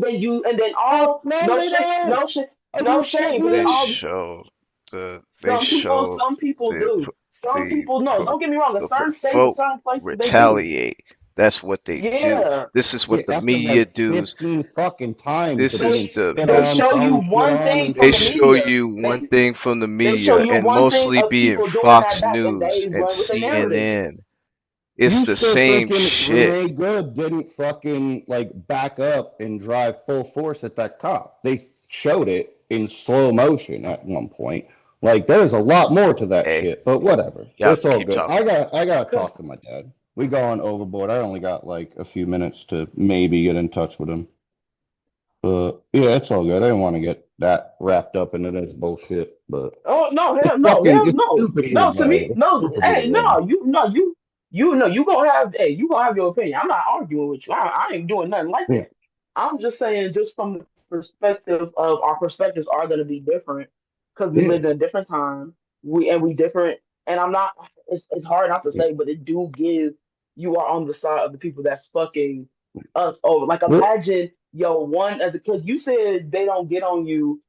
then all Fuck no, no they shit, don't. no shit, Are no you shame. But then shitting They all show they show some people the do. Some the people no. Don't get me wrong. In the certain states, in folk certain places, they do. retaliate. That's what they do. Yeah, This is Yeah, what the after media like does. 15 fucking times This of is being they the spit they on, show you thrown shit one on, thing and they from the show media. you one thing from the They show media you and one thing mostly of being people doing that Fox back, and News they and run with the narratives. CNN. It's you the still same thinking shit. Renee Good didn't fucking like back up and drive full force at that cop. They showed it in slow motion at one point. Like there's a lot more to that Hey, shit, but whatever. y'all It's can all keep good. talking. I gotta Cause talk to my dad. We going overboard. I only got like a few minutes to maybe get in touch with him. But yeah, it's all good. I didn't want to get that wrapped up into this bullshit, but oh no, it's hell it's no, stupid either no. To way. me, It's no. stupid either Hey, way. no, you know, you gonna have your opinion. I'm not arguing with you. I ain't doing nothing like Yeah. that. I'm just saying, just from the perspective of our perspectives are gonna be different because we Yeah. lived in a different time. We different, and I'm not. It's hard not to say, but it do give you are on the side of the people that's fucking us over. Like Well, imagine yo one as a because you said they don't get on you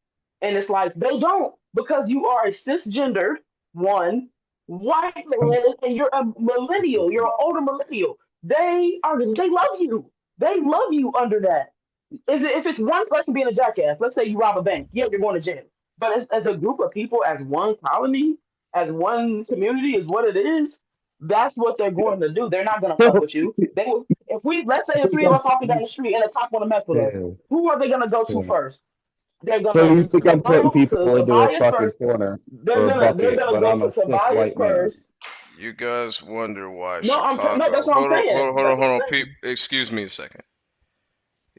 and it's like they don't because you are a cisgendered one white man and you're a millennial. You're an older millennial. They love you. They love you under that. Is it if it's one person being a jackass? Let's say you rob a bank. Yeah, you're going to jail. But as a group of people, as one colony, as one community, is what it is. That's what they're going to do. They're not going to fuck with you. They will. If we let's say the three of us walking down the street and a cop want to mess with us, yeah. who are they going to go to Yeah. first? They're So gonna you think I'm putting go to people into a Tobias fucking first. corner or a They're bucket, gonna but go I'm to a cis Tobias white man. first. You guys wonder why No, no. That's Chicago. what I'm saying. That's what Hold I'm on, Pete. saying. Excuse me a second.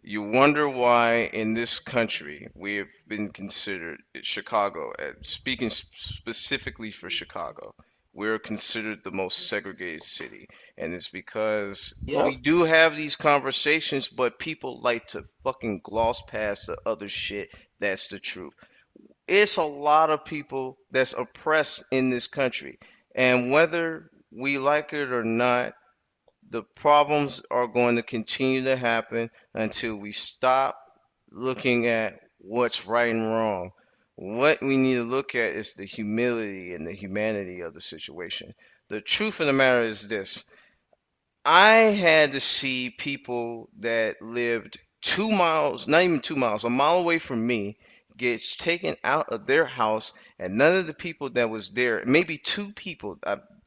You wonder why in this country we have been considered Chicago, speaking specifically for Chicago, we're considered the most segregated city. And it's because Yep. we do have these conversations, but people like to fucking gloss past the other shit. That's the truth. It's a lot of people that's oppressed in this country. And whether we like it or not, the problems are going to continue to happen until we stop looking at what's right and wrong. What we need to look at is the humility and the humanity of the situation. The truth of the matter is this: I had to see people that lived 2 miles, not even 2 miles, a mile away from me, gets taken out of their house, and none of the people that was there, maybe two people,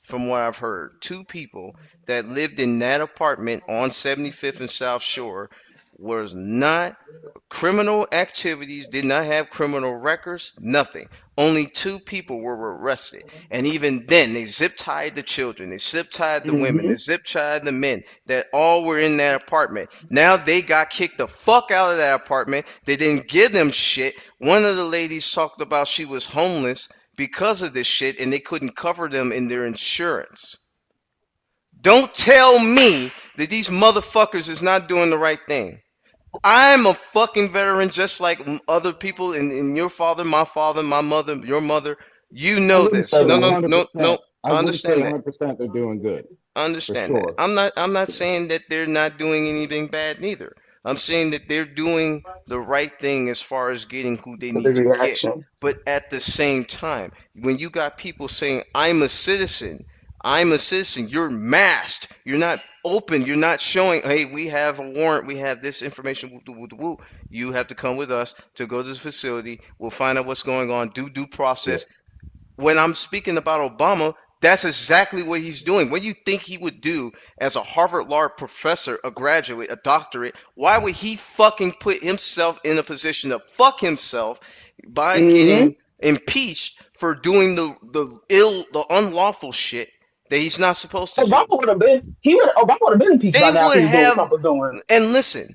from what I've heard, two people that lived in that apartment on 75th and South Shore was not criminal activities, did not have criminal records, nothing. Only two people were arrested. And even then, they zip tied the children, they zip tied the women, Hmm. they zip tied the men that all were in that apartment. Now they got kicked the fuck out of that apartment. They didn't give them shit. One of the ladies talked about she was homeless because of this shit and they couldn't cover them in their insurance. Don't tell me that these motherfuckers is not doing the right thing. I'm a fucking veteran just like other people in your father, my mother, your mother. You I know wouldn't this. say No, Certainly. no, no, 100%. no. I I wouldn't say understand that. 100% they're doing good, I for understand that. sure. I'm not saying that they're not doing anything bad neither. I'm saying that they're doing the right thing as far as getting who they For the need to get. reaction. But at the same time, when you got people saying, I'm a citizen, you're masked, you're not open, you're not showing, hey, we have a warrant, we have this information, woo, woo, woo, woo. You have to come with us to go to the facility. We'll find out what's going on, do due Yeah. process. When I'm speaking about Obama, that's exactly what he's doing. What do you think he would do as a Harvard Law professor, a graduate, a doctorate? Why would he fucking put himself in a position to fuck himself by Hmm. getting impeached for doing the unlawful shit that he's not supposed to Obama do? would have been. Obama would have been impeached They by now if would he was doing what have, Trump was doing. and listen,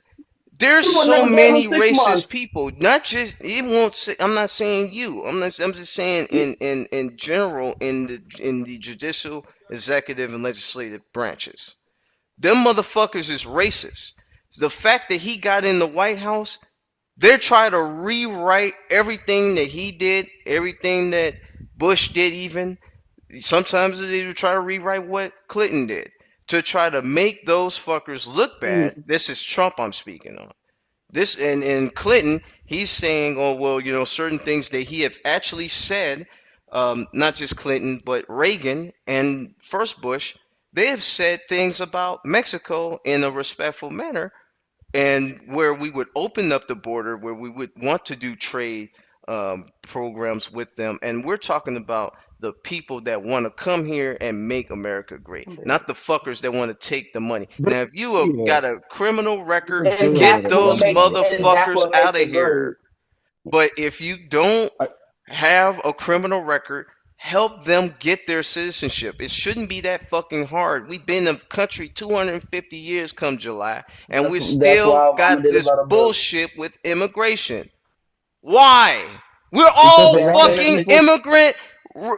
there's He would so never gave him many 6 months. racist people. Not just it won't say. I'm not saying you. I'm just saying in general in the judicial, executive, and legislative branches. Them motherfuckers is racist. The fact that he got in the White House, they're trying to rewrite everything that he did, everything that Bush did, even sometimes they would try to rewrite what Clinton did to try to make those fuckers look bad. Mm. This is Trump I'm speaking on. This and Clinton, he's saying, oh well, certain things that he have actually said, not just Clinton, but Reagan and first Bush, they have said things about Mexico in a respectful manner and where we would open up the border, where we would want to do trade programs with them. And we're talking about the people that want to come here and make America great, not the fuckers that want to take the money. They're, Now, if you have yeah, got a criminal record, they're And doing get it those aggressively. that's motherfuckers what out makes of it great. here. But if you don't I, have a criminal record, help them get their citizenship. It shouldn't be that fucking hard. We've been a country 250 years come July, and we That's still why Obama got did a this lot of books. bullshit with immigration. Why? We're because all That fucking immigrant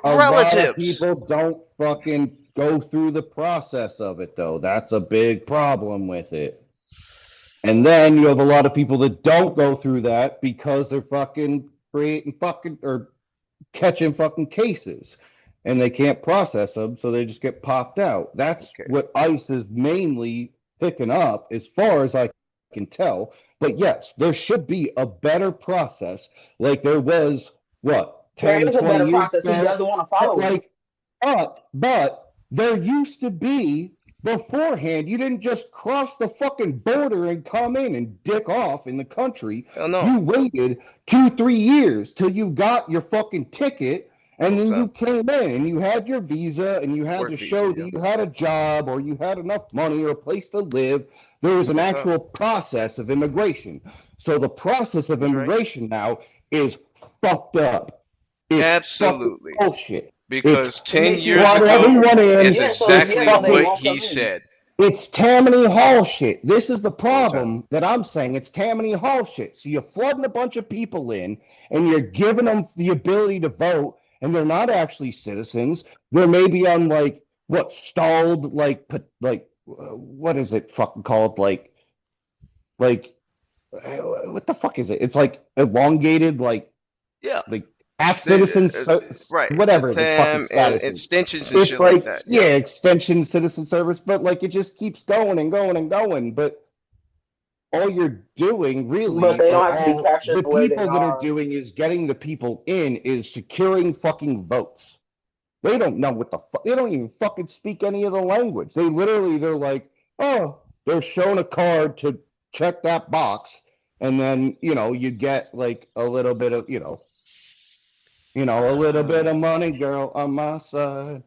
a lot of relatives. people don't fucking go through the process of it, though. That's a big problem with it. And then you have a lot of people that don't go through that because they're fucking creating fucking or catching fucking cases and they can't process them, so they just get popped out. That's Okay. what ICE is mainly picking up, as far as I can tell. But yes, there should be a better process like there was, what, there 10, is a 20 better years process. He ago? doesn't want to But follow it. like, but there used to be beforehand. You didn't just cross the fucking border and come in and dick off in the country. Hell no. You waited 2, 3 years till you got your fucking ticket, and then Okay. you came in and you had your visa and you had to Work visa, show that yeah. you had a job or you had enough money or a place to live. There was an Okay. actual process of immigration. So the process of You're right. immigration now is fucked up. It's fucking Absolutely. bullshit. It's Because It 10 makes you years brought ago, everyone in. it's yeah. So It's yeah, exactly so they what fucking won't he come in. said. it's Tammany Hall shit. This is the Okay. problem that I'm saying. It's Tammany Hall shit. So you're flooding a bunch of people in and you're giving them the ability to vote, and they're not actually citizens. They're maybe on like what stalled what is it fucking called like what the fuck is it? It's like elongated Yeah. like half They, citizens right. The whatever the fucking TAM and status is. extensions and It's shit like like, that. yeah, Yep. extension citizen service, but like it just keeps going and going and going. But all you're doing But really, they or don't have to be all captured the the way they people that are are. doing is getting the people in is securing fucking votes. They don't know what the fuck. They don't even fucking speak any of the language. They're like, oh, they're shown a card to check that box, and then you get like a little bit of a little bit of money, girl, on my side.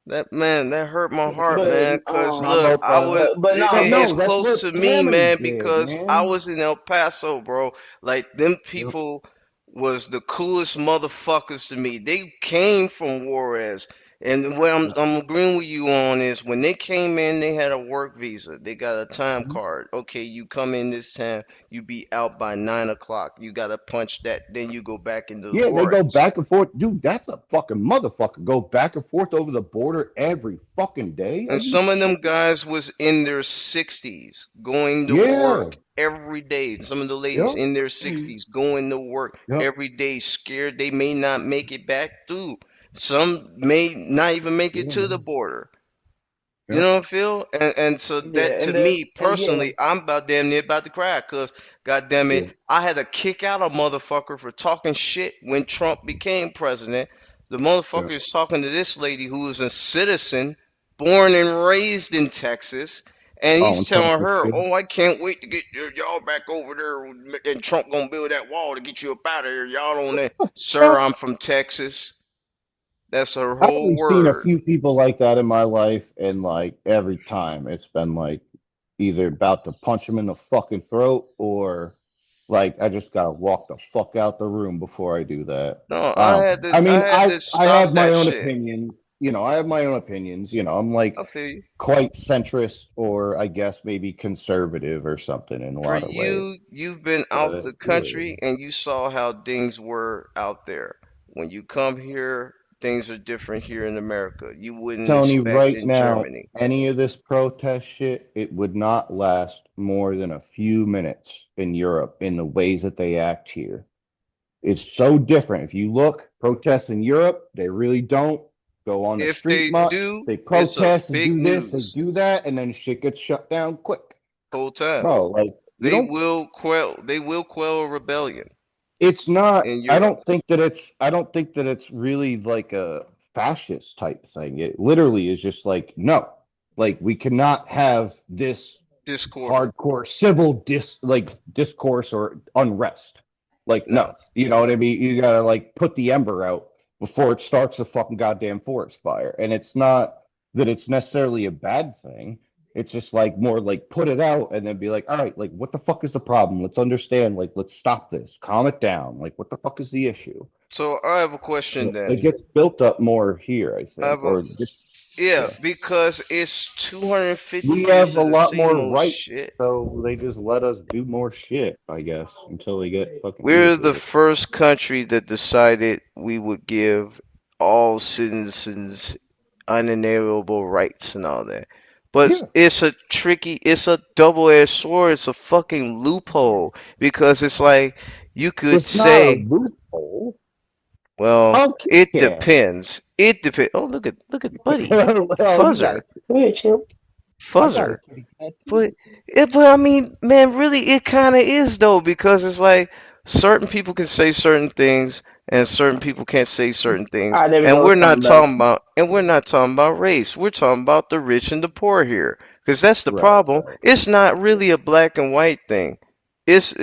That man, that hurt my heart, but man. Cause I look, hope I that. was but no, it's No, that's close what to me, family man. did, Because I man. was in El Paso, bro. Like them Yep. people was the coolest motherfuckers to me. They came from Juarez, and what Yep. I'm agreeing with you on is when they came in, they had a work visa. They got a time Mhm. card. Okay, you come in this time, you be out by 9 o'clock. You gotta punch that, then you go back into the Yeah, they work. go back and forth. Dude, that's a fucking motherfucker. Go back and forth over the border every fucking day. Are And you some of them shitting? guys was in their 60s going to Yeah. work every day. Some of the ladies Yep. in their mm, 60s going to work Yep. every day, scared they may not make it back through. Some may not even make it Yeah, to the man. border. You Yep. know what I feel? And so yeah, that to and then me and yeah, personally, I'm about damn near about to cry because God damn it, Yeah. I had to kick out a motherfucker for talking shit when Trump became president. The Yeah. motherfucker is talking to this lady who is a citizen, born and raised in Texas, and Oh, he's and telling talking her, shit. "Oh, I can't wait to get y'all back over there, and Trump gonna build that wall to get you up out of here. Y'all on there, sir? I'm from Texas." That's her I've whole only seen a word. few people like that in my life, and like every time it's been like either about to punch him in the fucking throat or like I just gotta walk the fuck out the room before I do that. No, I don't. I I mean, had I to I stop have my that own shit. opinion. I have my own opinions. I'm like I feel you. quite centrist, or I guess maybe conservative or something in a For lot of ways. you, you've been out But the yeah, country and you saw how things were out there. When you come here, things are different here in America. You wouldn't telling you expect right in now, Germany. any of this protest shit, it would not last more than a few minutes in Europe in the ways that they act here. It's so different. If you look, protests in Europe, they really don't go on the If street they much. do, They it's a protest and big do this, they news do that, and then shit gets shut down quick. whole time. Bro, like you don't They will quell a rebellion it's not in I Europe. don't think that it's really like a fascist type thing. It literally is just like no. Like we cannot have this Discord. hardcore civil discourse or unrest. Like No. no. You know what I mean? You gotta like put the ember out before it starts a fucking goddamn forest fire. And it's not that it's necessarily a bad thing. It's just like more like put it out and then be like, all right, like what the fuck is the problem? Let's understand. Like let's stop this. Calm it down. Like what the fuck is the issue? So I have a question It then. gets built up more here, I I think, have a or just Yeah, yeah. because it's 250 We years have a of the lot same more old rights, shit. so they just let us do more shit, I guess, until they get fucking We're the irritated. first country that decided we would give all citizens unalienable rights and all that. But Yeah, it's a double-edged sword. It's a fucking loophole because it's like you could it's not a say, loophole. well, Oh, kids it can. depends. It depends. Oh, look at Buddy, Well, you got Fuzzer, a. go ahead, Chip. I got a Fuzzer. kitty cat But too. but I mean, man, really, it kind of is though because it's like certain people can say certain things and certain people can't say certain All things, right, there we and go. It's coming back. we're not talking about race. We're talking about the rich and the poor here, because that's the Right, problem. right. It's not really a black and white thing.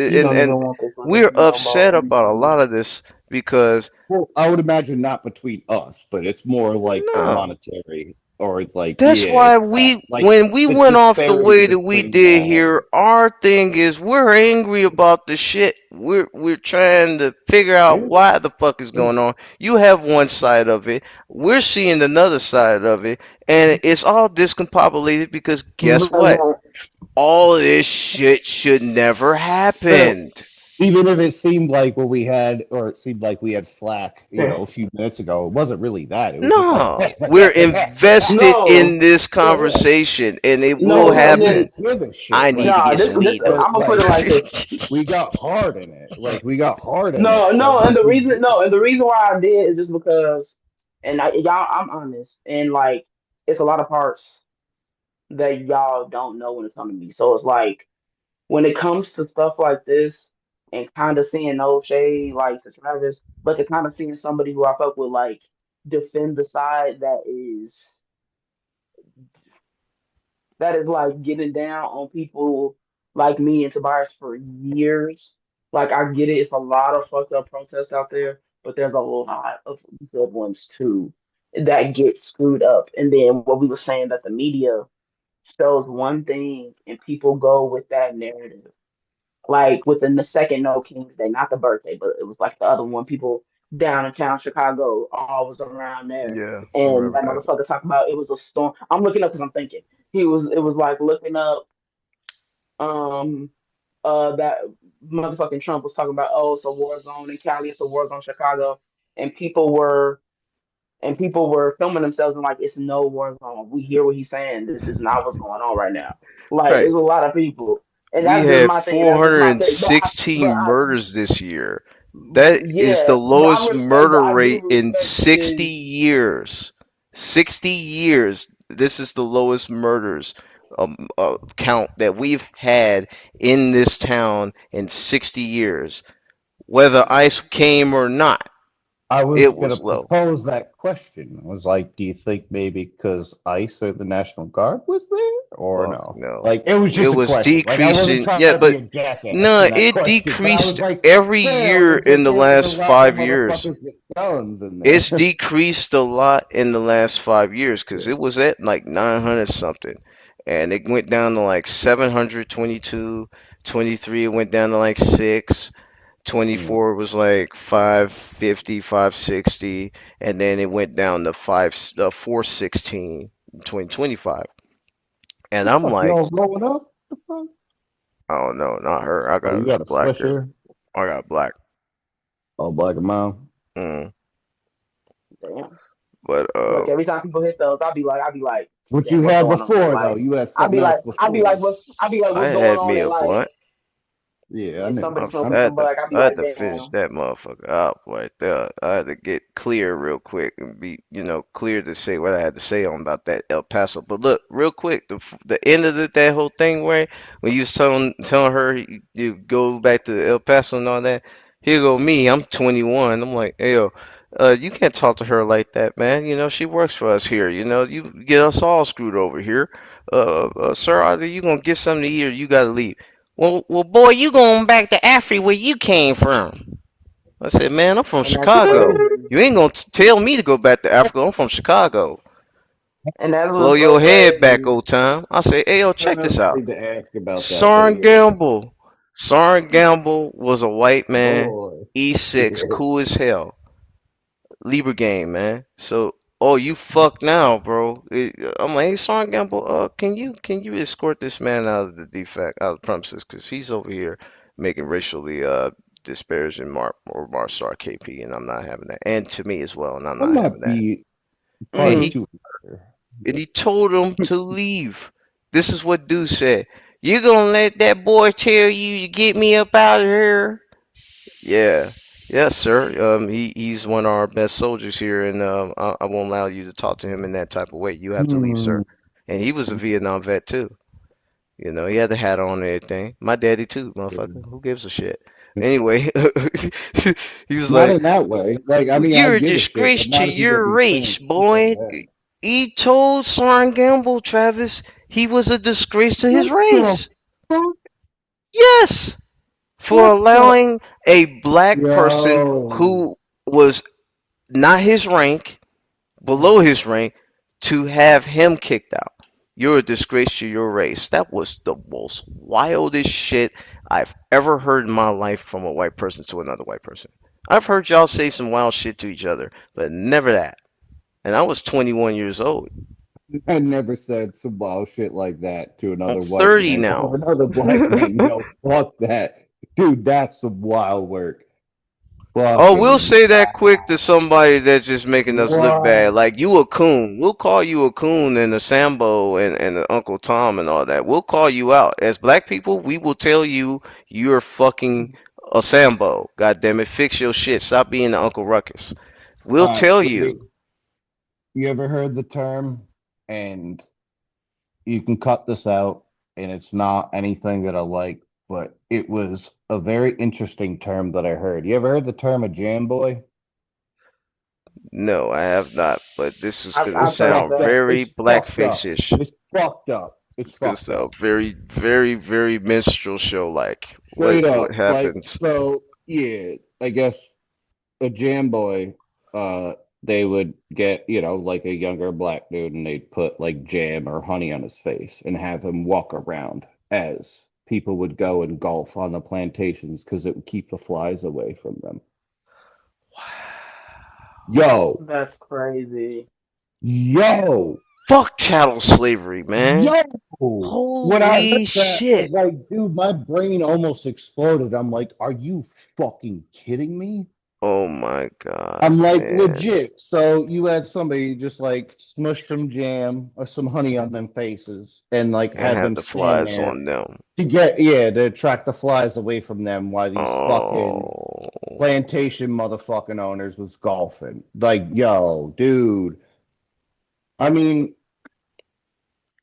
You don't And even want this we're conversation no more. upset about a lot of this because Well, I would imagine not between us, but it's more like the no. monetary, or it's like, That's yeah, why it's that, we, like when we the went off the disparity way that we between, did here, our thing is we're angry about the shit. We're trying to figure out yeah, why the fuck is yeah. going on. You have one side of it, we're seeing another side of it, and it's all discombobulated because guess But what? All of this shit should never Bro, happened. even if it seemed like what we had, or it seemed like we had flack, a few minutes ago, it wasn't really that. It was just like, No, we're invested no, in this yeah, conversation, and it will yeah, no, we and then happen. didn't give a I shit. need Like, to no, get this some this weed though. I'm but gonna put like, it like this. we got hard in it. Like, we got hard in it. No, So no, and like, the we reason did. no, and the reason why I did is just because, and y'all, I'm honest, and like it's a lot of parts that y'all don't know when it comes to me. So it's like when it comes to stuff like this, and kind of seeing no shade like to Travis, but to kind of seeing somebody who I fuck with like defend the side that is like getting down on people like me and Tobias for years. Like I get it, it's a lot of fucked up protests out there, but there's a lot of good ones too that get screwed up. And then what we were saying that the media shows one thing and people go with that narrative. Like within the second No King's Day, not the birthday, but it was like the other one. People down in town, Chicago, all was around there, Yeah, I and remember that that. motherfucker talking about it was a storm. I'm looking up because I'm thinking he was. It was like looking up um that motherfucking Trump was talking about, oh, it's a war zone in Cali, it's a war zone in Chicago, and people were filming themselves and like it's no war zone. We hear what he's saying. This is not what's going on right now. Like Right. it's a lot of people, and We that's just had my thing. That's just my take. But 416 I murders this year. That is yeah, the but I lowest respect. But murder I do rate in respect 60 his. years. 60 years. This is the lowest murders count that we've had in this town in 60 years. Whether ICE came or not, I was it going to was low. propose that question. I was like, do you think maybe because ICE or the National Guard was there or Fuck no? no. Like, it was It just a was question. Like, I wasn't decreasing. trying Yeah, to be but a jackass no, in that it question, but I was decreased like, every damn, year looks in like the there was a last lot of 5 years. motherfuckers with guns in It's there. decreased a lot in the last 5 years because it was at like 900 something, and it went down to like 722, 23 it went down to like 6, Mm. 24 was like 550, 560, and then it went down to 416 in 2025. And I'm Fuck, like, y'all growing up? The fuck? oh no, not her. I Oh, got you a got a black hair. swisher? I got black. Oh, black and mild. Mm. Damn. But Look, every time people hit those, I'll be like, What damn, you what's had going on? before, though? Like, You had I'll something be else like, before. I what's going had on? me And a like, blunt. Yeah, I if knew. somebody I smoking I'm, some had to black, I'll be I had like, to finish damn. that motherfucker out right there. I had to get clear real quick and be, clear to say what I had to say on about that El Paso. But look, real quick, the end of that whole thing where when you was telling her you go back to El Paso and all that. Here go me. I'm 21. I'm like, hey yo, you can't talk to her like that, man. She works for us here. You get us all screwed over here. Sir, either you gonna get something to eat or you gotta leave. Well, boy, you going back to Africa where you came from? I said, man, I'm from And that's Chicago. crazy. You ain't gonna tell me to go back to Africa. I'm from Chicago. And that's Blow what's so your head back, crazy. old time. I say, hey, yo, I check this out. need to ask about that, but Soren yeah. Gamble. Soren Gamble was a white man, Boy. E6, Yeah. cool as hell. Libra game, man. So, oh, you fucked now, bro. I'm like, hey, Soren Gamble, can you escort this man out of the defect, out of the premises, because he's over here making racially disparaging Mark Star KP, and I'm not having that, and to me as well, and I'm That not might having that. be And probably Hmm. he too hard. and he told him to leave. This is what dude said. You gonna let that boy tell you to get me up out of here? Yeah, yes, sir. He's one of our best soldiers here, and I won't allow you to talk to him in that type of way. You have to leave, Hmm. sir. And he was a Vietnam vet too. He had the hat on and everything. My daddy too, motherfucker. Who gives a shit? Anyway, he was Not like, in that way. Like, I mean, I "You're a give a shit, disgrace but to not if you're gonna your be saying race, shit like boy." that. He told Soren Gamble, Travis, he was a disgrace to his What the race. fuck? Yes, for What the? allowing a black person Yo. who was not his rank, below his rank, to have him kicked out. You're a disgrace to your race. That was the most wildest shit I've ever heard in my life from a white person to another white person. I've heard y'all say some wild shit to each other, but never that. And I was 21 years old. I never said some wild shit like that to I'm another white 30 man now. or another black man. Yo, fuck that. Dude, that's some wild work. Oh, we'll Fucking say that quick to wow. somebody that's just making us look bad. What? Like you a coon. We'll call you a coon and a Sambo and a Uncle Tom and all that. We'll call you out. As black people, we will tell you you're fucking a Sambo. God damn it, fix your shit. Stop being the Uncle Ruckus. We'll All right, tell ready? you. You ever heard the term? And you can cut this out, and it's not anything that I like, but it was a very interesting term that I heard. You ever heard the term a jam boy? No, I have not, but this is I've gonna It's I've heard sound fucked up. that. very It's fucked up. blackface-ish. It's fucked up. It's It's gonna fucked up. sound very, very, very minstrel show like. Straight What up. Like, happens? so yeah, I guess a jam boy, they would get, like a younger black dude and they'd put like jam or honey on his face and have him walk around as people would go and golf on the plantations because it would keep the flies away from them. Yo, That's crazy. yo, Fuck chattel slavery, man. yo. When I Holy heard that, I was shit. like, dude, my brain almost exploded. I'm like, are you fucking kidding me? Oh my god, I'm like, man. legit. So you had somebody just like smush some jam or some honey on them faces and like And had have them the stand flies there on them. to get, yeah, to attract the flies away from them while these fucking Oh. plantation motherfucking owners was golfing. Like, yo, dude. I mean,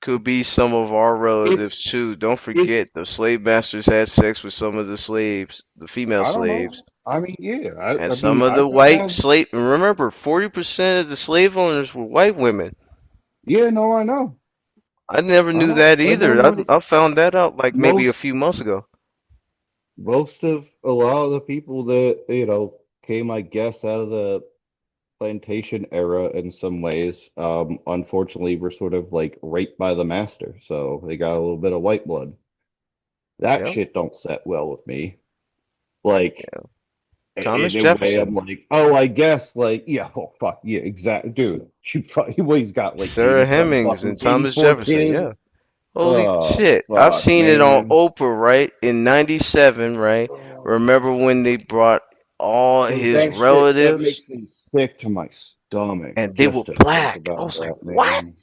Could be some of our it's, relatives too. Don't it's, forget, the slave masters had sex with some of the slaves, the female I don't slaves, know. I mean, yeah, and I some mean, of I the could white imagine. slave. Remember, 40% of the slave owners were white women. Yeah, no, I know. I never I knew know. that I know, either. like, I found that out like maybe a most. few months ago. Most of a lot of the people that, came, I guess, out of the plantation era in some ways, unfortunately were sort of like raped by the master. So they got a little bit of white blood. That Yeah, shit don't set well with me. Like, Thomas in a way, I'm Jefferson, like, oh, I guess, like, yeah, oh, fuck, yeah, exactly. Dude, you probably, well, he's got like Sarah 80 some Hemings, fucking and Thomas 84 Jefferson. kids. Yeah. Holy Oh, shit. I've fuck, seen it on man. Oprah, right? In 97, right? Remember when they brought all Dude, his that relatives makes me sick to my stomach and they were just to think black? I about was like, that, what? man.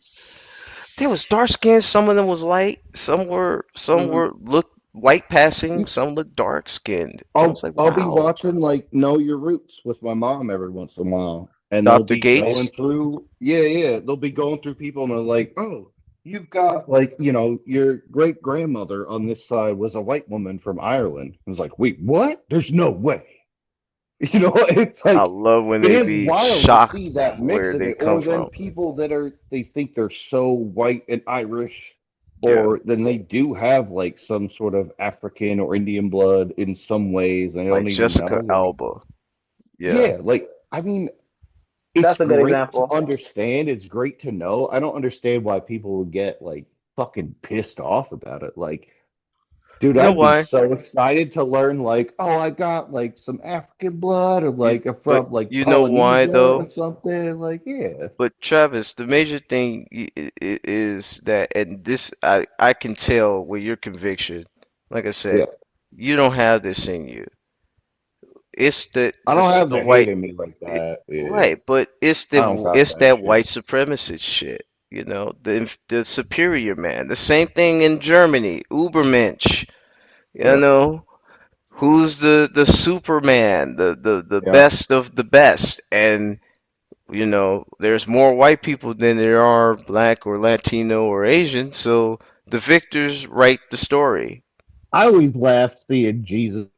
They was dark skinned, some of them was light, some Mhm. were looked white passing, You- some looked dark skinned. I was I'll like, I'll be wow. watching like Know Your Roots with my mom every once in a while, and they'll Dr. be going Gates, through, yeah, yeah, they'll be going through people, and they're like, oh, you've got like, your great grandmother on this side was a white woman from Ireland. I was like, wait, what? There's no way. It's I like love when it they is be wild to shocked see that mix where of they it, come or then from. people that they think they're so white and Irish, Yeah. or then they do have like some sort of African or Indian blood in some ways, and I Like don't even Jessica know. Like, Alba. Yeah. yeah, like I mean, it's That's a good great to example. understand. It's great to know. I don't understand why people would get like fucking pissed off about it. Like, dude, You know I'd be why? so excited to learn, like, oh, I got like some African blood or You like a but from like you know why Polynesia though? or something. Like, yeah, But Travis, the major thing is that, and this I can tell with your conviction. Like I yeah. said, you don't have this in you. It's I don't have the the hate white, in me like it, that. Yeah, right? But I don't got it's that that shit. white supremacist shit. You know, the superior man. The same thing in Germany, Ubermensch. You Yeah, know, who's the Superman, the yeah. best of the best, and you know, there's more white people than there are black or Latino or Asian, so the victors write the story. I always laugh seeing Jesus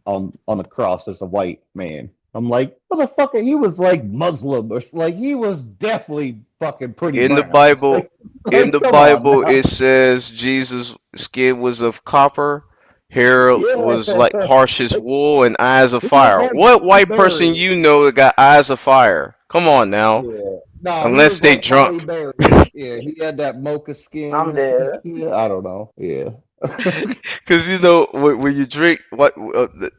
on the cross as a white man. I'm like, motherfucker, he was like Muslim or like he was definitely fucking pretty In the brown. Bible, Like come on It now. says Jesus' skin was of copper, hair Yeah. was like harsh as Like wool, and eyes of he fire. had What white person Berry. you know that got eyes of fire? Come on now, Yeah. Nah, he unless was they like Halle drunk. Berry. Yeah, he had that mocha skin I'm or some dead. shit. I don't know. Yeah. Because you know when you drink, what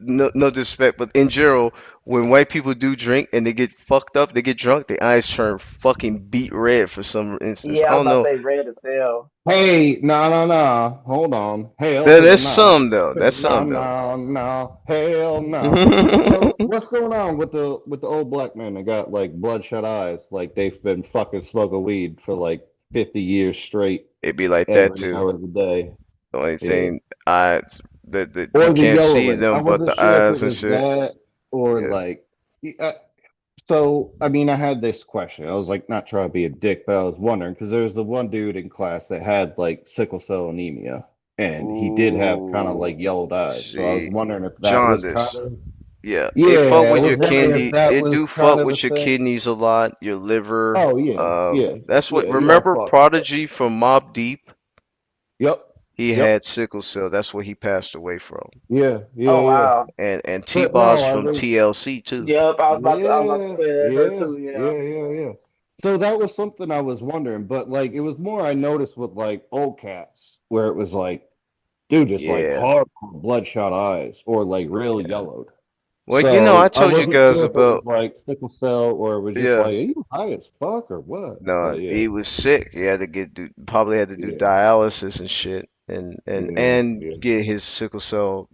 no disrespect, but in general, when white people do drink and they get fucked up, they get drunk, their eyes turn fucking beet red for some instance. I Yeah, I was don't about to know. say red as hell. Hey, no, no, no. Hold on. Hell That, to the that's no. some though. That's No, some though. no, no. Hell no. So what's going on with the old black men that got like bloodshot eyes, like they've been fucking smoking weed for like 50 years straight, It'd be like that every too. hour of the day? The only Yeah. thing eyes that you Or the can't see yellowing. I them, but wasn't the sure if eyes it and was shit. that or Yeah. like. So, I mean, I had this question. I was like, not trying to be a dick, but I was wondering because there was the one dude in class that had like sickle cell anemia, and he did have kind of like Ooh. yellowed eyes. So I was See, wondering if that was kind jaundice. of, Yeah, it fuck yeah, I with was your wondering if kidney. that It was do kind fuck of the with your thing. kidneys a lot, your liver. Oh, yeah, yeah, That's what. yeah, you all Remember fucked up. Prodigy from Mob Deep? Yep. He Yep. had sickle cell. That's what he passed away from. Yeah. Oh Yeah. Yeah. wow. And But no, T-Boss I from was. TLC too. Yep, I was about to Yeah. say that her Yeah. too. Yeah. Yeah. Yeah. Yeah. So that was something I was wondering, but like it was more I noticed with like old cats where it was like, dude, just like Yeah, hard bloodshot eyes or like real yeah. yellowed. Well, I So I told you wasn't guys sure if it was about, like sickle cell or it was just yeah. like, are you high as fuck or what? No, But yeah, he was sick. He had to probably had to do yeah, dialysis and shit, and yeah, yeah, get his sickle cell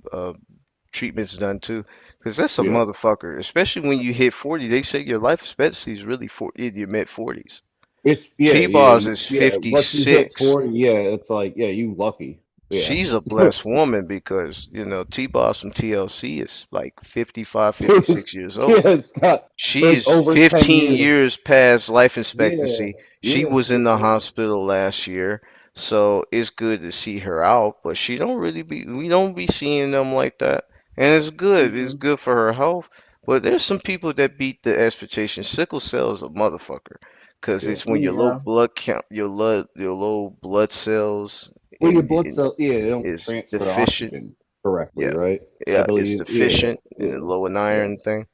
treatments done too. Because that's a yeah. motherfucker. Especially when you hit 40, they say your life expectancy is really in your mid 40s. It's yeah, yeah, T-Boz is yeah. Once you hit 56. 40, yeah, it's like, yeah, you lucky. Yeah. She's a blessed woman because, T-Boz from TLC is like 55, Dude, it's, 56 years yeah, old. it's got She like is over 10 15 years. years past life Yeah, expectancy. She yeah, was in yeah, the yeah. hospital last year, so it's good to see her out, but we don't be seeing them like that. And it's good. It's Hmm. good for her health. But there's some people that beat the expectation. Sickle cell is a motherfucker. Because Yeah. it's when your low Yeah. blood count, your low blood cells Well, your blood in, cell, yeah, they don't is transfer deficient. oxygen correctly, Yeah, right? I yeah, it's believe. Yeah, deficient in the yeah, low and yeah. iron thing.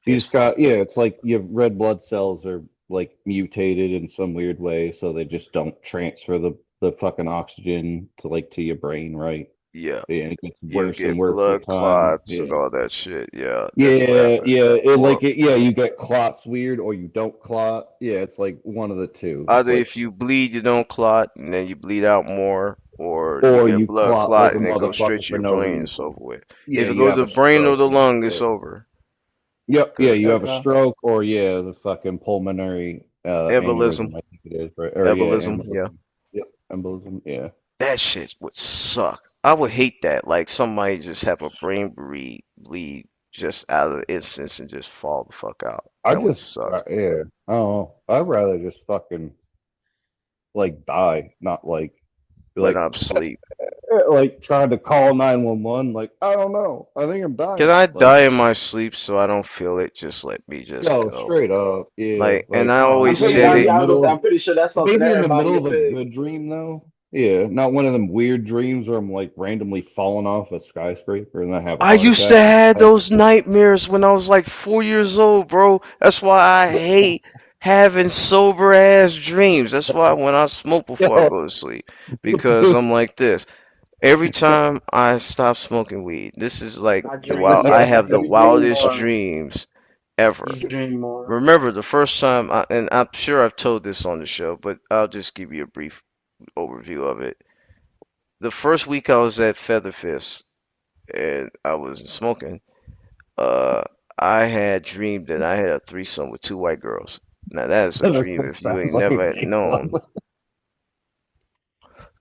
It's He's got, fucked yeah, up. it's like your red blood cells are like mutated in some weird way, so they just don't transfer the fucking oxygen to like to your brain, right? Yeah. Yeah, and it gets You worse and get worse with blood time. clots and Yeah. all that shit. Yeah, that's what Yeah, happened. yeah. It like Or it, yeah, you get clots weird or you don't clot. Yeah, it's like one of the two. It's either like if you bleed, you don't clot, and then you bleed out more, or you or get you blood clot clot like a and it goes straight motherfucker to for your no brain. It's over reason. with. Yeah, If it you goes have to a the brain or stroke the or lung, it's yeah. over. Yep, yeah, Cause you have a Okay. stroke or yeah, the fucking pulmonary embolism, aneurysm, I think it is, right? Or yeah, embolism. Yeah, embolism. Yep, embolism, yeah. that shit would suck. I would hate that. Like somebody just have a brain bleed just out of the instance and just fall the fuck out. I That would just suck. yeah, I don't know. I'd rather just fucking like die, not But like I'm asleep. like trying to call 911. Like I don't know, I think I'm Can dying. I Like die in my sleep so I don't feel it? Just let me just yo, go. straight up, yeah. Like, and Like I I don't know, I'm always pretty. said I, maybe in it. the yeah, I was gonna middle say of I'm pretty sure that's something maybe in the everybody middle would of a pick. good dream though. Yeah, not one of them weird dreams where I'm like randomly falling off a skyscraper and I have a I heart used to attack. have those nightmares when I was like 4 years old, bro. That's why I hate having sober ass dreams. That's why when I smoke before I Yo, go to sleep, because I'm like this. Every time I stop smoking weed, this is like I the dream. wild. Yeah, I that's have because the you dream wildest more. dreams ever. You dream more. Remember the first time, and I'm sure I've told this on the show, but I'll just give you a brief overview of it. The first week I was at Featherfist and I was smoking, uh, I had dreamed that I had a threesome with two white girls. Now that is a dream that if you sounds ain't like a never gay club. known.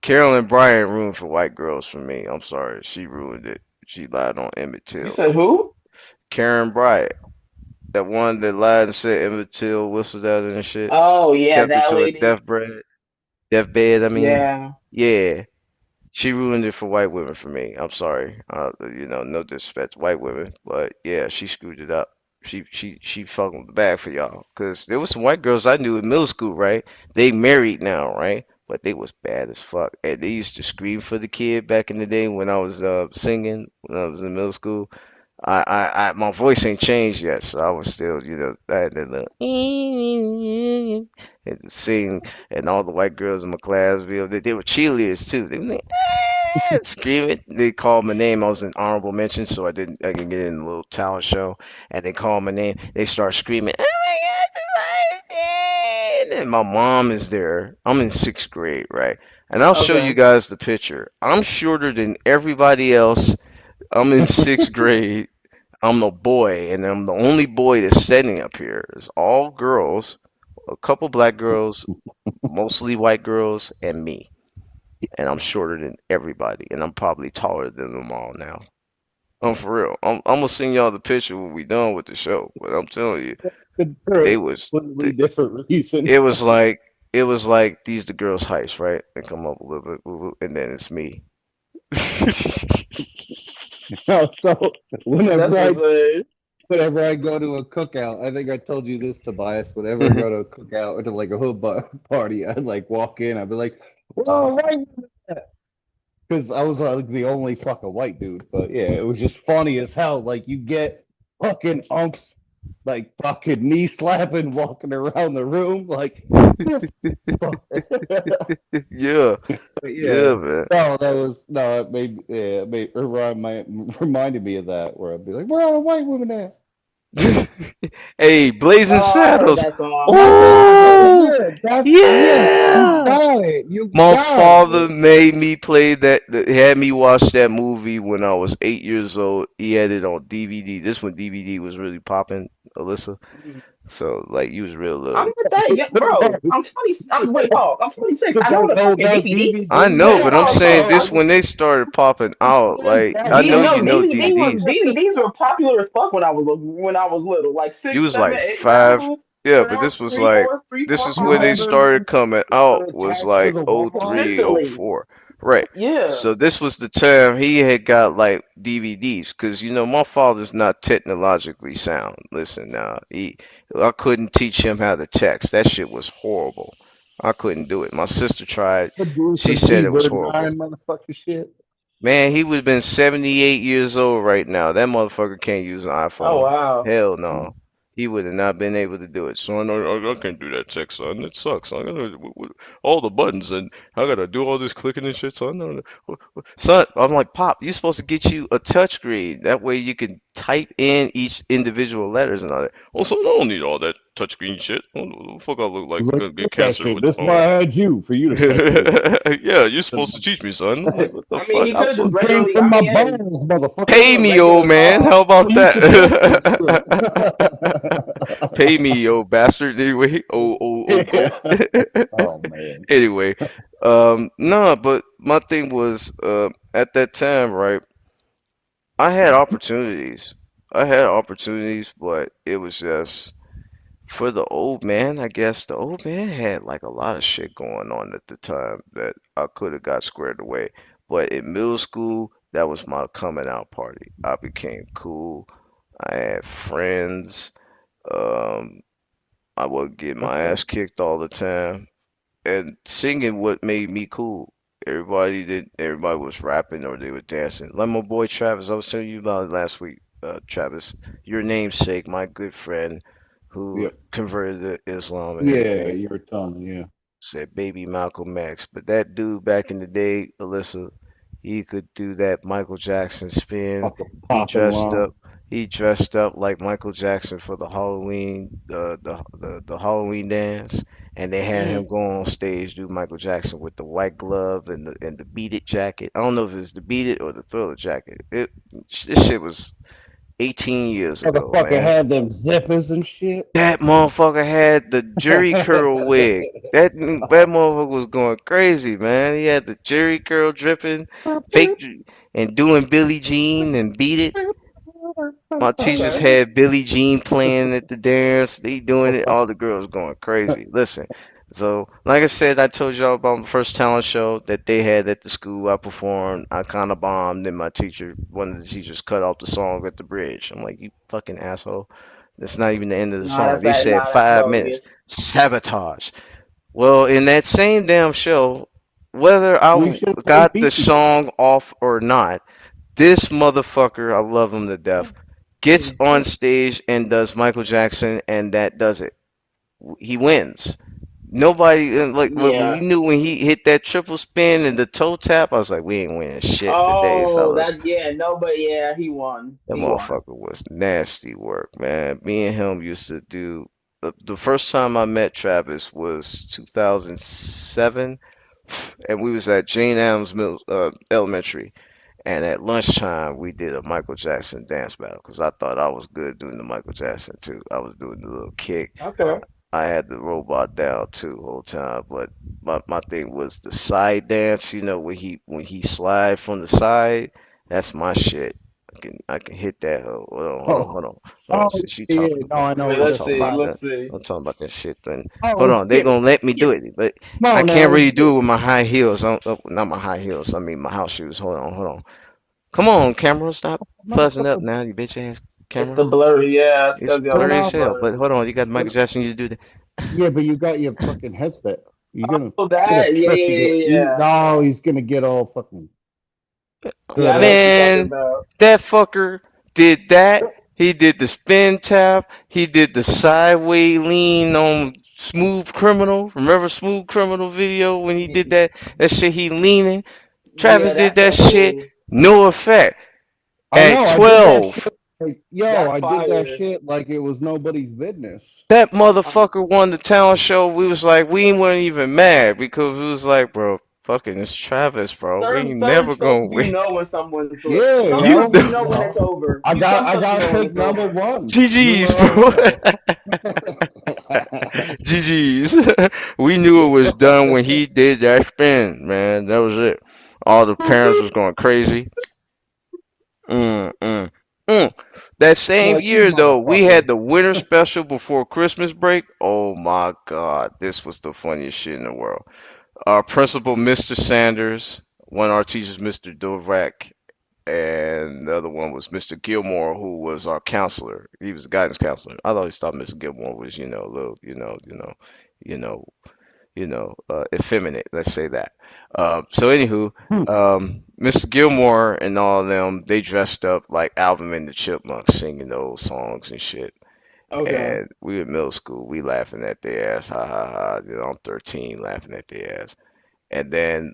Carolyn Bryant ruined for white girls for me. I'm sorry, she ruined it. She lied on Emmett You Till. said who? Karen Bryant, that one that lied and said Emmett Till whistled at her and shit, Oh yeah, kept her that to her lady. deathbed. I mean, Yeah. yeah. She ruined it for white women for me. I'm sorry. No disrespect to white women, but yeah, she screwed it up. She fucking the bag for y'all. Cause there was some white girls I knew in middle school, right? They married now, right? But they was bad as fuck. And they used to scream for the kid back in the day when I was singing when I was in middle school. My voice ain't changed yet, so I was still, I had that little and just sing, and all the white girls in my class, they were cheerleaders too. They were like, screaming. They called my name. I was an honorable mention, so I can get in the little talent show, and they called my name. They start screaming, "Oh my God, somebody!" And my mom is there. I'm in sixth grade, right? And I'll show you Okay. guys the picture. I'm shorter than everybody else. I'm in sixth grade. I'm the boy, and I'm the only boy that's standing up here. It's all girls, a couple black girls, mostly white girls, and me. And I'm shorter than everybody, and I'm probably taller than them all now. I'm for real. I'm gonna send y'all the picture when we done with the show. But I'm telling you, For a they was, completely different reason. it was like, these the girls' heights, right? They come up a little bit, and then it's me. No, so That's whenever I insane. whenever I go to a cookout, I think I told you this, Tobias. Whenever I go to a cookout or to like a hood party, I'd like walk in, I'd be like, "Whoa, right!" because I was like the only fucking white dude. But yeah, it was just funny as hell. Like you get fucking unks like fucking knee slapping, walking around the room like the fuck. Yeah, But yeah, yeah, man. no, that was no. It reminded me of that where I'd be like, "Where are the white women at?" Hey, Blazing Oh, I heard Saddles. that song. That's what I heard. Oh, Yeah, that's yeah. You yeah. got it. You My got father it. made me play that, had me watch that movie when I was 8 years old. He had it on DVD. This when DVD was really popping, Alyssa. So, like, you was real I'm little. not that young, bro. I'm 20. Wait, pause. I'm 26. I know Don't what a know fucking about DVD. I DVD. know, Man, but I'm pause, saying pause, this pause. when they started popping out. Like, I know you No, know DVDs. DVDs were popular as fuck when I was little, like You six, was seven, like eight, five. whatever, Yeah, but whatever. this was like, Three, this four, is You when five. they remember started coming they're out, was attached to like the oh wall? 03, oh Consistently. 04. Right. Yeah. So this was the time he had got like DVDs, because my father's not technologically sound. Listen now, I couldn't teach him how to text. That shit was horrible. I couldn't do it. My sister tried. To do She some said it was keyboard horrible. nine motherfucker shit. Man, he would have been 78 years old right now. That motherfucker can't use an Oh iPhone. wow. Hell no. He would have not been able to do it. Son, I can't do that text, son. It sucks. I gotta all the buttons and I gotta do all this clicking and shit, son. No, no. Son, I'm like, Pop, you're supposed to get you a touchscreen. That way you can type in each individual letters and all that. Oh, son, I don't need all that touchscreen shit. What the fuck I look like? I'm Look gonna get at that cancer shit. with the This is why phone. I had you for you to touch everything. Yeah, you're supposed to teach me, son. I'm like, what the I mean, fuck? he could have just It came regularly. from I my mean, hey, balls, motherfucker. Pay do a me, old regular man. How So about you can talk to me. that? Pay me, yo bastard. Anyway, Yeah. Oh man. Anyway, no, but my thing was, at that time, right? I had opportunities. I had opportunities, but it was just for the old man. I guess the old man had like a lot of shit going on at the time that I could have got squared away. But in middle school, that was my coming out party. I became cool. I had friends. Um, I would get my Okay. ass kicked all the time, and singing what made me cool. Everybody was rapping or they were dancing. Like my boy Travis, I was telling you about it last week. Travis, your namesake, my good friend, who Yep. converted to Islam and Yeah, everything, you were telling me, yeah. said baby Malcolm X. But that dude back in the day, Alyssa, he could do that Michael Jackson spin. Fucking He popping dressed lung. up. He dressed up like Michael Jackson for the Halloween, the Halloween dance, and they had him mm, go on stage do Michael Jackson with the white glove and the Beat It jacket. I don't know if it's the Beat It or the Thriller jacket. This shit was 18 years ago, Motherfucker man. had them zippers and shit. That motherfucker had the Jerry curl wig. That motherfucker was going crazy, man. He had the Jerry curl dripping, fake, and doing Billie Jean and Beat It. My teachers okay. had Billie Jean playing at the dance. They doing it. All the girls going crazy. Listen, so like I said, I told y'all about the first talent show that they had at the school. I performed. I kind of bombed, and one of the teachers, cut off the song at the bridge. I'm like, you fucking asshole. That's not even the end of the Nah, song. that's They that. said Nah, that's 5 minutes. bogus. Sabotage. Well, in that same damn show, whether We I should have played got the Beastie Boys. song off or not, this motherfucker, I love him to death, gets on stage and does Michael Jackson, and that does it. He wins. Nobody like when we Yeah. knew when he hit that triple spin and the toe tap. I was like, we ain't winning shit today, Oh, fellas. that. Yeah. No, but yeah, he won. That He won. motherfucker was nasty work, man. Me and him used to do. The first time I met Travis was 2007, and we was at Jane Addams Elementary. And at lunchtime, we did a Michael Jackson dance battle because I thought I was good doing the Michael Jackson too. I was doing the little kick. Okay. I had the robot down too the whole time, but my thing was the side dance. When he slide from the side, that's my shit. I can hit that. Oh, Hold on. oh Since she yeah, talking no, about, I know Wait, what I'm you're let's talking talking see. about about. Let's that. see. I'm talking about that shit. Then hold Oh, on, they skip, gonna let me do skip. it, but Come I on can't now, really skip. do it with my high heels. Not my high heels. I mean my house shoes. Hold on. Come on, camera, stop fuzzing up Motherfucker, now, you bitch ass It's camera. the blurry. Yeah, it's It's because your blurry shit's as no, hell. But blurry. hold on, you got Michael but Jackson. You do that. yeah, but you got your fucking headset. You're Oh, gonna that. Yeah, trick yeah, it. yeah, yeah. No, he's gonna get all fucking. Yeah, I know what you're talking Man, about. that fucker did that. He did the spin tap. He did the sideway lean on Smooth Criminal. Remember Smooth Criminal video when he did that? That shit he leaning. Yeah, Travis did that that stuff shit. will No effect. I At know. I did that 12, shit. Like, yo, that's I did that fire. shit like it was nobody's business. that Um, motherfucker won the talent show. We was like, we weren't even mad because it was like, bro, fucking it's Travis, bro. We ain't certain never stuff gonna you win. know when someone's Yeah, some You stuff yo, you know, know you when it's know, over. You some I stuff you gotta know when take it's number over. one. You GG's, know bro. what GG's. We knew it was done when he did that spin, man. That was it. All the I'm parents was going crazy. Mm, mm, mm. That same like, you year, though, we motherfucker. had the winter special before Christmas break. Oh my God, this was the funniest shit in the world. Our principal, Mr. Sanders, one of our teachers, Mr. Dovrak, and the other one was Mr. Gilmore, who was our counselor. He was a guidance counselor. I always thought Mr. Gilmore was, a little, you know, effeminate. Let's say that. So anywho, Mr. Gilmore and all of them, they dressed up like Alvin and the Chipmunks, singing those songs and shit. Okay. And we in middle school, we laughing at their ass, ha ha ha. I'm 13, laughing at their ass. And then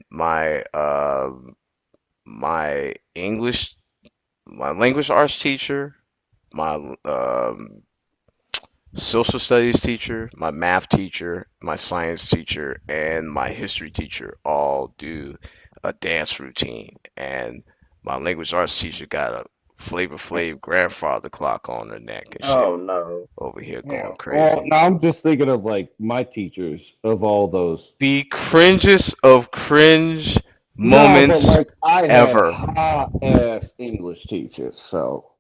my English, my language arts teacher, my social studies teacher, my math teacher, my science teacher, and my history teacher all do a dance routine. And my language arts teacher got a Flavor Flav grandfather clock on her neck and shit Oh no. over here Yeah. going Well, crazy. now I'm just thinking of like my teachers of all those. The cringest of cringe No, but moments like I had ever. hot ass English teachers, so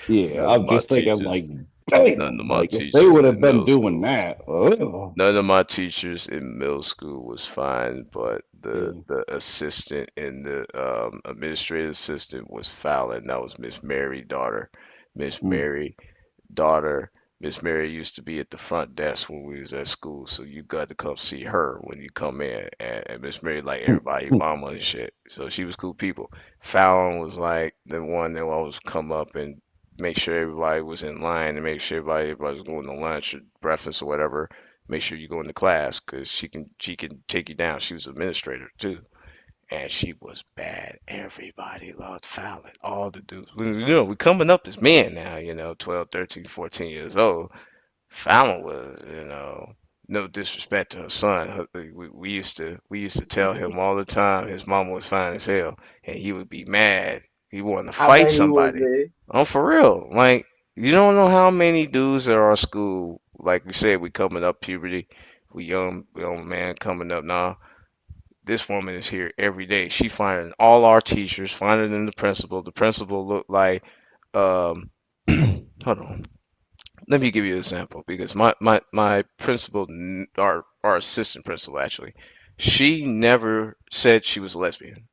yeah, None of I'm my just thinking teachers, like, none damn, of my like if they teachers would have in been middle doing school. that, oh, None of my teachers in middle school was fine, but the yeah. the assistant and the administrative assistant was fouling. That was Miss Mary daughter. Miss Mm. Mary daughter. Miss Mary used to be at the front desk when we was at school, so you got to come see her when you come in. And Miss Mary like everybody mama and shit, so she was cool people. Fallon was like the one that always come up and make sure everybody was in line and make sure everybody was going to lunch or breakfast or whatever. Make sure you go into class because she can take you down. She was administrator too, and she was bad. Everybody loved Fallon. All the dudes. We coming up as men now. 12, 13, 14 years old. Fallon was, no disrespect to her son. We used to tell him all the time his mama was fine as hell, and he would be mad. He wanted to I fight bet he was somebody. there. Oh, for real. Like, you don't know how many dudes at our school, like we said, we coming up puberty. We young man coming up now. This woman is here every day. She finding all our teachers, finding than the principal. The principal looked like, um, hold on. Let me give you an example because my principal, our assistant principal actually, she never said she was a lesbian.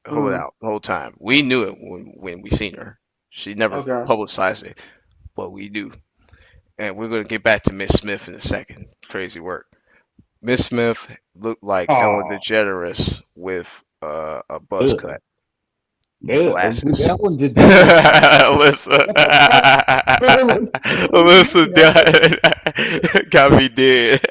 Mm, The whole time. We knew it when we seen her. She never okay. publicized it, but we do. And we're gonna get back to Miss Smith in a second. Crazy work. Miss Smith looked like Ellen Oh, DeGeneres with a buzz ugh, cut and ugh. glasses. Ellen DeGeneres is Alyssa, Alyssa got me dead.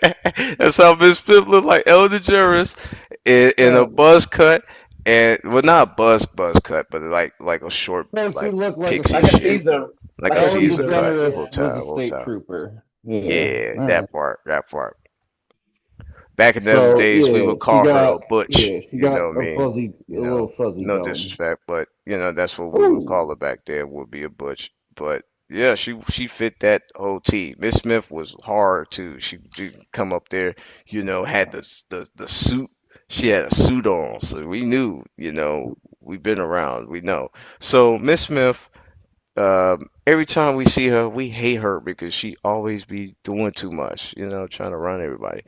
That's how Miss Smith looked like Ellen DeGeneres in a no, buzz cut, and well, not a buzz cut, but like a short no, she like looked like a pixie Like a state shit, Caesar. trooper. like a Like a Ellen Caesar Caesar. cut. DeGeneres Whole Yeah. was time, a whole state time. trooper. Yeah. Yeah, All right. that part, that part. Back in them So days, we yeah, would call her a butch. she You got know what I mean? a little fuzzy No dome. disrespect, but that's what we would Ooh. call her back there. Would be a butch. But yeah, she fit that whole T. Miss Smith was hard too. She did come up there, had the suit. She had a suit on, so we knew. We've been around. We know. So Miss Smith. Every time we see her, we hate her because she always be doing too much, trying to run everybody.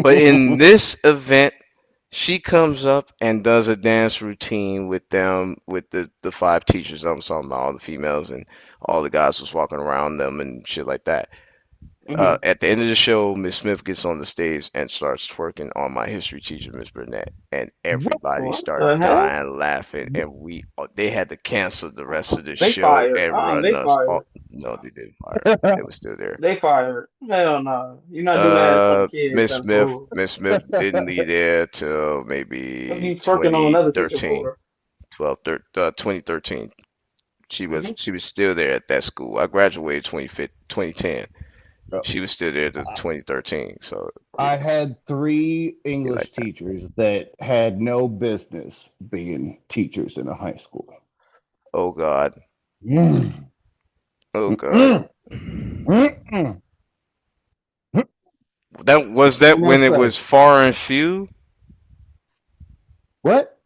But in this event, she comes up and does a dance routine with them, with the five teachers. I'm talking about all the females and all the guys was walking around them and shit like that. Hmm. At the end of the show, Miss Smith gets on the stage and starts twerking on my history teacher, Miss Burnett, and What? everybody What the started hell? dying laughing, and they had to cancel the rest of the They show fired. and run They us off. fired. No, they didn't fire her. They were still there. They fired. Hell no. You're not doing that in front of kids at school. Miss Smith didn't leave there till What are maybe you twerking on another teacher 2013, for? 2013. Hmm. She was still there at that school. I graduated 2010. She was still there to 2013. So I had three be like English that. teachers that had no business being teachers in a high school. Oh God. Mm, Oh God. mm, mm. That Can I when it say was far and few? what?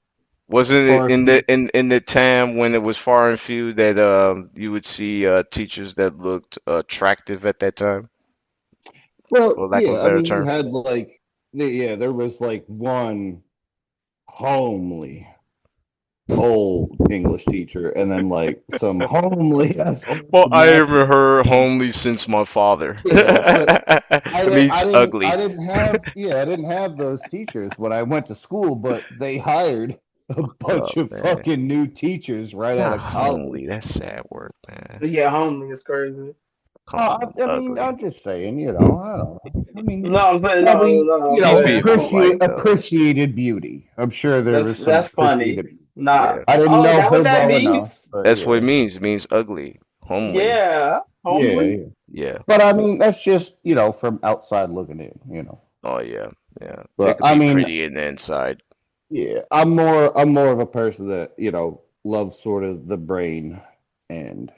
Wasn't it Or if you, in the time when it was far and few that you would see teachers that looked attractive at that time, well, for lack of a yeah. I better mean, you term? had like, yeah, there was like one homely old English teacher, and then like some homely as old Well, I math haven't teacher. heard homely since my father. Yeah, but Means I ugly. didn't have, yeah, I didn't have those teachers when I went to school, but they hired a Oh bunch of man. fucking new teachers right out Not of college. homely. That's sad word, man. Yeah, homely is crazy. Homely, I mean, ugly. I'm just saying, you know, I don't know. I mean, No, I'm saying no, probably, no. you I'm These know, saying people homely. like appreciated beauty. I'm sure there was some That's funny. appreciated beauty. Nah. yeah. I didn't Oh, is know that what him that well enough, means? but That's what yeah, it means. It means ugly. Homely. Yeah, yeah, homely. yeah. Yeah. But I mean, that's just, you know, from outside looking in, you know. Oh yeah. Yeah. They But could I be mean, pretty in the inside. yeah, I'm more of a person that, you know, loves sort of the brain and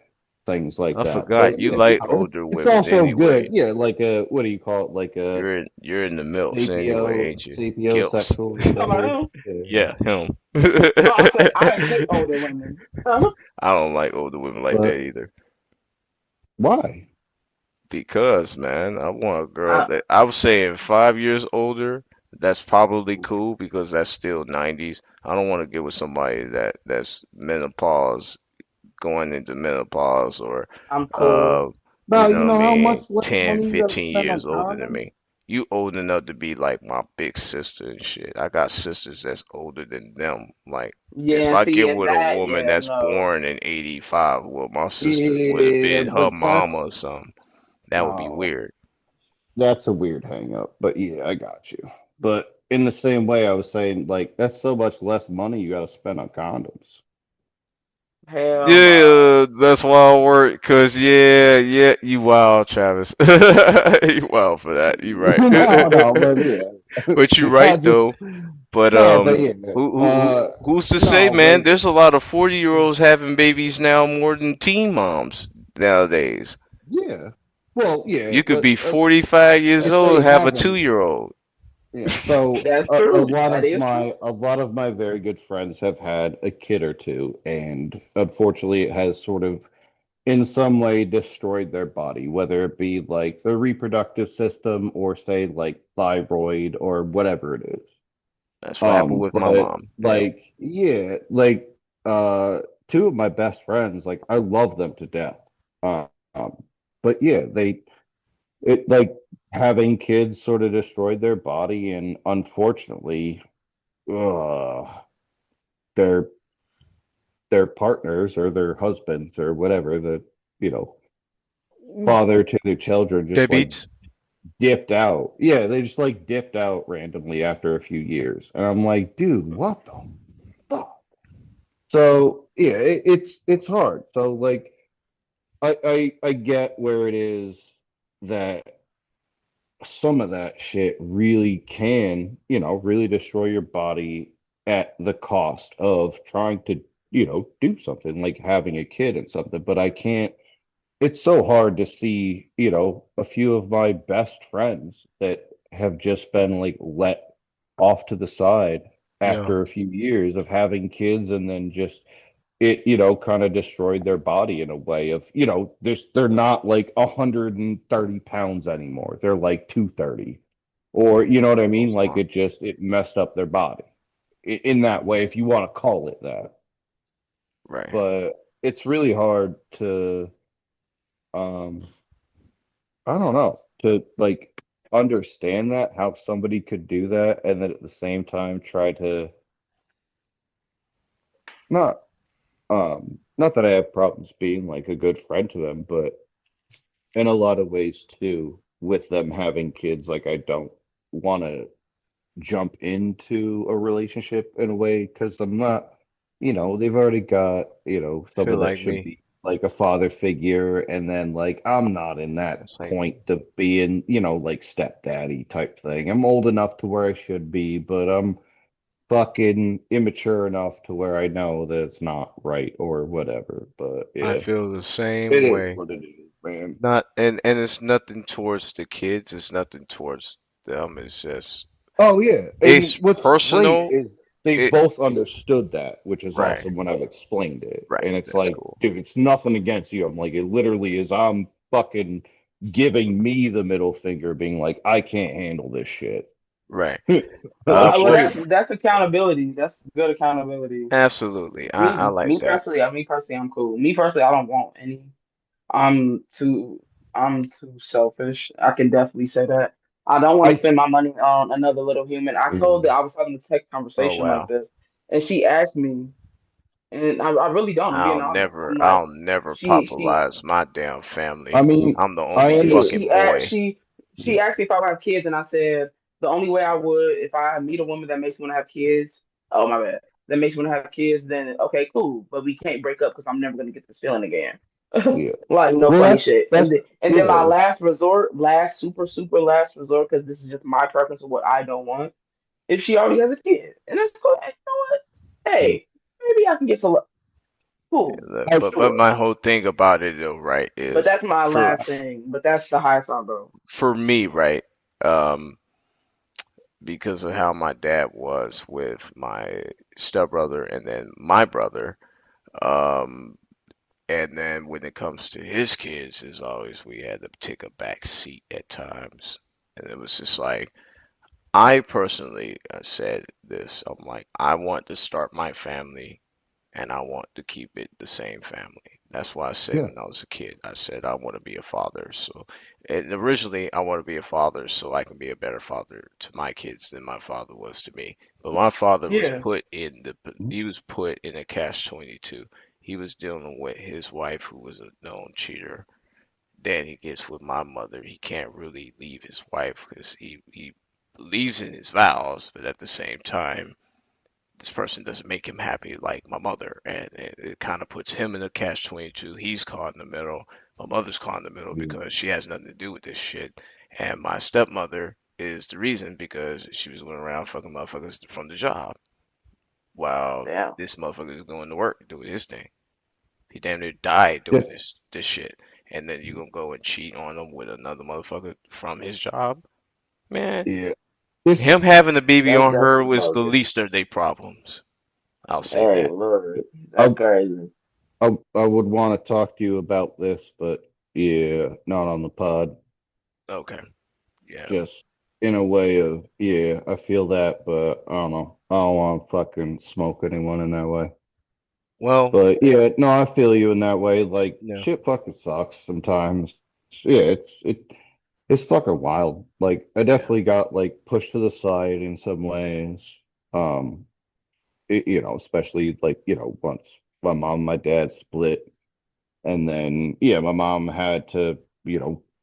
things like I that. forgot But you yeah, like you know, older it's women also anyway. good. Yeah, like a what do you call it? Like a You're in the milfs anyway, ain't you? Gilfs. sexual, You talking whatever. about him? Yeah. Yeah, him. No, I said I hate older women. I don't like older women like that But either. why? Because, man, I want a girl I, that I was saying 5 years older. That's probably cool because that's still 90s. I don't want to get with somebody that's menopause, going into menopause, or, I'm cool. uh, you Now, know you what I know how mean, much less 10, money you gotta 15 spend on years older than condoms? me. You old enough to be like my big sister and shit. I got sisters that's older than them. Like, if Yeah, I see, get and with a that, woman yeah, that's no. born in 85, well, my sister would have Yeah, been her but mama or something. That would be oh, weird. that's a weird hang up. But yeah, I got you. But in the same way, I was saying, like, that's so much less money you gotta spend on condoms. Hell no. Yeah, that's why I work. Cause yeah, you wild, Travis. You wild for that. You right. No, no, but yeah, But you I right just though. But no, but yeah, who's to say, no, man? but There's a lot of 40-year-olds having babies now more than teen moms nowadays. yeah, well, yeah, You could but be 45 years if they old, have a haven't, 2-year-old. yeah. So That's true. That is true. a lot of my very good friends have had a kid or two, and unfortunately, it has sort of in some way destroyed their body, whether it be like their reproductive system or say like thyroid or whatever it is. That's what happened with my But mom. Yeah, like, yeah, like two of my best friends, like I love them to death. Um, but yeah, it like having kids sort of destroyed their body, and unfortunately, uh, their their partners or their husbands or whatever, the you know father to their children just like deadbeats. dipped out. Yeah, they just like dipped out randomly after a few years, and I'm like, dude, what the fuck? So yeah, it's hard. So like I get where it is that some of that shit really can, you know, really destroy your body at the cost of trying to, you know, do something like having a kid and something. But I can't, it's so hard to see, you know, a few of my best friends that have just been like let off to the side Yeah, after a few years of having kids and then just it you know kind of destroyed their body in a way of you know they're not like 130 pounds anymore, they're like 230 or you know what I mean, like it just it messed up their body in that way if you want to call it that. right. But it's really hard to um I don't know. to like understand that how somebody could do that and then at the same time try to not not that I have problems being like a good friend to them, but in a lot of ways too, with them having kids, like I don't want to jump into a relationship in a way because I'm not, they've already got, Feel someone that like should me. be like a father figure, and then like I'm not in that That's like point me. of being, like stepdaddy type thing. I'm old enough to where I should be, but I'm fucking immature enough to where I know that it's not right or whatever. But I yeah, feel the it same is way. what it is, man. Not and it's nothing towards the kids. It's nothing towards them. It's just Oh yeah, and it's what's great personal. is they It both understood that, which is right, awesome when I've explained it. right. And it's That's like, cool. dude, it's nothing against you. I'm like, it literally is. I'm fucking giving me the middle finger, being like, I can't handle this shit. Right. Like Well, For straight. that's accountability. That's good accountability. absolutely. I like Me that. personally, me personally, I'm cool. Me personally, I don't want any. I'm too I'm too selfish. I can definitely say that. I don't want to I spend my money on another little human. I told her mm, I was having a text Oh conversation like wow. this, and she asked me, and I really don't. I'm being honest. I'm like, I'll never she popularize my damn I family. mean, I'm the I only under fucking boy. she asked me if I would have kids, and I said the only way I would if I meet a woman that makes me want to have kids. Oh my bad. That makes me want to have kids. Then okay, cool. But we can't break up because I'm never gonna get this feeling again. yeah. Like no Well, funny shit. that's And then my yeah, last resort, last super last resort, because this is just my preference of what I don't want. If she already has a kid, and it's cool. And you know what? mm, Hey, maybe I can get some. Cool, I But sure. my whole thing about it though, right, But is that's my for last thing. But that's the highest I'll go. for me, right? Um, because of how my dad was with my stepbrother and then my brother. Um, and then when it comes to his kids, as always, we had to take a back seat at times. And it was just like, I personally said this. I'm like, I want to start my family and I want to keep it the same family. That's why I said yeah, when I was a kid, I said I want to be a father. So, and originally I want to be a father so I can be a better father to my kids than my father was to me. But my father was Yeah, he was put in a catch 22. He was dealing with his wife who was a known cheater. Then he gets with my mother. He can't really leave his wife because he believes in his vows, but at the same time this person doesn't make him happy like my mother, and it kind of puts him in a catch 22. He's caught in the middle. My mother's caught in the middle yeah, because she has nothing to do with this shit, and my stepmother is the reason because she was going around fucking motherfuckers from the job while yeah. this motherfucker is going to work doing his thing. He damn near died doing that's this shit, and then you gonna go and cheat on him with another motherfucker from his job, man. yeah. This Him having a baby That's on her definitely was the bogus. least of their problems. I'll say Hey, that. Lord, I that's crazy. I would want to talk to you about this, but yeah, not on the pod. Okay. Yeah. Just in a way of, yeah, I feel that, but I don't know. I don't want to fucking smoke anyone in that way. Well, But yeah, no, I feel you in that way. Like yeah. shit fucking sucks sometimes. Yeah, it's fucking wild. Like I Yeah. definitely got like pushed to the side in some ways. Um, especially like, once my mom and my dad split. And then, yeah, my mom had to,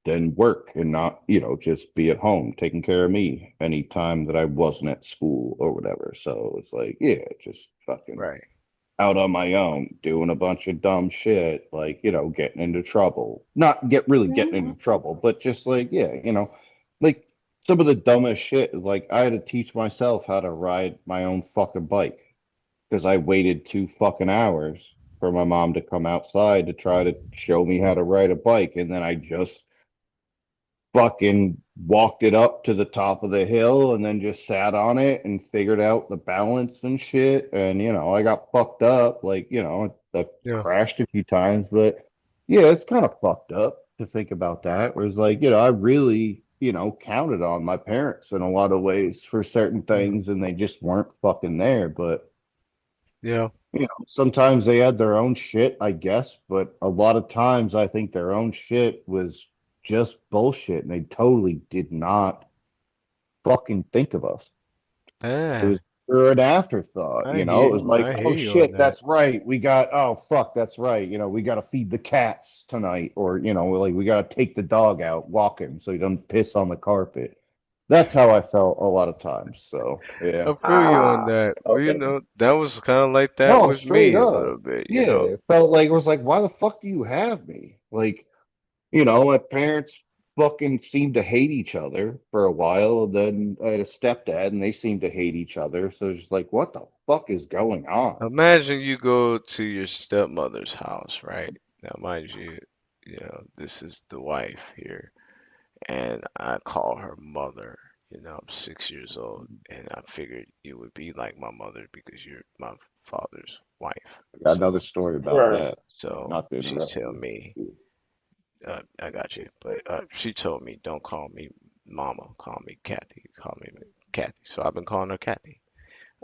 then work and not, just be at home taking care of me anytime that I wasn't at school or whatever. So it's like, yeah, just fucking Right. out on my own, doing a bunch of dumb shit, like, getting into trouble. Not get really getting into trouble, but just like, yeah, like some of the dumbest shit, like I had to teach myself how to ride my own fucking bike because I waited 2 fucking hours for my mom to come outside to try to show me how to ride a bike. And then I just fucking walked it up to the top of the hill and then just sat on it and figured out the balance and shit. And, I got fucked up. Like, I Yeah. crashed a few times, but yeah, it's kind of fucked up to think about that. Whereas, like, I really, counted on my parents in a lot of ways for certain Yeah. things and they just weren't fucking there. But Yeah. sometimes they had their own shit, I guess, but a lot of times I think their own shit was just bullshit, and they totally did not fucking think of us. It Yeah, was for an afterthought, I It hear was like, I hear oh you on shit, that. that's right. We got, oh fuck, that's right. We got to feed the cats tonight, or like we got to take the dog out walking so he doesn't piss on the carpet. That's how I felt a lot of times. So yeah. I feel you on Ah, that. Well, okay. that was kind of like that No, with straight me a up. little bit, Yeah, it felt like it was like, why the fuck do you have me? Like, my parents fucking seemed to hate each other for a while. And then I had a stepdad, and they seemed to hate each other. So it's just like, what the fuck is going on? Imagine you go to your stepmother's house, right? Now, mind you, this is the wife here, and I call her mother. I'm 6 years old, and I figured you would be like my mother because you're my father's wife. I got So, another story about Right. that. so Not to she's interrupt telling me, you. I got you, but she told me, don't call me mama, call me Kathy, call me Kathy. So I've been calling her Kathy.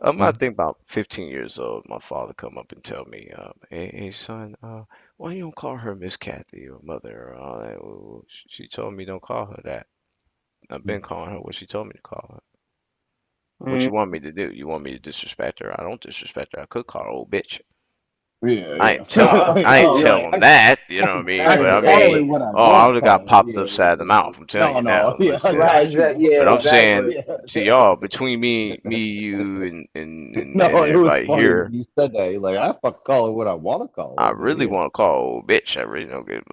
I Mhm. think about 15 years old, my father come up and tell me, hey son, why you don't call her Miss Kathy or mother or all that? Well, she told me don't call her that. I've been calling her what she told me to call her. What you Mm, want me to do? You want me to disrespect her? I don't disrespect her. I could call her old bitch. Yeah, I yeah. ain't tell him. I ain't oh, You're tell like, him that. You know what I mean? I But can I call her mean, hey, what I oh, I want would to have got call her. popped Yeah, upside the yeah. mouth. I'm telling No, you now. no. Yeah, Listen, right, that's exactly. true. Yeah, but I'm saying exactly. to Yeah. y'all, between me, you, and No, it was everybody funny when here, you said that. Like, I fuck call her what I want to call I her, but really yeah. want to call her old bitch. I really don't get,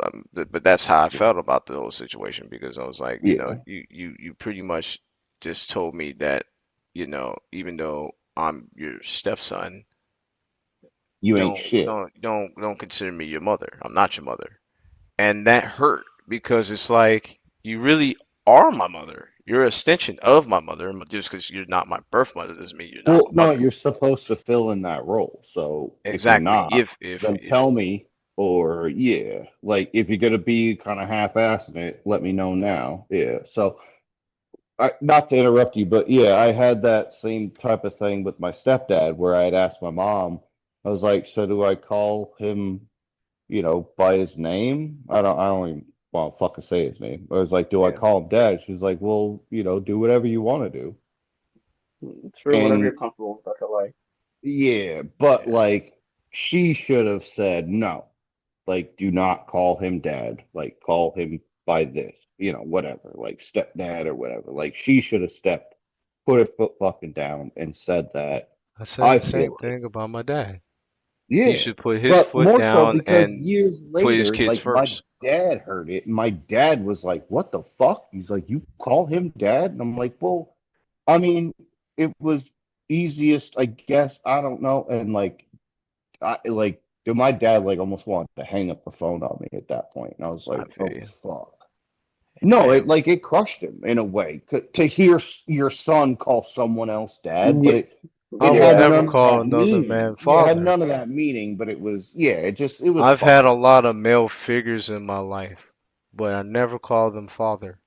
but that's how I felt about the whole situation because I was like, Yeah. you pretty much just told me that, even though I'm your stepson, You ain't don't shit. don't don't consider me your mother. I'm not your mother, and that hurt because it's like you really are my mother. You're an extension of my mother. Just because you're not my birth mother doesn't mean you're not Well, my no, mother. you're supposed to fill in that role. So if you're Exactly. not, If then tell me, or yeah, like if you're gonna be kind of half-assing it, let me know now. Yeah. So not to interrupt you, but yeah, I had that same type of thing with my stepdad where I had asked my mom, I was like, so do I call him, by his name? I don't even want to fucking say his name. I was like, do I yeah, call him dad? She was like, well, do whatever you want to do. True, whatever you're And comfortable with, I feel like. yeah, but yeah. like she should have said no. Like, do not call him dad. Like, call him by this, whatever, like stepdad or whatever. Like, she should have put her foot fucking down and said that. I said I the same feel like, thing about my dad. He yeah, should put his but foot more so down because and years put his later, kids like my first. dad heard it, and my dad was like, "What the fuck?" He's like, "You call him dad?" And I'm like, "Well, I mean, it was easiest, I guess. I don't know." And dude, my dad like almost wanted to hang up the phone on me at that point, and I was I like, feel "Oh you. fuck." No, And it crushed him in a way to hear your son call someone else dad, but Yeah, it I would had yeah, never none of call that another meaning. man Yeah, it had father. none of that meaning, but it was yeah, it was I've had fucked a up. lot of male figures in my life, but I never called them father.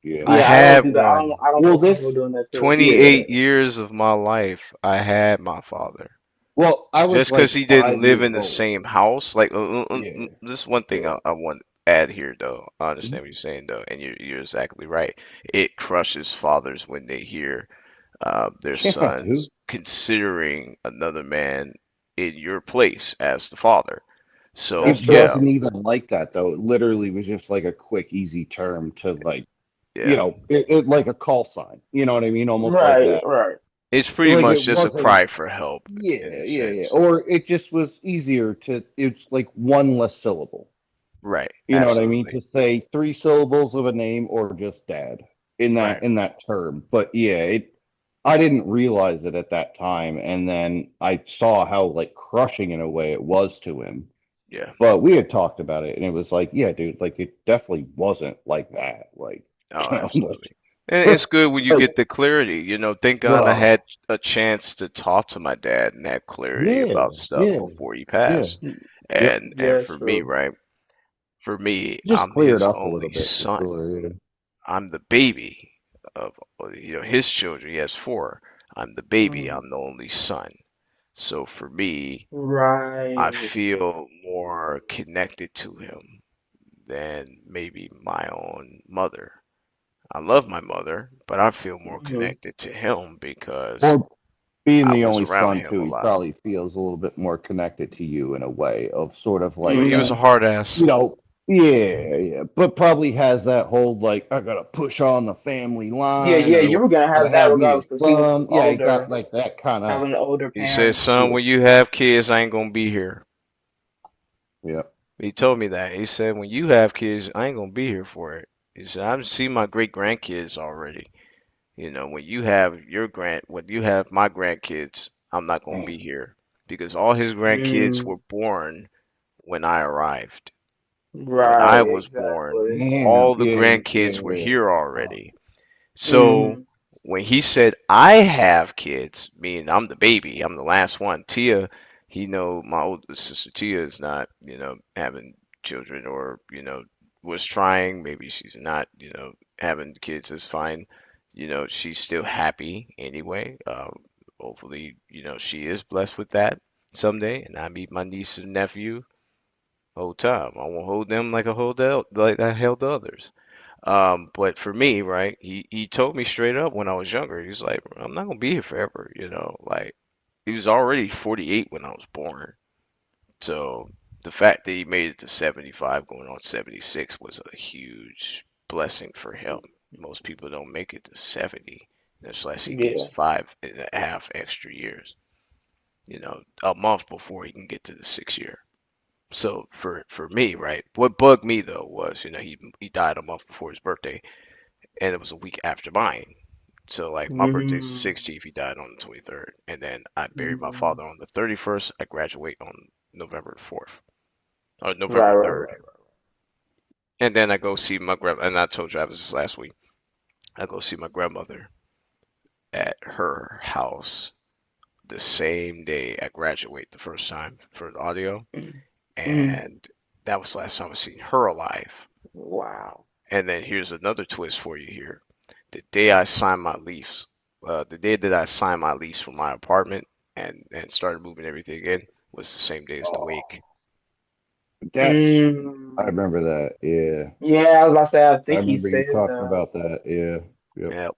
Yeah. I yeah. I don't had do that. one. I don't Well, feel comfortable this doing that too. yeah. 28 years of my life, I had my father. Well, I was Just because like he didn't 5 live years in the old. same house, like Yeah, this one thing yeah. I want to add here, though. I Mhm. understand what you're saying, though, and you're exactly right. It crushes fathers when they hear their Yeah, dude. sons considering another man in your place as the father. That's So It true. yeah, wasn't even like that though. It literally was just like a quick, easy term to like, yeah. it like a call sign. You know what I mean? Almost like Right, that. right. It's pretty Like much it just a wasn't. cry for help in Yeah, a yeah, yeah. sense. Or it just was easier to. It's like one less syllable. Right. You know what I mean? Absolutely. To say three syllables of a name or just dad in that Right. in that term. But yeah, I didn't realize it at that time, and then I saw how like crushing in a way it was to him. Yeah. But we had talked about it, and it was like, yeah, dude, like it definitely wasn't like that. Like, Oh, like, absolutely. And it's good when you like, get the clarity. Thank God I bro, had a chance to talk to my dad and have clarity yeah, about stuff yeah, before he yeah, passed. yep. And Yeah, for me, true. right? For me, Just I'm cleared his up a little only bit for son. sure. Yeah. I'm the baby of his children. He has four. I'm the baby. Mm, I'm the only son. So for me, I right. feel more connected to him than maybe my own mother. I love my mother, but I feel more Mhm. connected to him because Or being I the was only around son him too, a he lot. probably feels a little bit more connected to you in a way of sort of Well, like he was a that, Mhm. hard ass. you know. Yeah, yeah, but probably has that whole like I gotta push on the family Yeah, line, yeah, or you were gonna gotta have that have me regardless as because he was son. Yeah, he got older, like that kind of. having older He said, parents. "Son, Yeah, when you have kids, I ain't gonna be here." yeah. He told me that. He said, "When you have kids, I ain't gonna be here for it." He said, "I've seen my great grandkids already. When you have when you have my grandkids, I'm not gonna be here because all his grandkids Mm, were born when I arrived. When I right, was born, exactly. Damn. all the Yeah, grandkids were yeah. here Wow. already. So Mm, when he said I have kids, meaning I'm the baby, I'm the last one. Tia, my older sister Tia is not, having children or, was trying. Maybe she's not, having kids is fine. She's still happy anyway. Hopefully, she is blessed with that someday, and I meet my niece and nephew whole time. I won't hold them like I held the others. But for me, right, he told me straight up when I was younger, he's like, I'm not gonna be here forever, like he was already 48 when I was born. So the fact that he made it to 75 going on 76 was a huge blessing for him. Most people don't make it to 70 unless he gets yeah. 5.5 extra years, a month before he can get to the 6 year. So for me, right, what bugged me though was, he died a month before his birthday, and it was a week after mine. So like my birthday's the Mm, 16th, he died on the 23rd, and then I buried my mm, father on the 31st. I graduate on November 4th or right, November right, 3rd, right. and then I go see my grand. And I told Travis this last week. I go see my grandmother at her house the same day I graduate the first time for the audio, Mm, mm, and that was the last time I seen her alive. wow. And then here's another twist for you here. The day I signed my lease, the day that I signed my lease for my apartment and started moving everything in was the same day as the Oh, wake. that's. I Mm, remember that. Yeah, yeah, I was about to say, I I think he remember you said talking that. about that. Yeah. Yep. Yep.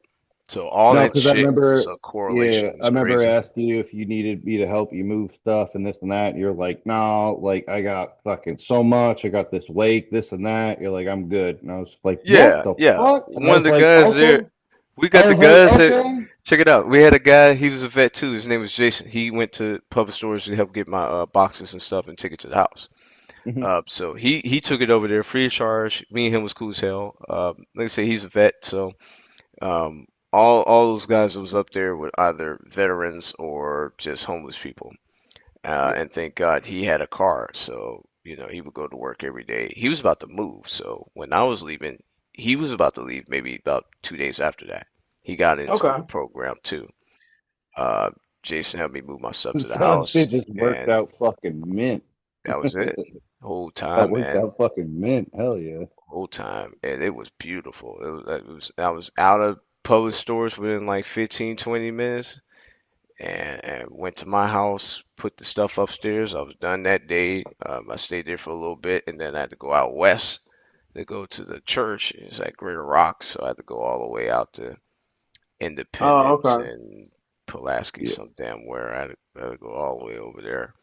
So all No, that because I shit was remember, a yeah, correlation. It I was remember crazy. asking you if you needed me to help you move stuff and this and that. And you're like, no, like I got fucking so much. I got this weight, this and that. You're like, I'm good. And I was like, what Yeah, the yeah. fuck? And I One of was the like, guys there, okay. we got I the was like, guys that okay. check it out. We had a guy, he was a vet too. His name was Jason. He went to public stores to help get my boxes and stuff and take it to the house. Hmm. So he took it over there free of charge. Me and him was cool as hell. Like I say, he's a vet, so all those guys that was up there were either veterans or just homeless people. Yeah. And thank God he had a car, so he would go to work every day. He was about to move, so when I was leaving, he was about to leave maybe about 2 days after that. He got into the Okay. program too. Uh, Jason helped me move my stuff to the So that house, shit just worked and out fucking mint. that was it. Whole That time, worked man. out fucking mint. Hell yeah. Whole time, and it was beautiful. I was out of public stores within like 15, 20 minutes, and went to my house, put the stuff upstairs. I was done that day. I stayed there for a little bit, and then I had to go out west to go to the church. It's at Greater Rock, so I had to go all the way out to Oh, Independence okay. and Pulaski, Yeah. some damn where. I had to go all the way over there,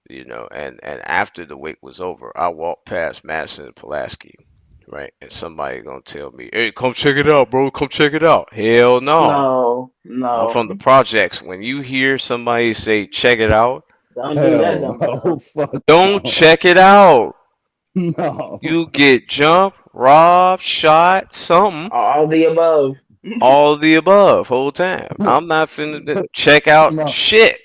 and after the wake was over, I walked past Madison and Pulaski, right? And somebody gonna tell me, "Hey, come check it out, bro. Come check it out." Hell no. No, I'm no. from the projects. When you hear somebody say, check it out, Don't do that Hell dumb no. stuff. Fuck don't no. check it out. No. You get jumped, robbed, shot, something. All the above. All of the above, whole time. I'm not finna check out No. shit.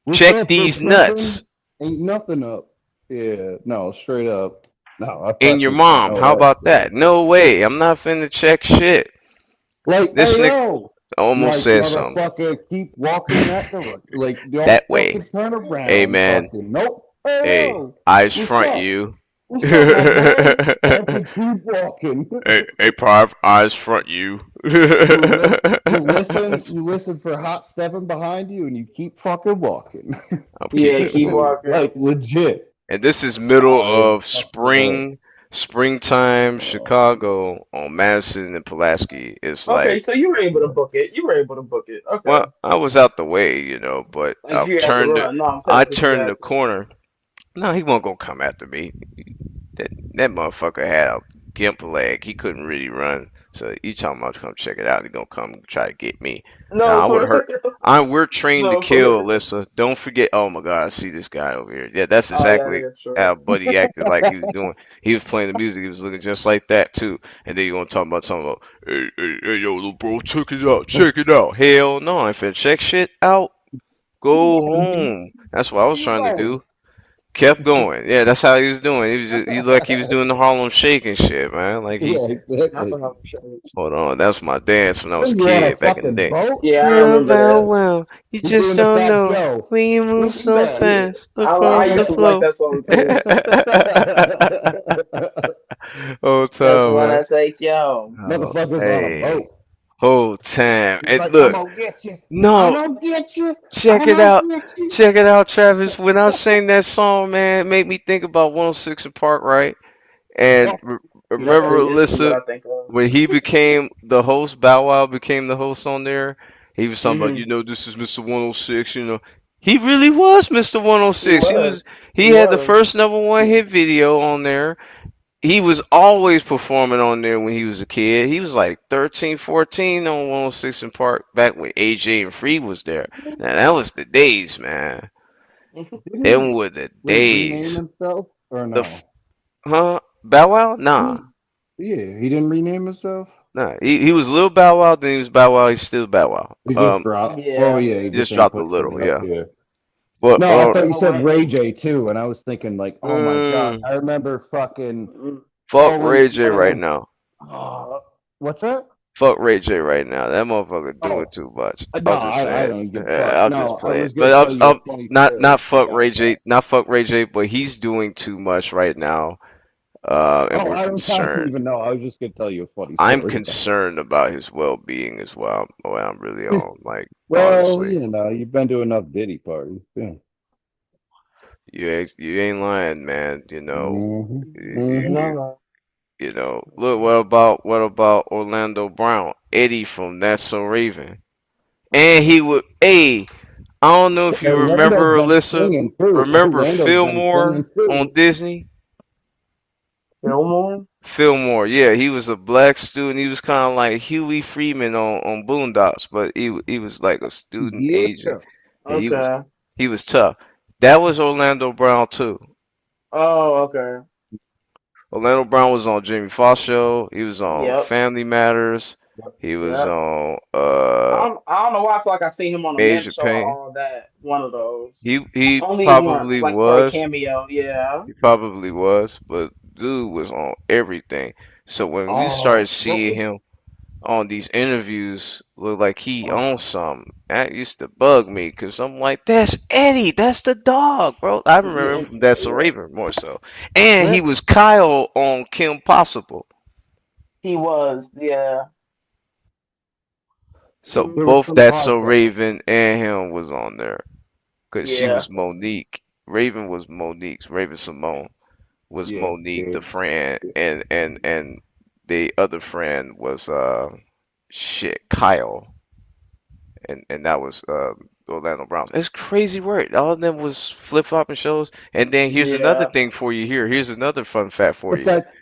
What's Check up, these big pimpin'? nuts Ain't nothing up. Yeah, no, straight up. No, I in your fucking I mom. know How that about shit. that? No way. I'm not finna check shit. Like, This hey nigga yo, almost like said something. motherfucker, keep walking that direction. Like, don't That way. fucking turn Hey, around. man. Fucking nope. Hey Hey, yo, eyes what's front up? you. What's up, my boy? Fucking keep walking. Hey, Parv, eyes front you. You listen for hot stepping behind you, and you keep fucking walking. I'm Yeah, keeping it keep moving. walking. Like legit. And this is middle I of fucking love. spring. springtime Oh, Chicago on Madison and Pulaski is Okay, like, so you were able to book it. You were able to book it. well, Okay. I was out the way, but Like you had to run. No, I'm saying I like if you turned had the to. corner. No, he won't gonna come after me. That motherfucker had a gimp leg. He couldn't really run. So each time I was come check it out, he gonna come try to get me. Now No, I would for hurt. We're trained to no, for kill, real. Alyssa. Don't forget. Oh my God, I see this guy over here. Yeah, that's Oh yeah, exactly yeah, how sure. Buddy acted like he was doing. He was playing the music. He was looking just like that too. And then you gonna talk about something about, hey, yo, little bro, check it out, check it out. Hell no, I ain't finna check shit out. Go home. That's what I was trying to do. Kept going. Yeah, that's how he was doing. He looked like he was doing the Harlem Shake and shit, man. Like he yeah, Not exactly. the Harlem Shake. hold on, that's my dance when I was Then a you're on a kid back in the fucking day. boat. Yeah, I Well, remember well, that. well, you You're just doing the don't Fat know Joe. when you move Look so back. Yeah, fast I across the used to like floor. that song too. Whole Just time, man. wanna take yo. Oh, Motherfuckers on a hey, boat. whole time. He's And like, I'm look, gonna get you. I'm no, gonna get you. check I'm it gonna out. get you. Check it out, Travis. When I sang that song, man, it made me think about 106 in Park, right? And That's remember instantly what Alyssa I think of. when he became the host, Bow Wow became the host on there. He was talking about, Hmm. this is Mr. 106. He really was Mr. He 106. was. He He had the was. first number one hit video on there. He was always performing on there when he was a kid. He was like 13, 14 on 106 in Park back when AJ and Free was there. Now that was the days, man. Did he Them were the rename days. himself or The no? huh? Bow Wow? Nah. Yeah, he didn't rename himself. Nah, he was Lil Bow Wow, then he was Bow Wow, he's still Bow Wow. He just dropped. Oh Yeah. yeah, he He just just ain't dropped a put shit little, up. yeah. Yeah. But No, I thought you I said want. Ray J too, and I was thinking like, oh my god, mm, I remember fucking Mm, fuck going Ray J one of right them. now. What's that? Fuck Ray J right now. That motherfucker doing Oh too much. no, I'm just I saying. don't give a fuck. I'm just No, I playing. was gonna But tell you a I'm funny not story fuck about Ray J, that. not fuck Ray J, but he's doing too much right now. And Oh, we're I don't concerned. even know. I was just gonna tell you a funny I'm story about it. concerned about his well-being as well. I'm really on, like, Well, honestly. you know, you've been to enough Diddy parties. Yeah. You ain't lying, man. Hmm. You, Hmm. you, no. Look, what about Orlando Brown, Eddie from That's So Raven, and he would. Hey, I don't know if you Orlando's remember been Alyssa. singing too. Remember Orlando's been singing Fillmore on too. Disney? Fillmore. Fillmore, yeah, he was a black student. He was kind of like Huey Freeman on Boondocks, but he was like a student Yeah. agent. And Okay. he was tough. That was Orlando Brown too. Oh, okay. Orlando Brown was on Jamie Foxx show. He was on Yep. Family Matters. Yep. He was Yep. on I don't know why I feel like I seen him on a men's Major show or Payne. all that. One of those. He Only once, probably like for a was. cameo. Yeah. He probably was, but dude was on everything. So when we started Oh, what seeing was? him on these interviews, look like he Oh, owns something. That used to bug me because I'm like, that's Eddie, that's the dog, bro. I remember him Yeah. from That's a Yeah. Raven more so. And he that was Kyle on Kim Possible. He was. Yeah. So Mm, there was both some That's So podcast. Raven and him was on there because she yeah. was Monique. Raven was Monique's. Raven Simone was Yeah, Monique, yeah. the friend, and the other friend was shit Kyle, and that was Orlando Brown. It's crazy work. All of them was flip flopping shows. And then here's another Yeah. thing for you. Here's another fun fact for But you. that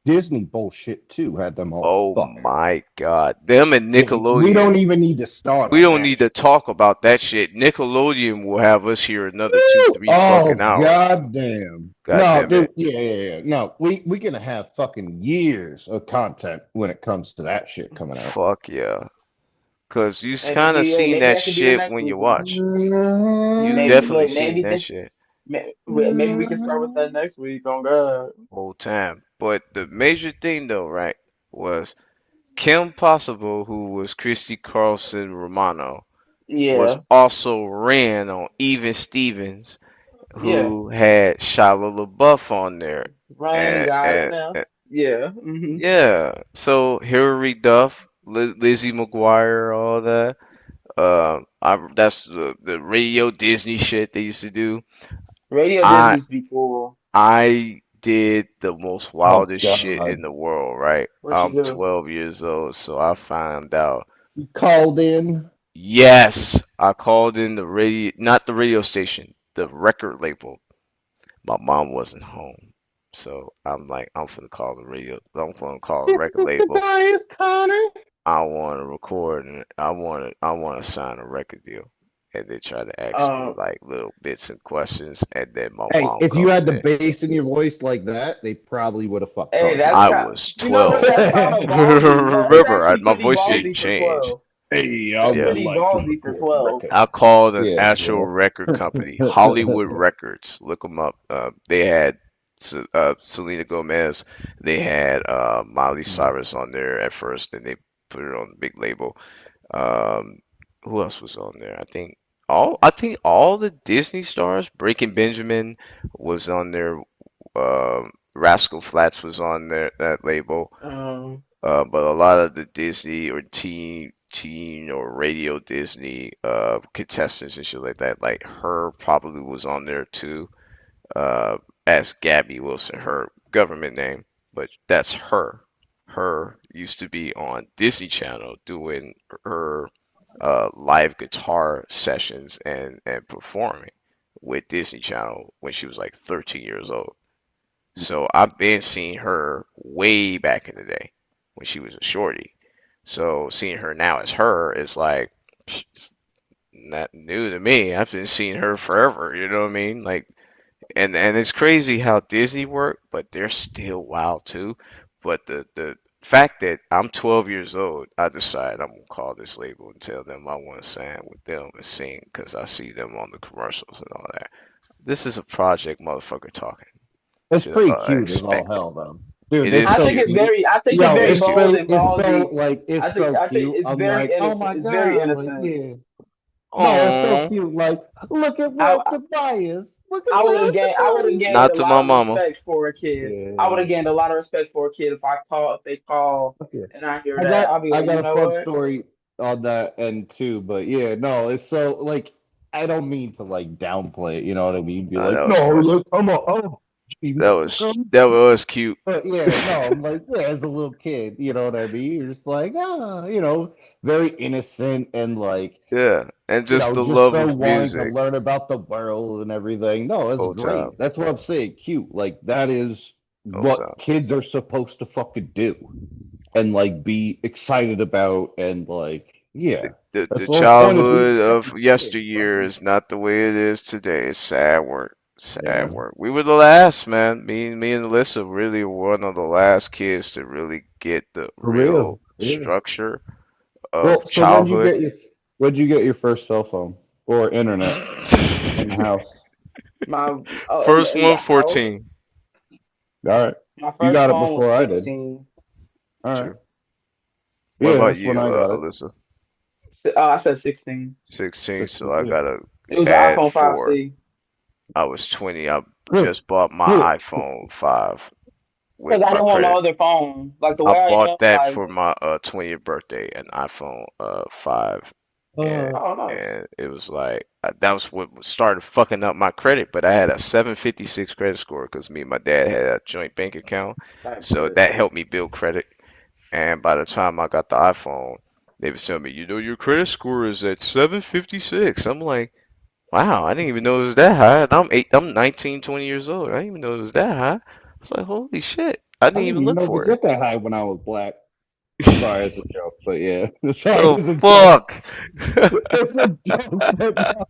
Disney bullshit too had them all Oh fucked. my God, them and Yeah, we Nickelodeon. don't even need to start We on don't that need to shit. talk about that shit. Nickelodeon will have us here another two, Woo! three fucking Oh hours. goddamn! God No, damn it. dude. Yeah, yeah, yeah. No, we gonna have fucking years of content when it comes to that shit coming out. Fuck yeah. Cause you Hey, kind of maybe. Hey, seen maybe that that could be the shit next when you weekend. watch. You Maybe. definitely Look. seen Maybe that this. shit Maybe we can start with that next week. On God. whole time. But the major thing though, right, was Kim Possible, who was Christy Carlson Romano, was Yeah. also ran on Even Stevens, Yeah. who had Shia LaBeouf on there. Ryan And, got and, enough. and Yeah. Hmm. yeah, so Hilary Duff, Lizzie McGuire, all that. That's the radio Disney shit they used to do. Radio did I used to be cool. I did the most Oh wildest shit in God. the world, right? What you I'm do? 12 years old, so I found out. You called in. Yes, I called in the radio, not the radio station, the record label. My mom wasn't home. So I'm like, I'm finna call the radio. I'm gonna call the It's record Mr. label. Bias, Connor. I want to record and I want to sign a record deal. And they try to ask me Um, like little bits and questions, and then my Hey, mom if you comes had the in. bass in your voice like that, they probably would have fucked hey, called you that's I in. kind. was You know what? 12. That's kind of ballsy. No, that's Remember, actually my pretty voice didn't ballsy for change. 12. Hey, I That's Yeah. would pretty like to ballsy for record a 12. record. I called an Yeah, actual bro. record company, Hollywood Records. Look them up. They had Selena Gomez. They had Miley Cyrus on there at first, then they put it on the big label. Um, who else was on there? I think all the Disney stars. Breaking Benjamin was on there. Rascal Flatts was on there that label. Um, But a lot of the Disney or teen or radio Disney contestants and shit like her probably was on there too. As Gabby Wilson, her government name, but that's her. Her used to be on Disney Channel doing her live guitar sessions and performing with Disney Channel when she was like 13 years old. So I've been seeing her way back in the day when she was a shorty. So seeing her now as her is like it's not new to me. I've been seeing her forever. You know what I mean? Like, and it's crazy how Disney work, but they're still wild too. But the fact that I'm 12 years old, I decided I'm gonna call this label and tell them I want to sign with them and sing because I see them on the commercials and all that. This is a project motherfucker talking It's to pretty cute as all expected. hell, though. Dude, It they're is I so think it's cute. cute. very. I think it's Yo, It very is it's cute. bold so and it's so ballsy. like it's so I think cute. it's I'm very like, oh my innocent. It's very god, like innocent. yeah. No, it's so Oh, cute. Like, look at I what Tobias. Look at I would have Mr. gained. I would have gained not a to lot my of mama. respect for a kid. I would Yeah. have gained a lot of respect for a kid if they call Okay. and I hear I that. got I'll be I like, got you a know fun what? story on that end too, but yeah, no, it's so like I don't mean to like downplay it, you know what I mean? Be Nah, like, that was no, funny. look, I'm a oh, gee, That was that was cute. but yeah, no, I'm like, yeah, as a little kid, you know what I mean? You're just like, very innocent and like, Yeah, and just the just love so of wanting to music. learn about the world and everything. No, that's Whole time, great. That's what I'm saying. Cute. Like that is whole what time. kids are supposed to fucking do and like be excited about and like, yeah. That's The the whole point of being childhood a of fucking kid. yesteryear is not the way it is today. It's sad work. Sad Yeah. work. We were the last, man. Me and Alyssa really were one of the last kids to really get the For real real. Yeah. structure of Well, so childhood. when'd you get your first cell phone or internet in the house? My First in one, the house. 14. All right. My You first got it phone was before I did. 16. All right. True. What Yeah, about that's when you, I got it. Alyssa? I said 16. 16. So 16. I Yeah. gotta It was the add iPhone four. 5C. I was 20. I Huh, just bought huh. my iPhone 5 with Because I my didn't want no credit. other phone. Like the I way I bought am, that like, for my 20th birthday, an iPhone 5, and Uh, oh, nice. and it was like that was what started fucking up my credit. But I had a 756 credit score because me and my dad had a joint bank account, Type so shit. that helped me build credit. And by the time I got the iPhone, they was telling me, your credit score is at 756. I'm like, wow, I didn't even know it was that high. And I'm 19, 20 years old. I didn't even know it was that high. I was like, holy shit. I I didn't didn't even even look know to for it. get that high when I was black. Sorry, it's a joke, but yeah. Sorry, The it's a joke. fuck? It's a joke, but no.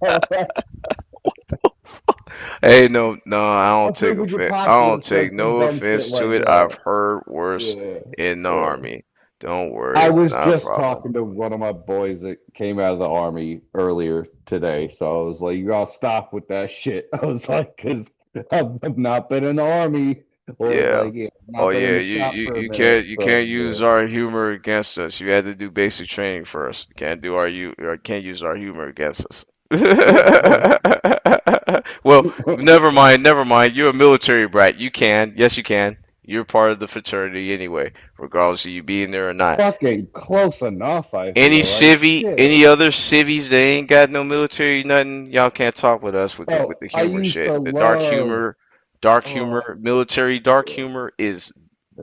Hey, no, no, I I don't take figured your offense. I populace don't said take some no dumb shit offense to like it. I've that. heard worse Yeah, in the yeah. army. Don't I worry, was not a just problem. talking to one of my boys that came out of the army earlier today, so I was like, "You gotta stop with that shit." I was like, "Cause I've not been in the army, or Yeah. like, yeah, Oh not been in yeah, the you, shop you, for a you minute." can't you So can't yeah, use our humor against us. You had to do basic training first. You can't do our you or can't use our humor against us. yeah. Well, never mind, never mind. You're a military brat. You can. Yes, you can. You're part of the fraternity anyway, regardless of you being there or not. Fucking close enough. I Any feel like civvy, shit. any other civvies that ain't got no military, nothing, y'all can't talk with us with the Oh, I humor used shit. to The dark love. humor. Dark Oh, humor, military dark yeah. humor is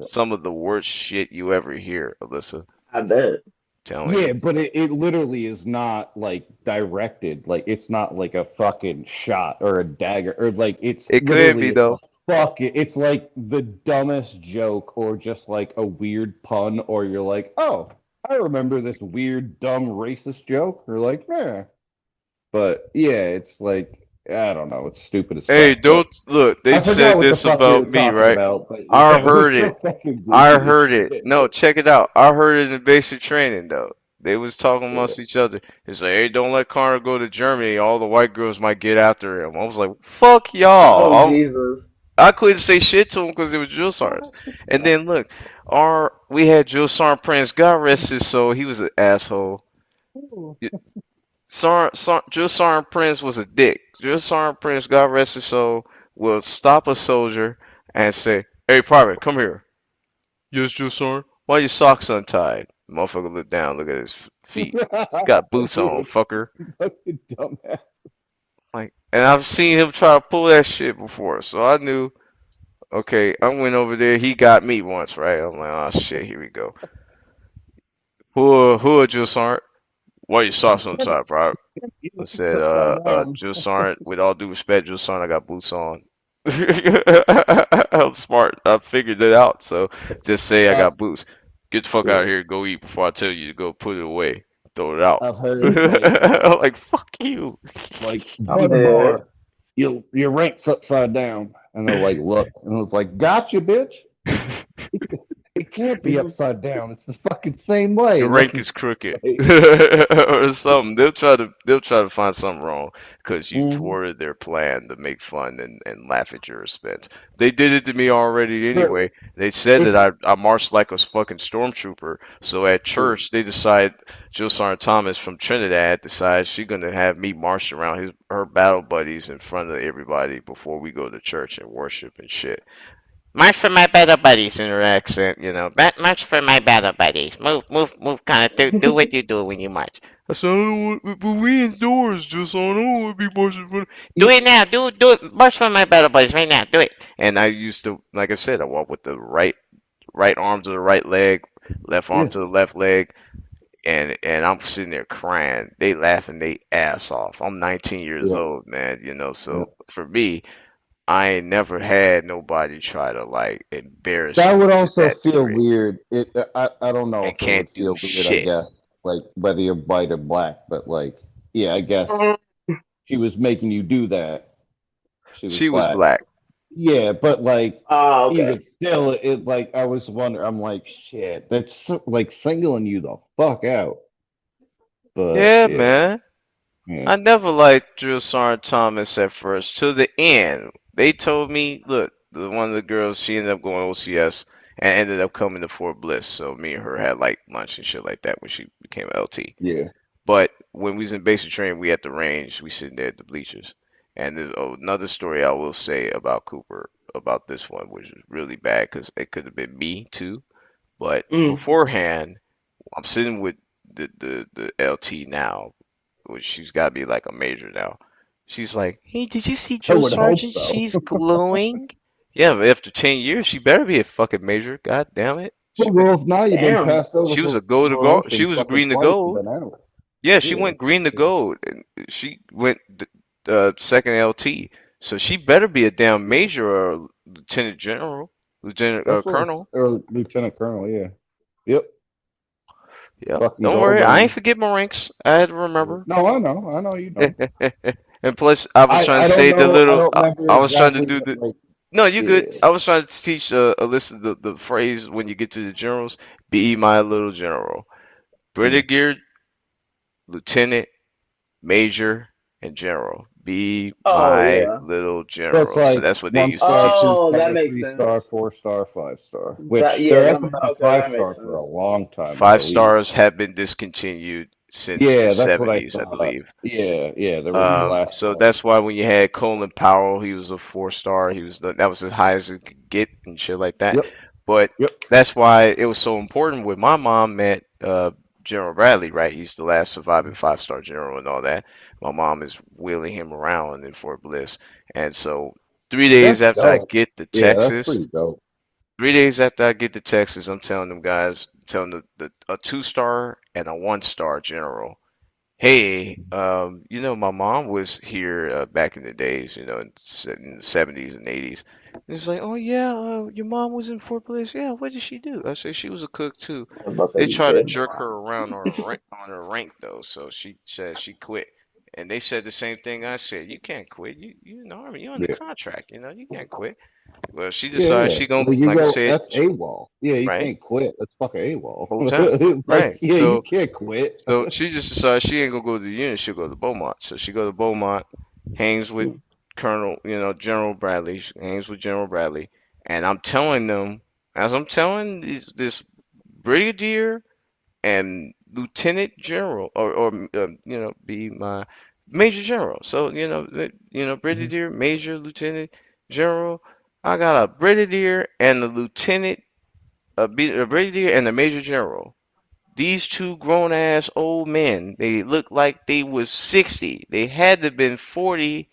some of the worst shit you ever hear, Alyssa. I bet. Telling Yeah, you. but it literally is not like directed. Like it's not like a fucking shot or a dagger or like it's It could be literally a though. fuck it. It's like the dumbest joke or just like a weird pun or you're like, "Oh, I remember this weird dumb racist joke." Or like, "Yeah." But yeah, it's like I don't know, it's stupid as Hey, fuck. But don't look. They I said forgot what the this fuck we about were me, talking right? about, but I it was heard so it. fucking I goofy as heard it. shit. No, check it out. I heard it in basic training though. They was talking Yeah. amongst each other. It's like, hey, don't let Connor go to Germany. All the white girls might get after him. I was like, fuck Oh y'all. Jesus. I couldn't say shit to him because it was drill sergeants. And then look, we had drill sergeant Prince. God rest his soul. He was an asshole. Drill sergeant Prince was a dick. Drill sergeant Prince, God rest his soul, will stop a soldier and say, "Hey, private, come here." Yes, Drill sergeant. Why your socks untied? Motherfucker look down, look at his feet. You got boots on, Dude, fucker. fucking dumbass. Like, and I've seen him try to pull that shit before, so I knew. Okay, I went over there. He got me once, right? I'm like, oh shit, here we go. Who are Drill sergeant? Why your socks untied, private? I said, Upside down. Jill Sargent, with all due respect, Jill Sargent, I got boots on. I'm smart. I figured it out. So just say I Uh, got boots. Get the fuck out of yeah, here. Go eat before I tell you to go put it away. Throw it out. I've heard I'm like, fuck you. I'm one dead. bar, your rank's upside down, and they're like, look, and I was like, gotcha, bitch. It can't be upside down. It's the fucking same way, Your unless rank it's is crooked like, or something. They'll try to find something wrong because you mm, thwarted their plan to make fun and laugh at your expense. They did it to me already but anyway. They said that it's I marched like a fucking stormtrooper. So at church they decide Jill Sargent Thomas from Trinidad decides she's gonna have me march around her battle buddies in front of everybody before we go to church and worship and shit. March for my battle buddies in her accent, March for my battle buddies. Move, move, move, kind of do what you do when you march. I said, I don't want, but we indoors, just I don't want to be marching for. Do it now, do it. March for my battle buddies right now, do it. And I used to, like I said, I walk with the right arm to the right leg, left arm yeah, to the left leg, and I'm sitting there crying. They laughing they ass off. I'm 19 years yeah, old, man. yeah. So for me, I ain't never had nobody try to like embarrass That me would to also that feel degree weird. I don't know and if it can't would do feel weird. I shit. guess like whether you're white or black, but like, yeah, I guess she was making you do that. She was She was black. black. Yeah, but like Oh, okay. even still, it like I was wondering. I'm like, shit, that's like singling you the fuck out. But Yeah, yeah, man. yeah, I never liked Drill Sergeant Thomas at first. To the end, they told me, look, one of the girls, she ended up going OCS and ended up coming to Fort Bliss. So me and her had like lunch and shit like that when she became LT. yeah, But when we was in basic training, we at the range, we sitting there at the bleachers. And there's another story I will say about Cooper, about this one, which is really bad because it could have been me too. But Mm. beforehand, I'm sitting with the LT now, which she's got to be like a major now. She's like, "Hey, did you see I Drill would hope Sergeant? so. She's glowing." Yeah, but after 10 years, she better be a fucking major. God damn it. Well, She went. well, if not, you've been Damn. passed over She was a for gold to gold. She promotion was fucking green to twice gold. within hours. Yeah, she Yeah, went green to gold, and she went second LT. So she better be a damn yeah. major or a lieutenant general, lieutenant That's what colonel. or Lieutenant Colonel. Yeah, yep. Yep. Fucking Don't gold worry, I ain't on forget my ranks. I had to them. remember. No, I know you know. And plus, I was trying I to don't say the know. I little. don't remember I was trying to exactly, do but the. like, No, you good. yeah, I was trying to teach Alyssa the phrase when you get to the generals. Be my little general. mm. Brigadier, lieutenant, major, and general. Be Oh my yeah. little So it's general. So like that's what they one used to star, teach two us. Oh, that star, makes three star, sense. 4 star, 5 star. That Which there yeah, hasn't been a okay, five that star makes for a sense. long time, I Five believe. stars have been discontinued since the Yeah, that's what I 70s, I thought. believe. Yeah, yeah, there was the last So one. that's why when you had Colin Powell, he was a 4 star. That was as high as it could get and shit like that. Yep, But yep. that's why it was so important when my mom met General Bradley, right? He's the last surviving 5 star general and all that. My mom is wheeling him around in Fort Bliss, and so 3 days That's after I dope. get the Yeah, that's Texas, pretty dope. 3 days after I get the Texas, I'm telling them guys, telling the a 2 star and a 1 star general. Hey, my mom was here back in the days, in the 70s and 80s. It's like, oh yeah, your mom was in Fort Bliss. Yeah, what did she do? I said she was a cook too. I was about to say They you tried to said jerk her mom. around on her rank though, so she said she quit. And they said the same thing I said. You can't quit. You in the army. You're under Yeah. contract. You can't quit. Well, she Yeah, decided yeah. she gonna, Like you like I go, said, that's AWOL. Yeah, you right, can't quit. That's fucking whole time, AWOL. Like, right. yeah, you So can't quit. So she just decided she ain't gonna go to the unit. She'll go to Beaumont. So she go to Beaumont, hangs with Colonel, General Bradley. She hangs with General Bradley, and I'm telling them, as I'm telling this brigadier and lieutenant general, or be my major general. So brigadier, major, lieutenant, general. I got a brigadier and a lieutenant, a brigadier and a major general. These two grown ass old men, they looked like they was 60. They had to been 40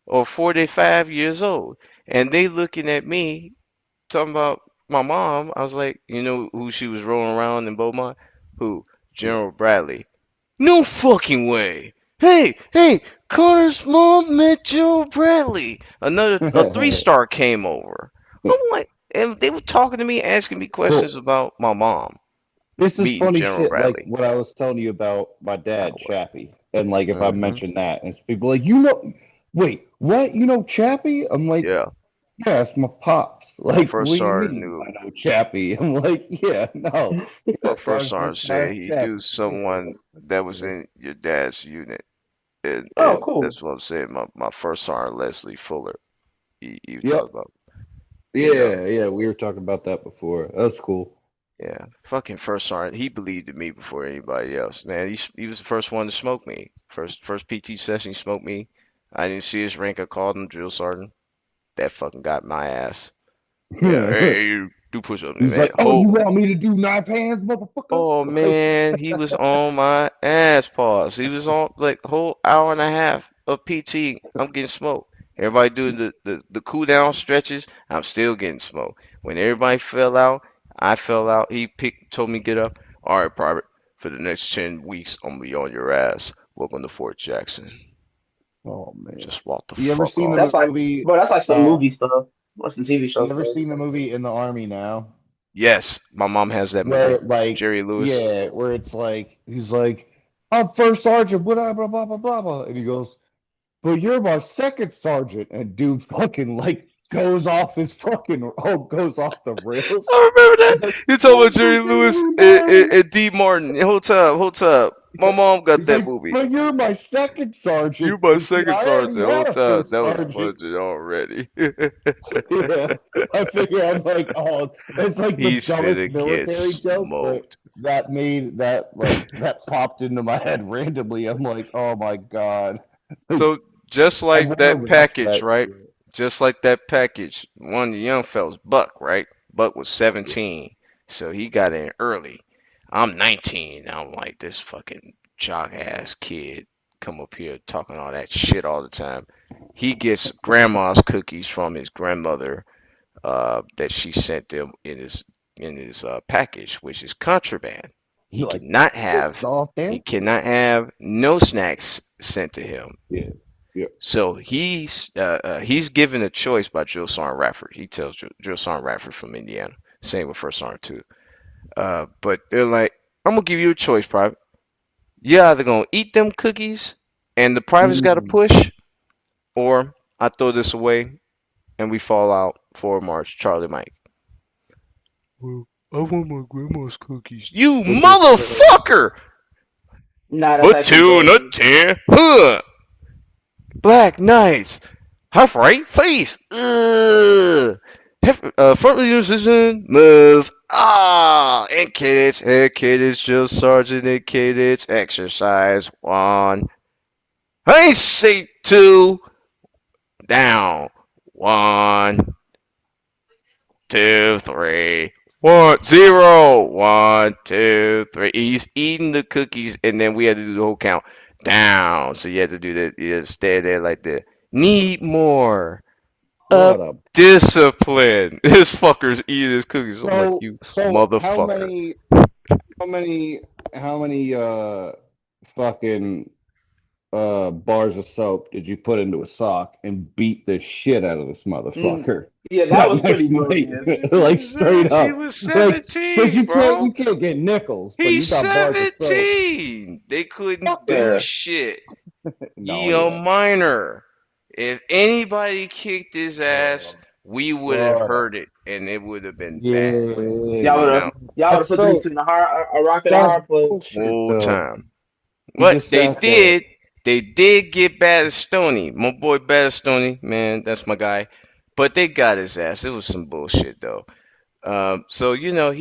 or 45 years old. And they looking at me, talking about my mom. I was like, you know who she was rolling around in Beaumont? Who? General Bradley. No fucking way. Hey, hey, Connor's mom met General Bradley. A 3 star came over. I'm like, and they were talking to me, asking me Well, questions about my mom this is meeting funny General shit, like Bradley. what I was telling you about my Oh, dad, what? Chappie. And like if I Hmm. mention that, and people like, wait, what? You know Chappie? I'm like, Yeah, yeah, it's my pops. my Like, first what do you sergeant mean? knew. I know Chappie. I'm like, yeah, no, My yeah, first that's my sergeant said past he knew Chappie. Yeah, someone that was in your dad's unit, and Oh, and cool. that's what I'm saying. My first sergeant Leslie Fuller. He yep, talked about, you know, yeah, yeah. We were talking about that before. That's cool. yeah, fucking first sergeant. He believed in me before anybody else. Man, he was the first one to smoke me. First PT session, he smoked me. I didn't see his rank. I called him drill sergeant. That fucking got my ass. Yeah, hey, you do push up, He's man. like, oh, you want me to do 9 hands, motherfucker? Oh Like, man, he was on my ass, pause. He was on like whole hour and a half of PT. I'm getting smoked. Everybody doing the cool down stretches. I'm still getting smoked. When everybody fell out, I fell out. He told me get up. All right, private. For the next 10 weeks, I'm gonna be on your ass. Welcome to Fort Jackson. oh man, Just walk the you ever fuck seen the That's off. like, movie? bro. That's like some movie stuff, or some TV show You ever stuff. seen the movie In the Army Now? Yes, my mom has that movie. Where like, Jerry Lewis. yeah, where it's like he's like, I'm first sergeant, blah blah blah blah blah blah, and he goes, but you're my second sergeant, and dude fucking like goes off the rails. I remember that. He's like, You talking I about Jerry fucking Lewis remember. and D. Martin. Hold up, hold up. My mom got He's that like, movie. but you're my second You sergeant. my But see, second I sergeant. already had Hold a up. first That was sergeant. budget already. Yeah, I figure I'm like, oh, it's like the He's dumbest finna get military joke, but smoked. that popped into my head randomly. I'm like, oh my god, like, So just I like want to that watch package, that right? shit. Just like that package. One of the young fellas, Buck, right? Buck was 17, so he got in early. I'm 19. I'm like this fucking jock ass kid come up here talking all that shit all the time. He gets grandma's cookies from his grandmother that she sent them in his package, which is contraband. He You're like, cannot it's have off he there. cannot have no snacks sent to him. Yeah, yeah. So he's given a choice by Drill Sergeant Radford. He tells Drill Sergeant Radford from Indiana. Same with First Sergeant too. But they're like, I'm gonna give you a choice, Private. You're either gonna eat them cookies and the private's got to Mm. push, or I throw this away and we fall out for March. Charlie Mike. Well, I want my grandma's cookies. You Which is motherfucker! Nah, that's A actually two and a crazy. 10. Huh! Black Knights. Half right face. Ugh. Front position. Move. Ah. And cadets. Head cadets. Drill sergeant and cadets. Exercise. One. I say two. Down. One. Two. Three. One. Zero. One. Two. Three. He's eating the cookies, and then we had to do the whole count. Down. So you had to do that. You had to stand there like that. Need more. What a Discipline. This fucker's eating his cookies. I'm like, you so motherfucker. how many how many fucking bars of soap did you put into a sock and beat the shit out of this Mm, motherfucker yeah, that that was pretty next night? bogus. Like straight He up. was Like, because 17, you bro. can't get nickels, but He's you got bars of soap. 17. They couldn't Fuck do that. Yeah, shit. No, He a yeah. minor. If anybody kicked his ass, we would have What a heard it, and it would have been bad. y'all yeah. would have Now, y'all would have That's put them so between a rock and a that's hard place. bullshit whole though. time. He What just they sat there. did, they did get Battistoni. My boy Battistoni, man, that's my guy. But they got his ass. It was some bullshit though. So you know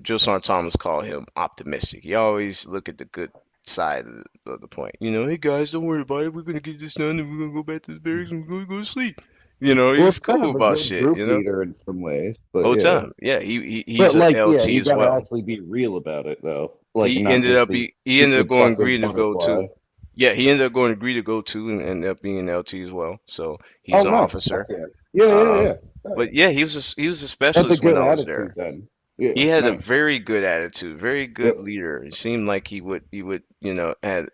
Josiah Thomas called him optimistic. He always look at the good side of the point. You know, hey guys, don't worry about it. We're gonna get this done, and we're gonna go back to the barracks and we're gonna go to sleep. You know, he Well, was it's kind cool of a about good shit. group You know, leader in some ways, but whole yeah. time. Yeah, he's But a like, yeah, LT you as gotta well. actually be real about it though. Like, not just be He ended up stupid going fucking green to go butterfly. to. Yeah, he ended up going to agree to go to and ended up being an LT as well. So he's Oh, an nice. Fuck officer. yeah. Yeah, yeah, Um, yeah. Yeah. but yeah, he was a That's a specialist when good I was attitude there. then. Yeah, He had a nice. very good attitude, very good Yep. leader. It seemed like he would, you know, had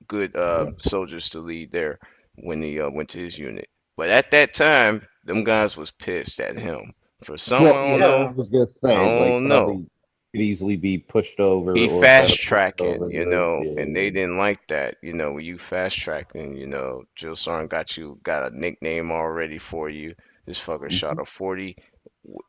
good soldiers to lead there when he went to his unit. But at that time, them guys was pissed at him for some Well, I don't yeah, I know. Yeah, was gonna I say, like, don't know. probably could easily be pushed over He or had fast a pushed tracking, over. you know, and they Yeah. didn't like that. You know, when you fast tracking, you know, Jill Sarn got a nickname already for you. This fucker shot Mhm. a 40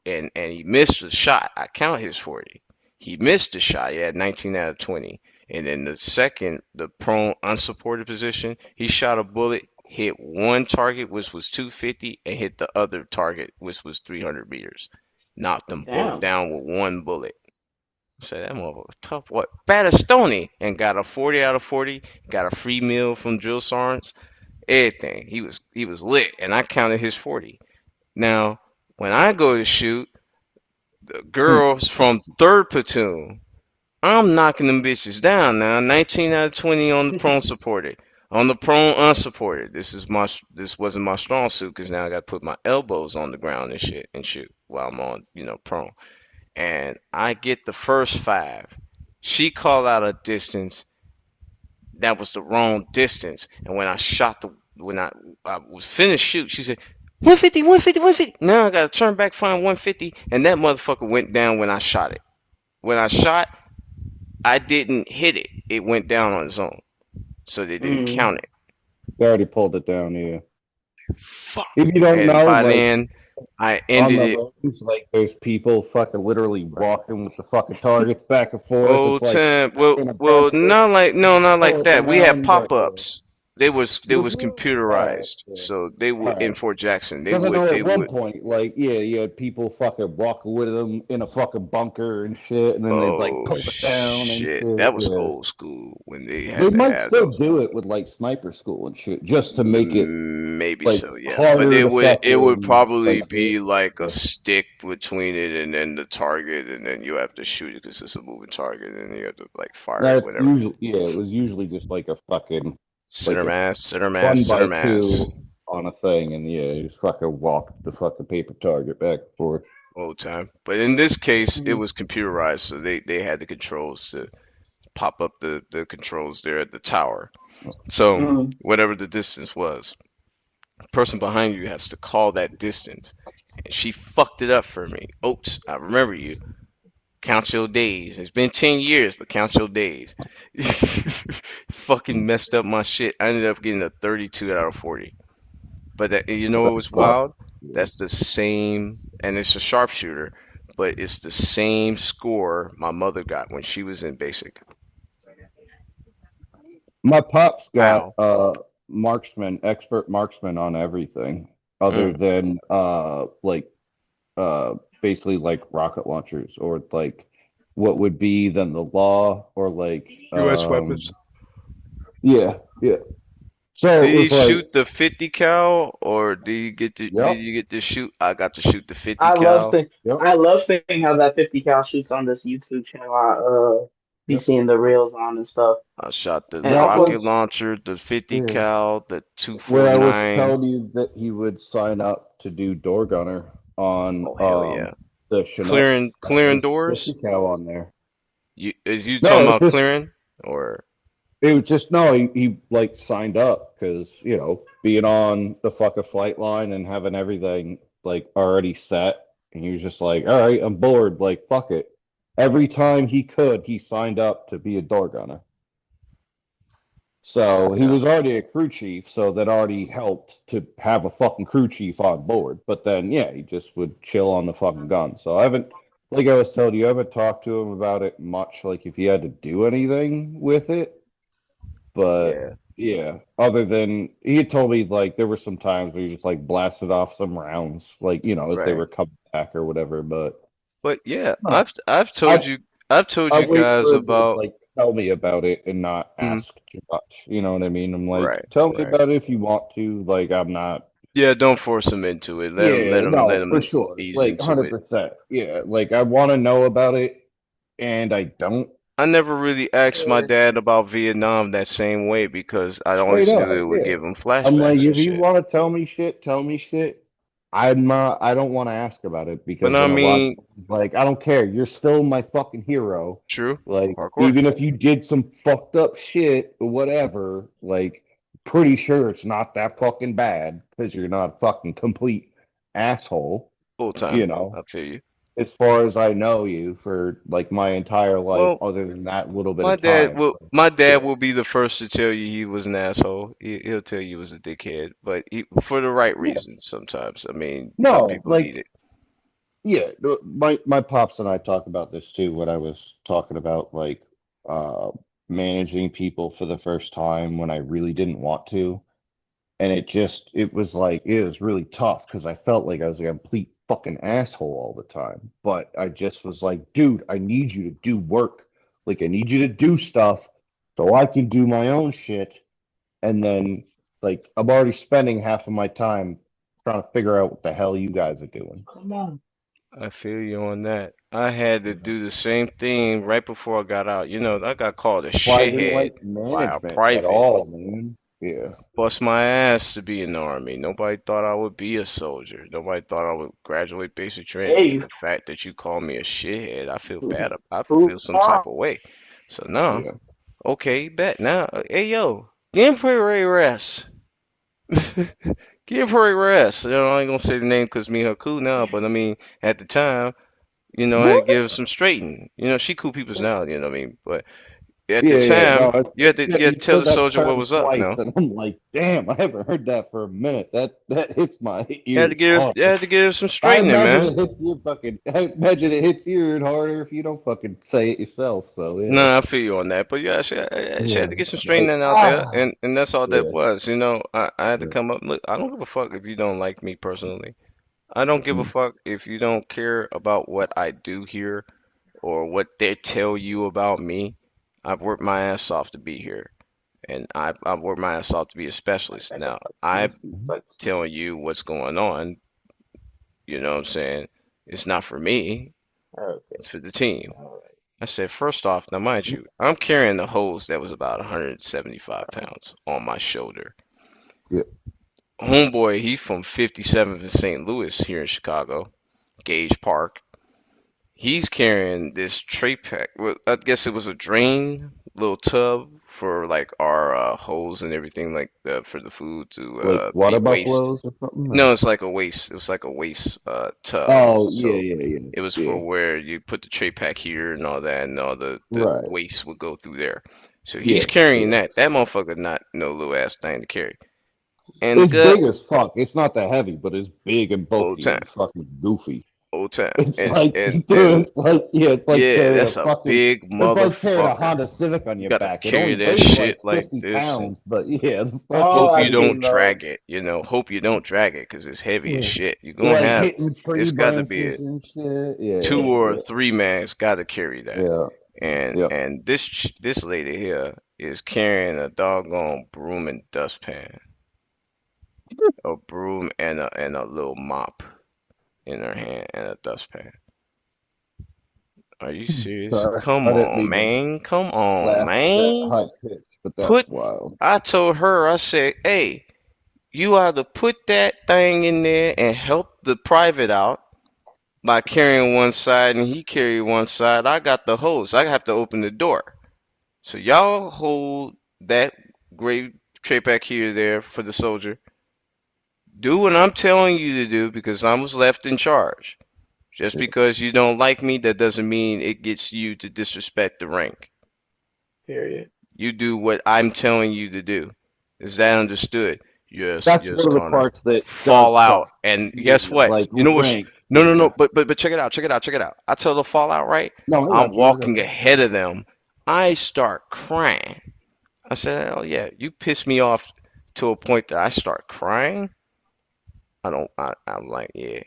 and he missed the shot. I count his 40. He missed the shot. He had 19 out of 20. And then the second, the prone unsupported position, he shot a bullet, hit one target, which was 250, and hit the other target, which was 300 meters. Knocked them both damn. down with one bullet. Say that motherfucker tough. What? Battistoni and got a 40 out of 40. Got a free meal from Drill Sergeants. Everything. He was lit, and I counted his 40. Now, when I go to shoot, the girls from third platoon, I'm knocking them bitches down now. 19 out of 20 on the prone supported. On the prone unsupported. This wasn't my strong suit because now I got to put my elbows on the ground and shit and shoot while I'm on prone. And I get the first five. She called out a distance that was the wrong distance. And when I was finished shoot, she said, 150, 150, 150. Now I gotta turn back, find 150, and that motherfucker went down when I shot it. When I shot, I didn't hit it. It went down on its own. So they didn't Mm. count it. They already pulled it down. Yeah. Fuck. If you don't And know, by like then, I on ended the it roads, like there's people fucking literally walking with the fucking targets back and forth. whole It's like time. in a Well, bunker, not pull like it that. We had down. But pop-ups. They was all right, computerized. yeah, So they all would in right. Fort Jackson. Because I know at one point, like, yeah, you had people fucking walking with them in a fucking bunker and shit, and then they'd like Oh pull it down and shit, shit. that was Yeah. old school when they They had to might have still those. do it with like sniper school and shit, just to make it Maybe like so, yeah. But harder to it would fucking probably like hit. be like a Yeah. stick between it and then the target, and then you have to shoot it because it's a moving target, and then you have to like fire it, That's whatever. usually yeah, it was usually just like a fucking like a one Center by mass. two on a thing, and yeah, you just fucking walk the fucking paper target back and forth. Old time. But in this case, it Mm. was computerized, so they had the controls to pop up the controls there at the tower. So Mm. whatever the distance was, the person behind you has to call that distance. And she fucked it up for me. Oats, I remember you. Count your days. It's been 10 years, but count your days. Fucking messed up my shit. I ended up getting a 32 out of 40. But you know what was Fuck. wild? That's the same, and it's a sharpshooter, but it's the same score my mother got when she was in basic. My pops got Wow. marksman, expert marksman on everything other Mm. than like basically like rocket launchers or like what would be then the law or like U.S. weapons. yeah, yeah. So it Did he was like, shoot the 50 cal, or did yep, you get to shoot? I got to shoot the 50 I love cal. seeing yep. I love seeing how that 50 cal shoots on this YouTube channel. be seeing the reels on and stuff. I shot the And That also, rocket was launcher, the 50 yeah, cal, the where I was 249. telling you that he would sign up to do door gunner on Oh hell yeah. the Chinooks. That Clearing was doors? 50 cal on there. Is you No, talking it about just clearing or it was just no. He like signed up because being on the fucking flight line and having everything like already set, and he was just like, all right, I'm bored. Like fuck it. Every time he could, he signed up to be a door gunner. So he yeah. was already a crew chief, so that already helped to have a fucking crew chief on board. But then, yeah, he just would chill on the fucking gun. So I haven't, like I was telling you, I haven't talked to him about it much, like if he had to do anything with it. But Yeah, yeah, other than he had told me like there were some times where he just like blasted off some rounds, like as they right. were coming back or whatever. But But yeah, no, Told I you I've told I you wait guys for him to about like tell me about it and not mm, ask too much. You know what I mean? I'm like, right, tell me right. about it if you want to. Like, I'm not. Yeah, don't force them into it. Yeah, Let no, for them sure. ease Like, into it. 100%. Yeah, like I want to know about it, and I don't. I never really asked my Uh, dad about Vietnam that same way because I Straight always knew up, it would yeah. give him I'm like, flashbacks and if you shit. want to tell me shit, tell me shit. I'm not. I don't want to ask about it But because I then a lot of mean, times, like, I don't care. You're still my fucking hero. true, Like, hardcore. even if you did some fucked up shit or whatever, like, pretty sure it's not that fucking bad because you're not a fucking complete asshole. Full time. You know, I feel you. as far as I know you for like my entire life, Well, other than that little bit of time. So, my dad yeah, will be the first to tell you he was an asshole. He'll tell you he was a dickhead, but for the right yeah. reasons sometimes. I mean, some No, people need like it. yeah, my pops and I talk about this too when I was talking about like uh managing people for the first time when I really didn't want to. And it was like it was really tough because I felt like I was a complete fucking asshole all the time. But I just was like, dude, I need you to do work. Like I need you to do stuff so I can do my own shit. And then like I'm already spending half of my time trying to figure out what the hell you guys are doing. come on. I feel you on that. I had to do the same thing right before I got out. You know, I got called a Why I didn't shithead like by a management at private. all, man. Yeah. Bust my ass to be in the army. Nobody thought I would be a soldier. Nobody thought I would graduate basic training. And Hey, the fact that you call me a shithead, I feel bad. I who feel some type are of way. So no, Yeah. okay, bet now. Hey yo, give Prairie rest. Give her a rest. You know, I ain't gonna say the name because me and her cool now, but I mean, at the time, I had to What? give her some straightening. She cool people's now, you know what I mean? But at the Yeah, yeah, no, time, you had you to tell said the that soldier what term was up, twice, and I'm like, damn, I haven't heard that for a minute. That hits my ears hard. You had to give her some I straightening, imagine man. it hits you fucking. I imagine it hits you harder if you don't fucking say it yourself. So yeah, No, I feel you on that. But yeah, she had yeah, to get some like straightening out there, and that's all that yeah, was. I had to yeah. come up. Look, I don't give a fuck if you don't like me personally. I don't give a Mm. fuck if you don't care about what I do here or what they tell you about me. I've worked my ass off to be here, and I've worked my ass off to be a specialist. Now, I'm telling you what's going on, you know what I'm saying? It's not for me, okay. it's for the team. All right. I said, first off, now mind you, I'm carrying a hose that was about 175 pounds on my shoulder. Yeah, Homeboy, he's from 57th in St. Louis here in Chicago, Gage Park. He's carrying this tray pack. Well, I guess it was a drain, little tub for like our hose and everything, like for the food to like be water waste. buffaloes or something. No, it's like a waste. It was like a waste tub. Oh yeah, So yeah, yeah, it was for yeah. where you put the tray pack here and all that, and all the Right. waste would go through there. So he's Yeah, carrying yeah. that. That motherfucker not no little ass thing to carry. And the It's gut, big as fuck. It's not that heavy, but it's big and old bulky time, and fucking goofy. old time, It's and like, and dude, and it's like, yeah, it's like yeah, carrying a that's a fucking, big it's like carrying a motherfucker. Honda Civic on You your gotta back. It carry only that weighs shit like like 50 this, and pounds, but yeah, the Oh, hope fucking, I you seen don't those. drag it. Hope you don't drag it because it's heavy as yeah, shit. You're gonna like have. hitting tree It's got to be a branches and shit. two Yeah, or yeah, three man's got to carry that. yeah, yeah. And this lady here is carrying a doggone broom and dustpan, a broom and a little mop in her hand and a dustpan. Are you serious? Sorry, Come I didn't on, mean to man. Come on, laugh at that man. high pitch, but that's Put. wild. I told her. I said, hey, you either put that thing in there and help the private out by carrying one side and he carry one side. I got the hose. I have to open the door. So y'all hold that great tray back here there for the soldier. Do what I'm telling you to do because I was left in charge. Just because you don't like me, that doesn't mean it gets you to disrespect the rank. Period. You do what I'm telling you to do. Is that understood? Yes, That's yes, one of the Connor. parts that does Fall suck. out. And Yeah, guess what? like You know what's rank. no no no Yeah. but check it out, check it out, check it out. I tell the fallout right. No, I I'm got you. I got walking you. ahead of them. I start crying. I said, oh yeah, you piss me off to a point that I start crying. I don't I'm like, yeah,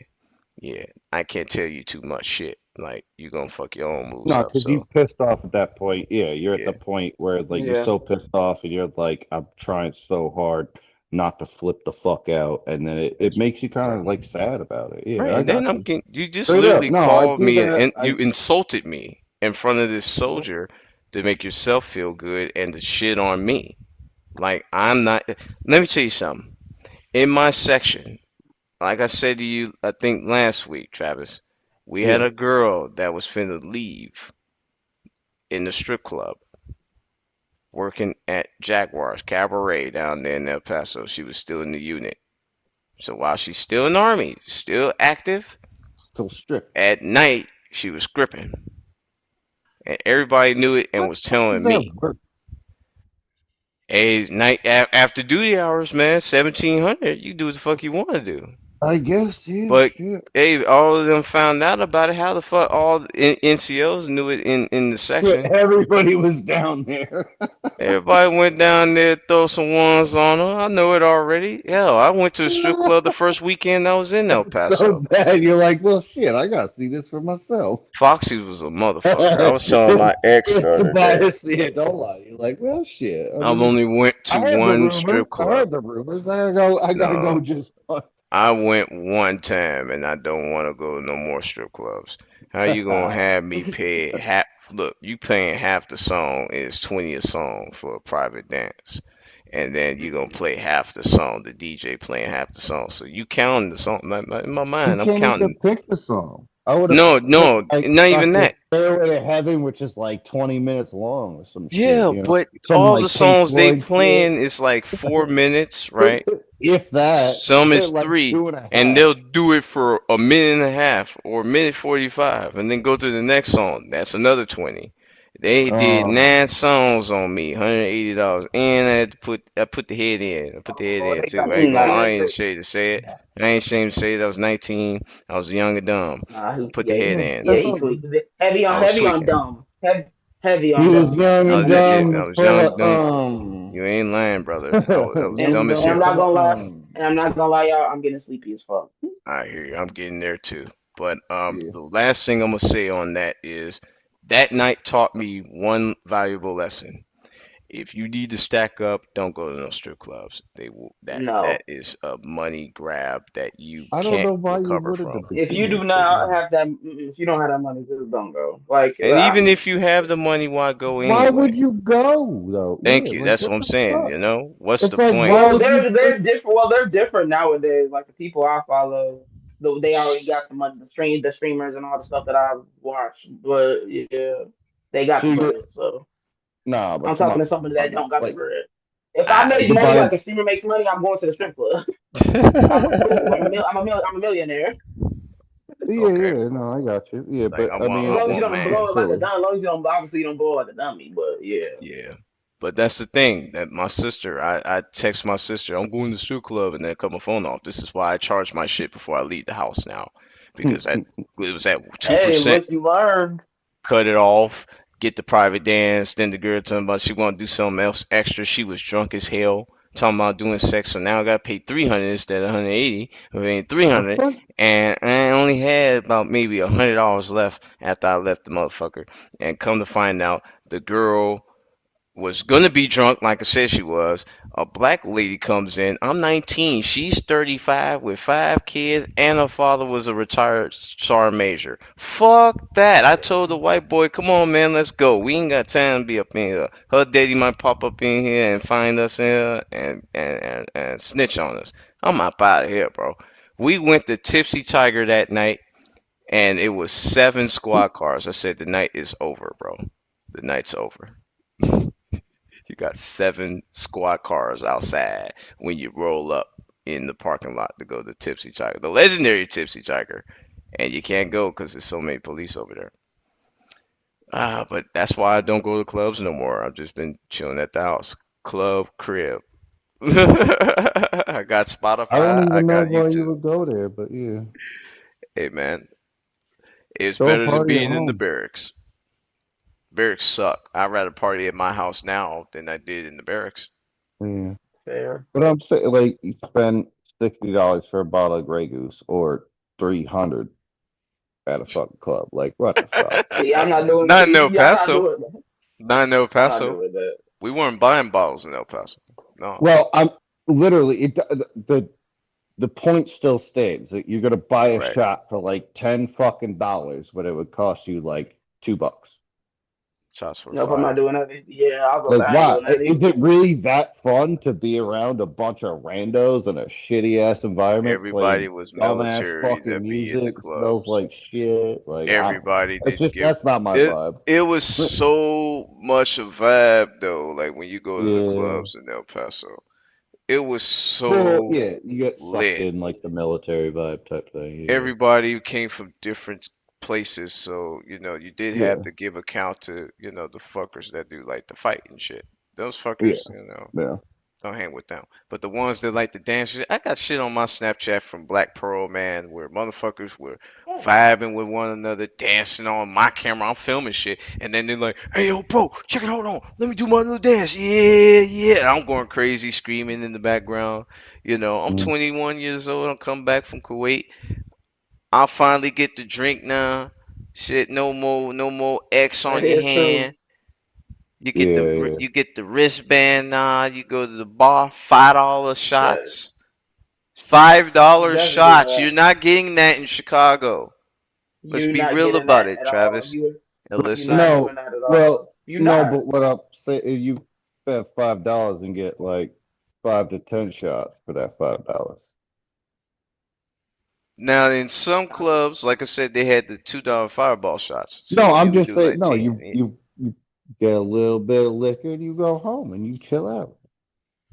yeah. I can't tell you too much shit. Like you gonna fuck your own moves No, up. because you So pissed off at that point. Yeah, you're at yeah. the point where like you're Yeah. so pissed off and you're like, I'm trying so hard not to flip the fuck out, and then it makes you kind of like sad about it. Yeah, Right, I and then got I'm you. getting, you just Straight up. literally No, I called do me that. and you insulted me in front of this soldier to make yourself feel good and to shit on me. Like I'm not. Let me tell you something. In my section, like I said to you, I think last week, Travis, we had Yeah, a girl that was finna leave in the strip club, working at Jaguar's Cabaret down there in El Paso. She was still in the unit. So while she's still in the army, still active, still strict. at night she was scripting. And everybody knew it and What was the fuck does telling that me, work? "Hey, after duty hours, man, 1700, you do what the fuck you want to do." I guess, yeah, But shit. hey, all of them found out about it. How the fuck all the NCOs knew it in the But section? everybody was down there. Everybody went down there, throw some ones on her. I know it already. Hell, I went to a strip club the first weekend I was in El It's so Paso. bad. You're like, well, shit, I gotta see this for myself. Foxy was a motherfucker. I was telling my ex the It's other day. bias. Yeah, don't lie. You're like, well, shit. I I've mean, only went I to heard the one rumors. strip I club. heard the rumors. I gotta go. I gotta No, go just once. I went one time and I don't want to go to no more strip clubs. How you gonna have me pay half? Look, you paying half the song is 20 a song for a private dance, and then you gonna play half the song. The DJ playing half the song, so you counting the song. In my You mind, I'm can't even counting. pick the song. I would have No, picked no, like not even fucking that. Stairway to Heaven, which is like 20 minutes long or some shit. Yeah, You know, but some all the like Pink songs they Floyd shit. playing is like 4 minutes, right? If that, Some is like three, two and a and half. they'll do it for a minute and a half or a minute 45, and then go to the next song. That's another 20. They did Um, 9 songs on me, $180, and I put the head in. I put the head Oh, in they got too. I nah, ain't ashamed to say it. I ain't ashamed to say it. I was 19. I was young and dumb. nah, I put the yeah, head yeah, in. yeah, that's he all tweaked. good. I was Heavy on tweaking. dumb. Heavy He on was dumb. young I and was, Heavy. dumb I and was full young, of dumb. You ain't lying, brother. I was young And, and dumb as dumb and I'm and hell. not full gonna lie, of and I'm not gonna lie, y'all, I'm getting sleepy as fuck. I hear you. I'm getting there too. But Yeah. the last thing I'm gonna say on that is that night taught me one valuable lesson. If you need to stack up, don't go to no strip clubs. They will that No. is a money grab that you I don't can't know why you recover would at the from. If you beginning, do but not yeah. have that, if you don't have that money, just don't go. Like, And even if you have the money, why go Why would anyway? you go though? Thank Yeah, you. like That's what what I'm the saying. fuck? You know, what's It's the like point? why well, would you they're put different. Well, they're different nowadays. Like the people I follow, they already got the money, the streamers, and all the stuff that I watch. But yeah, they got so the you're bread. So nah, I'm but come talking on. to somebody that don't got the Like bread. If I I made you're money like buying a streamer makes money, I'm going to the strip club. I'm rich. I'm a millionaire. yeah, okay. yeah, no, I got you. Yeah, Like but I As mean long as you that's don't man. blow it like a silly. dumb. As long as you don't, obviously you don't blow it like a dummy. But yeah. Yeah. But that's the thing that my sister, I text my sister, I'm going to strip club and then cut my phone off. This is why I charge my shit before I leave the house now. Because it was at Hey, 2%, once you learn, cut it off, get the private dance. Then the girl talking about she want to do something else extra. She was drunk as hell, talking about doing sex. So now I got to pay 300 instead of 180. I mean 300, Okay. and I only had about maybe $100 left after I left the motherfucker. And come to find out, the girl was gonna be drunk, like I said she was. A black lady comes in. I'm 19. She's 35 with 5 kids, and her father was a retired sergeant major. Fuck that. I told the white boy, come on, man, let's go. We ain't got time to be up in here. Her daddy might pop up in here and find us in here and snitch on us. I'm up out of here, bro. We went to Tipsy Tiger that night, and it was 7 squad cars. I said, the night is over, bro. The night's over. You got 7 squad cars outside when you roll up in the parking lot to go to Tipsy Tiger, the legendary Tipsy Tiger, and you can't go because there's so many police over there. But that's why I don't go to clubs no more. I've just been chilling at the house, club, crib. I got I don't Spotify, I even know got why you YouTube. would go there, but yeah, Hey man, it's go better than party at being in the home. barracks. Barracks suck. I'd rather party at my house now than I did in the barracks. Yeah, Fair. but I'm saying like you spend $60 for a bottle of Grey Goose or 300 at a fucking club. Like what the fuck? See, I'm not doing. Not in See, El yeah, I'm not Paso. doing that. Not in El I'm not Paso. doing that. We weren't buying bottles in El Paso. No. Well, I'm literally the point still stands that you're gonna buy a Right. shot for like 10 fucking dollars, but it would cost you like $2. Shots for No, if I'm not five. doing that, yeah, I was gonna Like, say I ain't wow, doing that is either. it really that fun to be around a bunch of randos in a shitty ass environment Everybody playing was dumbass military fucking that be in the music, smells clubs. like shit? Like, I don't know. Everybody It's didn't just give that's not my it. vibe. It was so much a vibe though. Like when you go to the Yeah. clubs in El Paso, it was Well, so yeah, you get sucked lit. in like the military vibe type thing. Everybody came from different places, so you did Yeah. have to give account to the fuckers that do like the fight and shit. Those Yeah. fuckers, Yeah. don't hang with them. But the ones that like to dance, I got shit on my Snapchat from Black Pearl, man, where motherfuckers were vibing with one another, dancing on my camera. I'm filming shit, and then they're like, "Hey, yo, bro, check it, hold on, let me do my little dance." Yeah, yeah. I'm going crazy, screaming in the background. I'm Mm. 21 years old. I'm coming back from Kuwait. I'll finally get the drink now. Shit, no more X That on your is true. hand. You get the Yeah, yeah. you get the wristband now. You go to the bar, $5 That shots. $5 definitely shots. You're not. not getting that in Chicago. Let's You be not real getting about that it, at all. Travis, You Alyssa. not doing No, that at all. well, You no, not. but what I'm saying, you spend $5 and get like 5 to 10 shots for that $5. Now, in some clubs, like I said, they had the $2 fireball shots. No, So I'm you would just do saying, like no, me. you get a little bit of liquor and you go home and you chill out.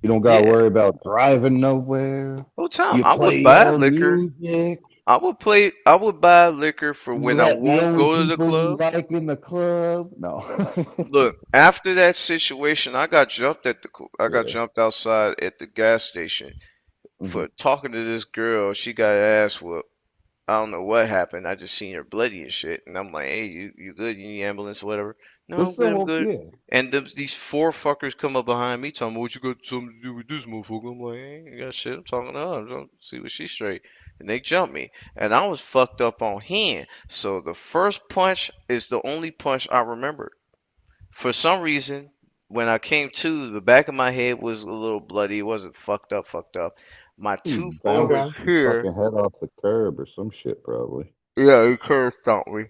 You don't gotta Yeah. worry about driving nowhere. Whole time You I play would buy your liquor. music. I would buy liquor for You when I let the won't only go to the people you club. like in the club. No. Look, after that situation, I got Yeah. jumped outside at the gas station Hmm. for talking to this girl. She got her ass whooped. I don't know what happened. I just seen her bloody and shit, and I'm like, "Hey, you good? You need ambulance or whatever?" No, This I'm is the good. I'm whole, good. yeah. And these four fuckers come up behind me, telling me, "What you got something to do with this motherfucker?" I'm like, "I ain't got shit. I'm talking to her. I'm trying to see what she's straight." And they jumped me, and I was fucked up on hand. So the first punch is the only punch I remembered. For some reason, when I came to, the back of my head was a little bloody. It wasn't fucked up. My You tooth over bounced Okay. your here, fucking head off the curb or some shit, probably. yeah, it curved stomped me.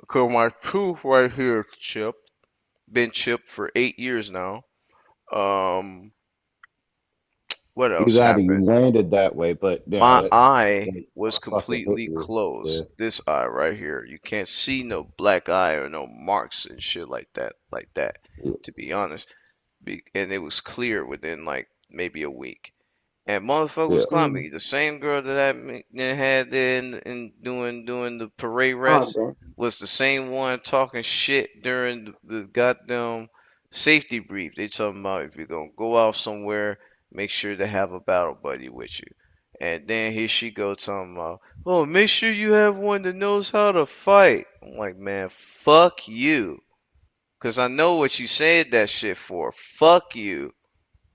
Cause my tooth right here is chipped. Been chipped for 8 years now. Um, what else Either you happened? landed that way, but yeah, My that eye like was fucking hit completely you. Yeah. closed. This eye right here. You can't see no black eye or no marks and shit like that. Like that. Yeah. To be honest, and it was clear within like maybe a week. And motherfucker was Yeah. climbing Mm. me. The same girl that had there in doing the parade Oh, rest damn. was the same one talking shit during the goddamn safety brief. They talking about if you're gonna go out somewhere, make sure to have a battle buddy with you. And then here she go talking about, oh, make sure you have one that knows how to fight. I'm like, man, fuck you. Cause I know what you said that shit for. Fuck you.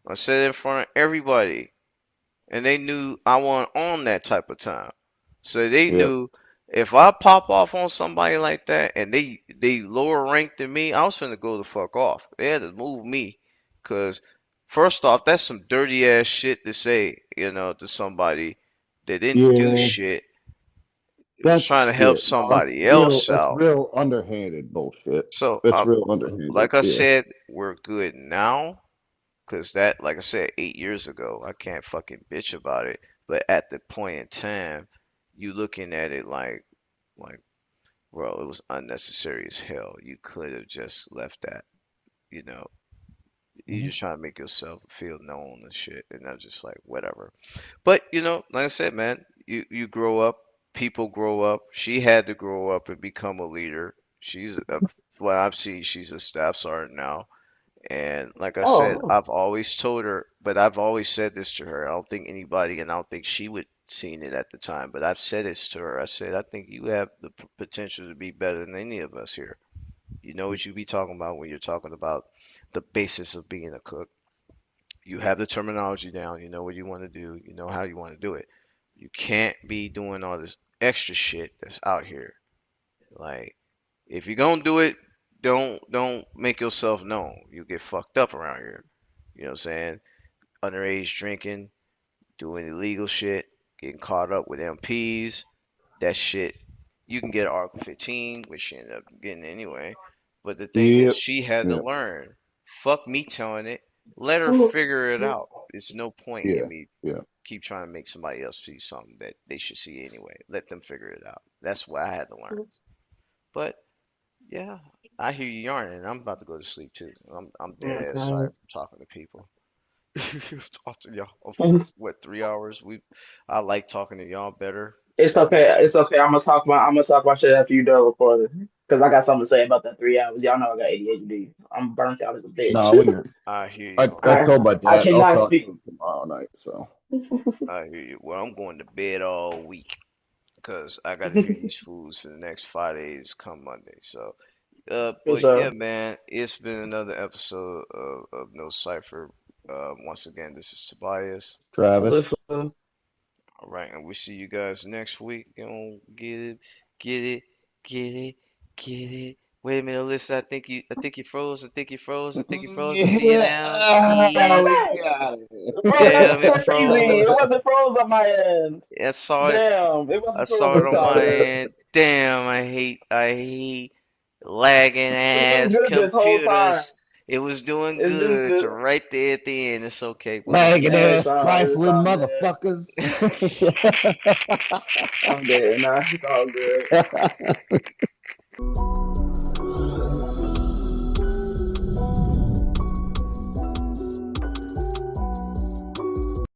I said it in front of everybody and they knew I wasn't on that type of time. So they Yeah. knew, If I pop off on somebody like that and they lower ranked than me, I was finna go the fuck off. They had to move me, cause first off, that's some dirty ass shit to say, to somebody that didn't do Yeah, shit. It was that's trying to help yeah. No, that's somebody real. else That's out. real underhanded bullshit. So, That's real underhanded. like I Yeah. said, we're good now, cause that, like I said, 8 years ago, I can't fucking bitch about it. But at the point in time, you looking at it like. Bro, it was unnecessary as hell. You could have just left that, you know. You Mhm. just trying to make yourself feel known and shit, and I'm just like, whatever. But like I said, man, you grow up, people grow up. She had to grow up and become a leader. What I've seen, she's a staff sergeant now. And like I said, Oh, I've always told her, but I've always said this to her. I don't think anybody, and I don't think she would seen it at the time, but I've said this to her. I said, I think you have the potential to be better than any of us here. You know what you be talking about when you're talking about the basis of being a cook. You have the terminology down. You know what you want to do. You know how you want to do it. You can't be doing all this extra shit that's out here. Like, if you're gonna do it, don't make yourself known. You get fucked up around here. You know what I'm saying? Underage drinking, doing illegal shit, getting caught up with MPs. That shit, you can get an Article 15, which she ended up getting anyway. But the thing is, Yep. she had to Yeah. learn. Fuck me telling it. Let her oh, figure it out. There's no point in Yeah. me Yeah. keep trying to make somebody else see something that they should see anyway. Let them figure it out. That's what I had to learn. But yeah, I hear you yarning. I'm about to go to sleep too. I'm dead ass okay. tired from talking to people. Talk to y'all for It's what 3 hours? I like talking to y'all better. okay. It's okay. I'm gonna talk about shit after you done recording because I got something to say about that 3 hours. Y'all know I got ADHD. I'm burnt out as a bitch. No, we good. I hear I you on I that. I told my I dad I'll cannot talk to speak. him tomorrow night. So I hear you. Well, I'm going to bed all week because I got to hear these fools for the next 5 days come Monday. So, For but yeah, sure. man, it's been another episode of No Cypher. Once again, this is Tobias. Travis. Alyssa. All right, and we see you guys next week. Get it, get it, get it, get it. Wait a minute, Alyssa. I think you froze. I think you froze. I think you froze. I see you Yeah, now. Damn we it! got Bro, that's Damn, it crazy. It it. froze. wasn't froze on my end. I saw it. Damn, it I wasn't froze saw on it the on side my end. end. Damn, I hate lagging It's been ass good this whole time. computers. It was doing It's been good. So good. right there at the end, it's okay. We're gonna Ragged keep Man, this. ass it's trifling all good. motherfuckers. I'm dead. Nah, it's all good.